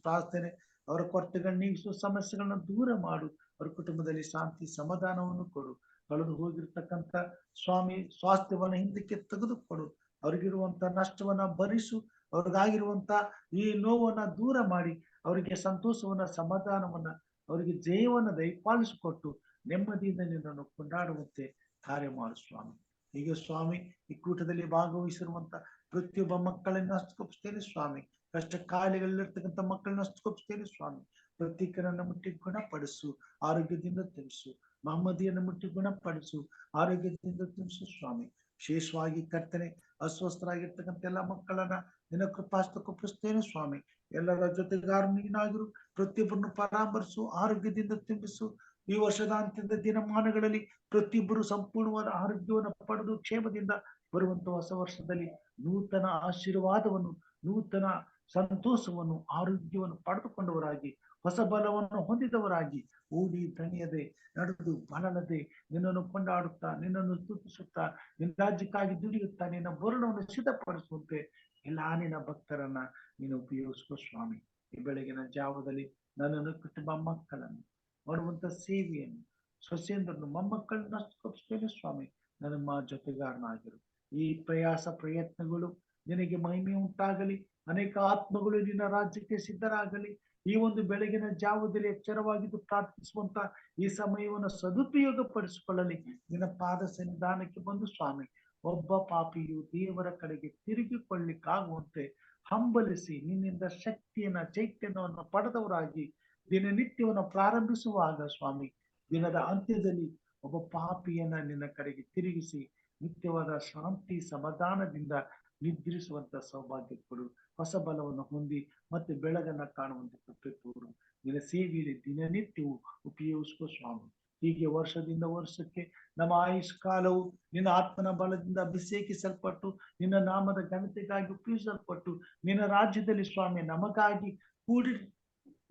ಪ್ರಾರ್ಥನೆ ಅವರ ಕೊರತೆಗಳನ್ನ ನೀಗಿಸು, ಸಮಸ್ಯೆಗಳನ್ನ ದೂರ ಮಾಡು. ಅವರ ಕುಟುಂಬದಲ್ಲಿ ಶಾಂತಿ ಸಮಾಧಾನವನ್ನು ಕೊಡು. ಕಳೆದು ಹೋಗಿರ್ತಕ್ಕಂಥ ಸ್ವಾಮಿ ಸ್ವಾಸ್ಥ್ಯವನ್ನ ಹಿಂದಕ್ಕೆ ತೆಗೆದುಕೊಡು. ಅವ್ರಿಗಿರುವಂತ ನಷ್ಟವನ್ನ ಭರಿಸು. ಅವ್ರಿಗಾಗಿರುವಂತ ಈ ನೋವನ್ನ ದೂರ ಮಾಡಿ ಅವರಿಗೆ ಸಂತೋಷವನ್ನ ಸಮಾಧಾನವನ್ನ ಅವರಿಗೆ ಜಯವನ್ನ ದಯಪಾಲಿಸಿಕೊಟ್ಟು ನೆಮ್ಮದಿಯಿಂದ ನಿನ್ನನ್ನು ಕೊಂಡಾಡುವಂತೆ ಕಾರ್ಯ ಮಾಡು ಸ್ವಾಮಿ. ಹೀಗೆ ಸ್ವಾಮಿ ಈ ಕೂಟದಲ್ಲಿ ಭಾಗವಹಿಸಿರುವಂತ ಪ್ರತಿಯೊಬ್ಬ ಮಕ್ಕಳನ್ನ ಹಸ್ತುಕೊಪ್ಪಿಸ್ತೇನೆ ಸ್ವಾಮಿ. ಕಷ್ಟ ಕಾಯಿಲೆಗಳಲ್ಲಿರ್ತಕ್ಕಂಥ ಮಕ್ಕಳನ್ನ ಹಸ್ತುಕೊಪ್ಪಿಸ್ತೇನೆ ಸ್ವಾಮಿ. ಪ್ರತ್ಯೇಕರನ್ನ ಮುಟ್ಟಿ ಗುಣಪಡಿಸು, ಆರೋಗ್ಯದಿಂದ ತಿಳಿಸು. ಮಹಮ್ಮದಿಯನ್ನು ಮುಟ್ಟಿ ಗುಣಪಡಿಸು, ಆರೋಗ್ಯದಿಂದ ತಿಳಿಸು ಸ್ವಾಮಿ. ವಿಶೇಷವಾಗಿ ಕರ್ತನೆ ಅಸ್ವಸ್ಥರಾಗಿರ್ತಕ್ಕಂಥ ಎಲ್ಲ ಮಕ್ಕಳನ್ನ ನಿನ್ನ ಕೃಪಾಸ್ತಕೊಪ್ಪಿಸ್ತೇನೆ ಸ್ವಾಮಿ. ಎಲ್ಲರ ಜೊತೆಗಾರ ನೀನಾಗಿರು. ಪ್ರತಿಯೊಬ್ಬರನ್ನು ಪರಾಮರಿಸು, ಆರೋಗ್ಯದಿಂದ ತುಂಬಿಸು. ಈ ವರ್ಷದ ಅಂತ್ಯದ ದಿನಮಾನಗಳಲ್ಲಿ ಪ್ರತಿಯೊಬ್ಬರು ಸಂಪೂರ್ಣವಾದ ಆರೋಗ್ಯವನ್ನು ಪಡೆದು ಕ್ಷೇಮದಿಂದ ಬರುವಂತ ಹೊಸ ವರ್ಷದಲ್ಲಿ ನೂತನ ಆಶೀರ್ವಾದವನ್ನು, ನೂತನ ಸಂತೋಷವನ್ನು, ಆರೋಗ್ಯವನ್ನು ಪಡೆದುಕೊಂಡವರಾಗಿ, ಹೊಸ ಬಲವನ್ನು ಹೊಂದಿದವರಾಗಿ, ಓಡಿ ದಣಿಯದೆ ನಡೆದು ಬಳಲದೆ ನಿನ್ನನ್ನು ಕೊಂಡಾಡುತ್ತಾ, ನಿನ್ನನ್ನು ಸ್ತುತಿಸುತ್ತಾ, ನಿನ್ನ ರಾಜ್ಯಕ್ಕಾಗಿ ದುಡಿಯುತ್ತಾ, ನಿನ್ನ ಬರುಣವನ್ನು ಸಿದ್ಧಪಡಿಸುವಂತೆ ಎಲ್ಲಾ ನಿನ್ನ ಭಕ್ತರನ್ನ ನೀನು ಉಪಯೋಗಿಸುವ ಸ್ವಾಮಿ. ಈ ಬೆಳಗಿನ ಜಾವದಲ್ಲಿ ನನ್ನನ್ನು ಕುಟುಂಬ ಮಕ್ಕಳನ್ನು ಮಾಡುವಂತ ಸೇವೆಯನ್ನು, ಸೊಸೆಯಂದ್ರನ್ನು, ಮೊಮ್ಮಕ್ಕಳನ್ನ ಹಸ್ತುಕೊಪ್ಪಿಸ್ತೇನೆ ಸ್ವಾಮಿ. ನನ್ನ ಜೊತೆಗಾರನಾಗಿರು. ಈ ಪ್ರಯಾಸ ಪ್ರಯತ್ನಗಳು ನಿನಗೆ ಮಹಿಮೆ ಉಂಟಾಗಲಿ. ಅನೇಕ ಆತ್ಮಗಳು ನಿನ್ನ ರಾಜ್ಯಕ್ಕೆ ಸಿದ್ಧರಾಗಲಿ. ಈ ಒಂದು ಬೆಳಗಿನ ಜಾವದಲ್ಲಿ ಎಚ್ಚರವಾಗಿದ್ದು ಪ್ರಾರ್ಥಿಸುವಂತ ಈ ಸಮಯವನ್ನು ಸದುಪಯೋಗ ಪಡಿಸಿಕೊಳ್ಳಲಿ. ನಿನ್ನ ಪಾದ ಸನ್ನಿಧಾನಕ್ಕೆ ಬಂದು ಸ್ವಾಮಿ ಒಬ್ಬ ಪಾಪಿಯು ದೇವರ ಕಡೆಗೆ ತಿರುಗಿಕೊಳ್ಳಿಕ್ಕಾಗುವಂತೆ ಹಂಬಲಿಸಿ ನಿನ್ನಿಂದ ಶಕ್ತಿಯನ್ನ, ಚೈತನ್ಯವನ್ನು ಪಡೆದವರಾಗಿ ದಿನನಿತ್ಯವನ್ನು ಪ್ರಾರಂಭಿಸುವಾಗ ಸ್ವಾಮಿ, ದಿನದ ಅಂತ್ಯದಲ್ಲಿ ಒಬ್ಬ ಪಾಪಿಯನ್ನ ನಿನ್ನ ಕಡೆಗೆ ತಿರುಗಿಸಿ ನಿತ್ಯವಾದ ಶಾಂತಿ ಸಮಾಧಾನದಿಂದ ನಿದ್ರಿಸುವಂತ ಸೌಭಾಗ್ಯ ಕೊಡು. ಹೊಸ ಬಲವನ್ನು ಹೊಂದಿ ಮತ್ತೆ ಬೆಳಗನ್ನ ಕಾಣುವಂತೆ ಕೃಪೆ ತೋರು. ನಿನ್ನ ಸೇವೆಯಲ್ಲಿ ದಿನನಿತ್ಯವೂ ಉಪಯೋಗಿಸುವ ಸ್ವಾಮಿ. ಹೀಗೆ ವರ್ಷದಿಂದ ವರ್ಷಕ್ಕೆ ನಮ್ಮ ಆಯುಷ್ ಕಾಲವು ನಿನ್ನ ಆತ್ಮನ ಬಲದಿಂದ ಅಭಿಷೇಕಿಸಲ್ಪಟ್ಟು ನಿನ್ನ ನಾಮದ ಘನತೆಗಾಗಿ ಉಪಯೋಗಿಸಲ್ಪಟ್ಟು ನಿನ್ನ ರಾಜ್ಯದಲ್ಲಿ ಸ್ವಾಮಿ ನಮಗಾಗಿ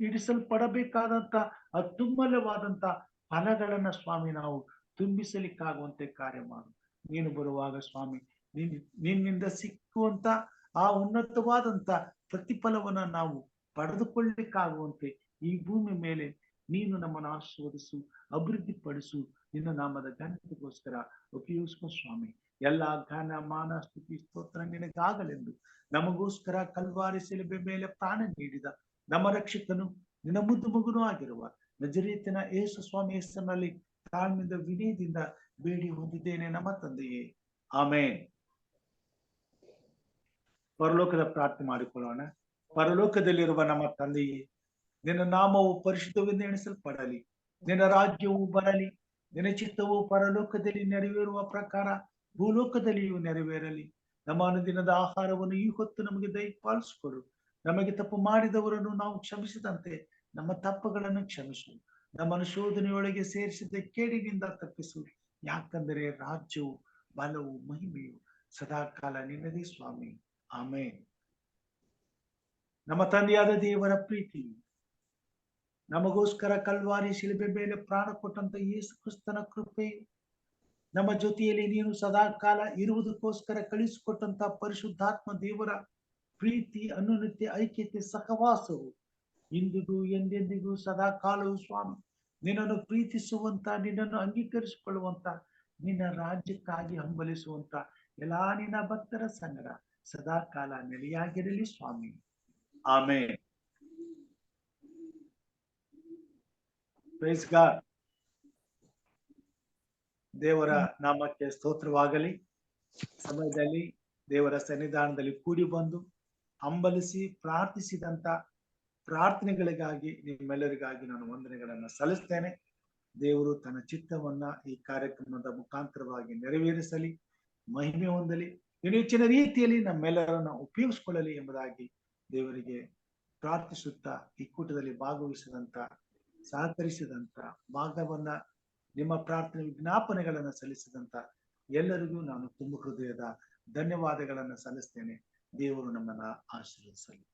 ಇಡಿಸಲ್ಪಡಬೇಕಾದಂತ ಅತ್ಯುಮ್ಮಲವಾದಂತ ಫಲಗಳನ್ನ ಸ್ವಾಮಿ ನಾವು ತುಂಬಿಸಲಿಕ್ಕಾಗುವಂತೆ ಕಾರ್ಯ ಮಾಡು. ನೀನು ಬರುವಾಗ ಸ್ವಾಮಿ ನಿನ್ನಿಂದ ಸಿಕ್ಕುವಂತ ಆ ಉನ್ನತವಾದಂತ ಪ್ರತಿಫಲವನ್ನ ನಾವು ಪಡೆದುಕೊಳ್ಳಿಕ್ಕಾಗುವಂತೆ ಈ ಭೂಮಿ ಮೇಲೆ ನೀನು ನಮ್ಮನ್ನು ಆಶೀರ್ವದಿಸು, ಅಭಿವೃದ್ಧಿ ಪಡಿಸು. ನಿನ್ನ ನಾಮದ ಘನತೆಗೋಸ್ಕರ ಉಪಯೋಗಿಸುವ ಸ್ವಾಮಿ. ಎಲ್ಲಾ ಘನ ಮಾನ ಸ್ತುತಿ ಸ್ತೋತ್ರ ನಿನಗಾಗಲೆಂದು ನಮಗೋಸ್ಕರ ಕಲ್ವಾರಿ ಶಿಲುಬೆ ಮೇಲೆ ಪ್ರಾಣ ನೀಡಿದ ನಮ್ಮ ರಕ್ಷಕನು, ನಿನ್ನ ಮುದ್ದು ಮಗನೂ ಆಗಿರುವ ನಜರೇತಿನ ಯೇಸು ಸ್ವಾಮಿ ಹೆಸರಿನಲ್ಲಿ ತಾಳ್ಮೆಯಿಂದ ವಿನಯದಿಂದ ಬೇಡಿ ಹೊಂದಿದ್ದೇನೆ ನಮ್ಮ ತಂದೆಯೇ, ಆಮೇನ್. ಪರಲೋಕದ ಪ್ರಾರ್ಥನೆ ಮಾಡಿಕೊಳ್ಳೋಣ. ಪರಲೋಕದಲ್ಲಿರುವ ನಮ್ಮ ತಂದೆಯೇ, ನಿನ್ನ ನಾಮವು ಪರಿಶುದ್ಧವೆಂದು ಎಣಿಸಲ್ಪಡಲಿ. ನಿನ್ನ ರಾಜ್ಯವು ಬರಲಿ. ನಿನ್ನ ಚಿತ್ತವು ಪರಲೋಕದಲ್ಲಿ ನೆರವೇರುವ ಪ್ರಕಾರ ಭೂಲೋಕದಲ್ಲಿಯೂ ನೆರವೇರಲಿ. ನಮ್ಮ ಅನುದಿನದ ಆಹಾರವನ್ನು ಈ ಹೊತ್ತು ನಮಗೆ ದಯಪಾಲಿಸಿಕೊಡು. ನಮಗೆ ತಪ್ಪು ಮಾಡಿದವರನ್ನು ನಾವು ಕ್ಷಮಿಸಿದಂತೆ ನಮ್ಮ ತಪ್ಪುಗಳನ್ನು ಕ್ಷಮಿಸು. ನಮ್ಮನ್ನು ಶೋಧನೆಯೊಳಗೆ ಸೇರಿಸಿದ ಕೇಡಿನಿಂದ ತಪ್ಪಿಸು. ಯಾಕಂದರೆ ರಾಜ್ಯವು, ಬಲವು, ಮಹಿಮೆಯು ಸದಾಕಾಲ ನಿನ್ನದೇ ಸ್ವಾಮಿ, ಆಮೇನ್. ನಮ್ಮ ತಂದೆಯಾದ ದೇವರ ಪ್ರೀತಿಯು, ನಮಗೋಸ್ಕರ ಕಲ್ವಾರಿ ಶಿಲುಬೆ ಮೇಲೆ ಪ್ರಾಣ ಕೊಟ್ಟಂತ ಯೇಸು ಕ್ರಿಸ್ತನ ಕೃಪೆಯು, ನಮ್ಮ ಜೊತೆಯಲ್ಲಿ ನೀನು ಸದಾಕಾಲ ಇರುವುದಕ್ಕೋಸ್ಕರ ಕಳಿಸಿಕೊಟ್ಟಂತ ಪರಿಶುದ್ಧಾತ್ಮ ದೇವರ ಪ್ರೀತಿ, ಅನ್ಯೋನ್ಯತೆ, ಐಕ್ಯತೆ, ಸಹವಾಸವು ಇಂದಿಗೂ ಎಂದೆಂದಿಗೂ ಸದಾಕಾಲವು ಸ್ವಾಮಿ ನಿನ್ನನ್ನು ಪ್ರೀತಿಸುವಂತ, ನಿನ್ನನ್ನು ಅಂಗೀಕರಿಸಿಕೊಳ್ಳುವಂತ, ನಿನ್ನ ರಾಜ್ಯಕ್ಕಾಗಿ ಹಂಬಲಿಸುವಂತ ಎಲ್ಲಾ ನಿನ್ನ ಭಕ್ತರ ಸಂಗಡ ಸದಾಕಾಲ ನೆಲೆಯಾಗಿರಲಿ ಸ್ವಾಮಿ, ಆಮೇನ್. Praise God. ದೇವರ ನಾಮಕ್ಕೆ ಸ್ತೋತ್ರವಾಗಲಿ. ಸಮಯದಲ್ಲಿ ದೇವರ ಸನ್ನಿಧಾನದಲ್ಲಿ ಕೂಡಿ ಬಂದು ಹಂಬಲಿಸಿ ಪ್ರಾರ್ಥಿಸಿದಂತ ಪ್ರಾರ್ಥನೆಗಳಿಗಾಗಿ ನಿಮ್ಮೆಲ್ಲರಿಗಾಗಿ ನಾನು ವಂದನೆಗಳನ್ನ ಸಲ್ಲಿಸ್ತೇನೆ. ದೇವರು ತನ್ನ ಚಿತ್ತವನ್ನ ಈ ಕಾರ್ಯಕ್ರಮದ ಮುಖಾಂತರವಾಗಿ ನೆರವೇರಿಸಲಿ, ಮಹಿಮೆ ಹೊಂದಲಿ, ಇನ್ನು ಹೆಚ್ಚಿನ ರೀತಿಯಲ್ಲಿ ನಮ್ಮೆಲ್ಲರನ್ನ ಉಪಯೋಗಿಸಿಕೊಳ್ಳಲಿ ಎಂಬುದಾಗಿ ದೇವರಿಗೆ ಪ್ರಾರ್ಥಿಸುತ್ತಾ ಈ ಕೂಟದಲ್ಲಿ ಭಾಗವಹಿಸಿದಂತ, ಸಹಕರಿಸಿದಂತ, ಭಾಗವನ್ನ ನಿಮ್ಮ ಪ್ರಾರ್ಥನೆ ವಿಜ್ಞಾಪನೆಗಳನ್ನ ಸಲ್ಲಿಸಿದಂತ ಎಲ್ಲರಿಗೂ ನಾನು ತುಂಬ ಹೃದಯದ ಧನ್ಯವಾದಗಳನ್ನ ಸಲ್ಲಿಸ್ತೇನೆ. ದೇವರು ನಮ್ಮನ್ನ ಆಶೀರ್ವದಿಸಲಿ.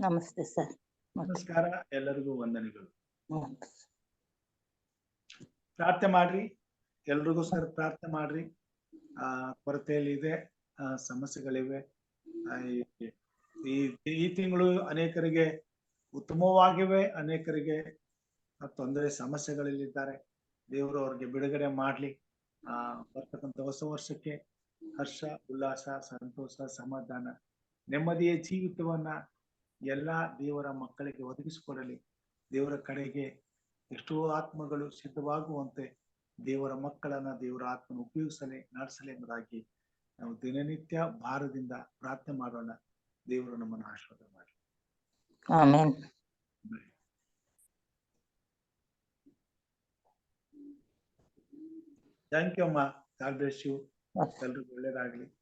ನಮಸ್ತೆ ಸರ್. ನಮಸ್ಕಾರ, ಎಲ್ಲರಿಗೂ ವಂದನೆಗಳು. ಪ್ರಾರ್ಥನೆ ಮಾಡ್ರಿ, ಎಲ್ರಿಗೋಸ್ಕರ ಪ್ರಾರ್ಥನೆ ಮಾಡ್ರಿ. ಕೊರತೆಯಲ್ಲಿ ಇದೆ, ಸಮಸ್ಯೆಗಳಿವೆ. ಈ ತಿಂಗಳು ಅನೇಕರಿಗೆ ಉತ್ತಮವಾಗಿವೆ, ಅನೇಕರಿಗೆ ತೊಂದರೆ ಸಮಸ್ಯೆಗಳಲ್ಲಿದ್ದಾರೆ. ದೇವರು ಅವ್ರಿಗೆ ಬಿಡುಗಡೆ ಮಾಡ್ಲಿ. ಬರ್ತಕ್ಕಂಥ ಹೊಸ ವರ್ಷಕ್ಕೆ ಹರ್ಷ, ಉಲ್ಲಾಸ, ಸಂತೋಷ, ಸಮಾಧಾನ, ನೆಮ್ಮದಿಯ ಜೀವಿತವನ್ನ ಎಲ್ಲಾ ದೇವರ ಮಕ್ಕಳಿಗೆ ಒದಗಿಸಿಕೊಡಲಿ. ದೇವರ ಕಡೆಗೆ ಎಷ್ಟೋ ಆತ್ಮಗಳು ಸಿದ್ಧವಾಗುವಂತೆ ದೇವರ ಮಕ್ಕಳನ್ನ ದೇವರ ಆತ್ಮನ ಉಪಯೋಗಿಸಲಿ, ನಡೆಸಲಿ ಎಂಬುದಾಗಿ ನಾವು ದಿನನಿತ್ಯ ಭಾರದಿಂದ ಪ್ರಾರ್ಥನೆ ಮಾಡೋಣ. ದೇವರು ನಮ್ಮನ್ನು ಆಶೀರ್ವಾದ ಮಾಡಲಿ. ಆಮೆನ್. ಥ್ಯಾಂಕ್ ಯು ಅಮ್ಮ. God bless you. ಎಲ್ರಿಗೂ ಒಳ್ಳೇದಾಗ್ಲಿ.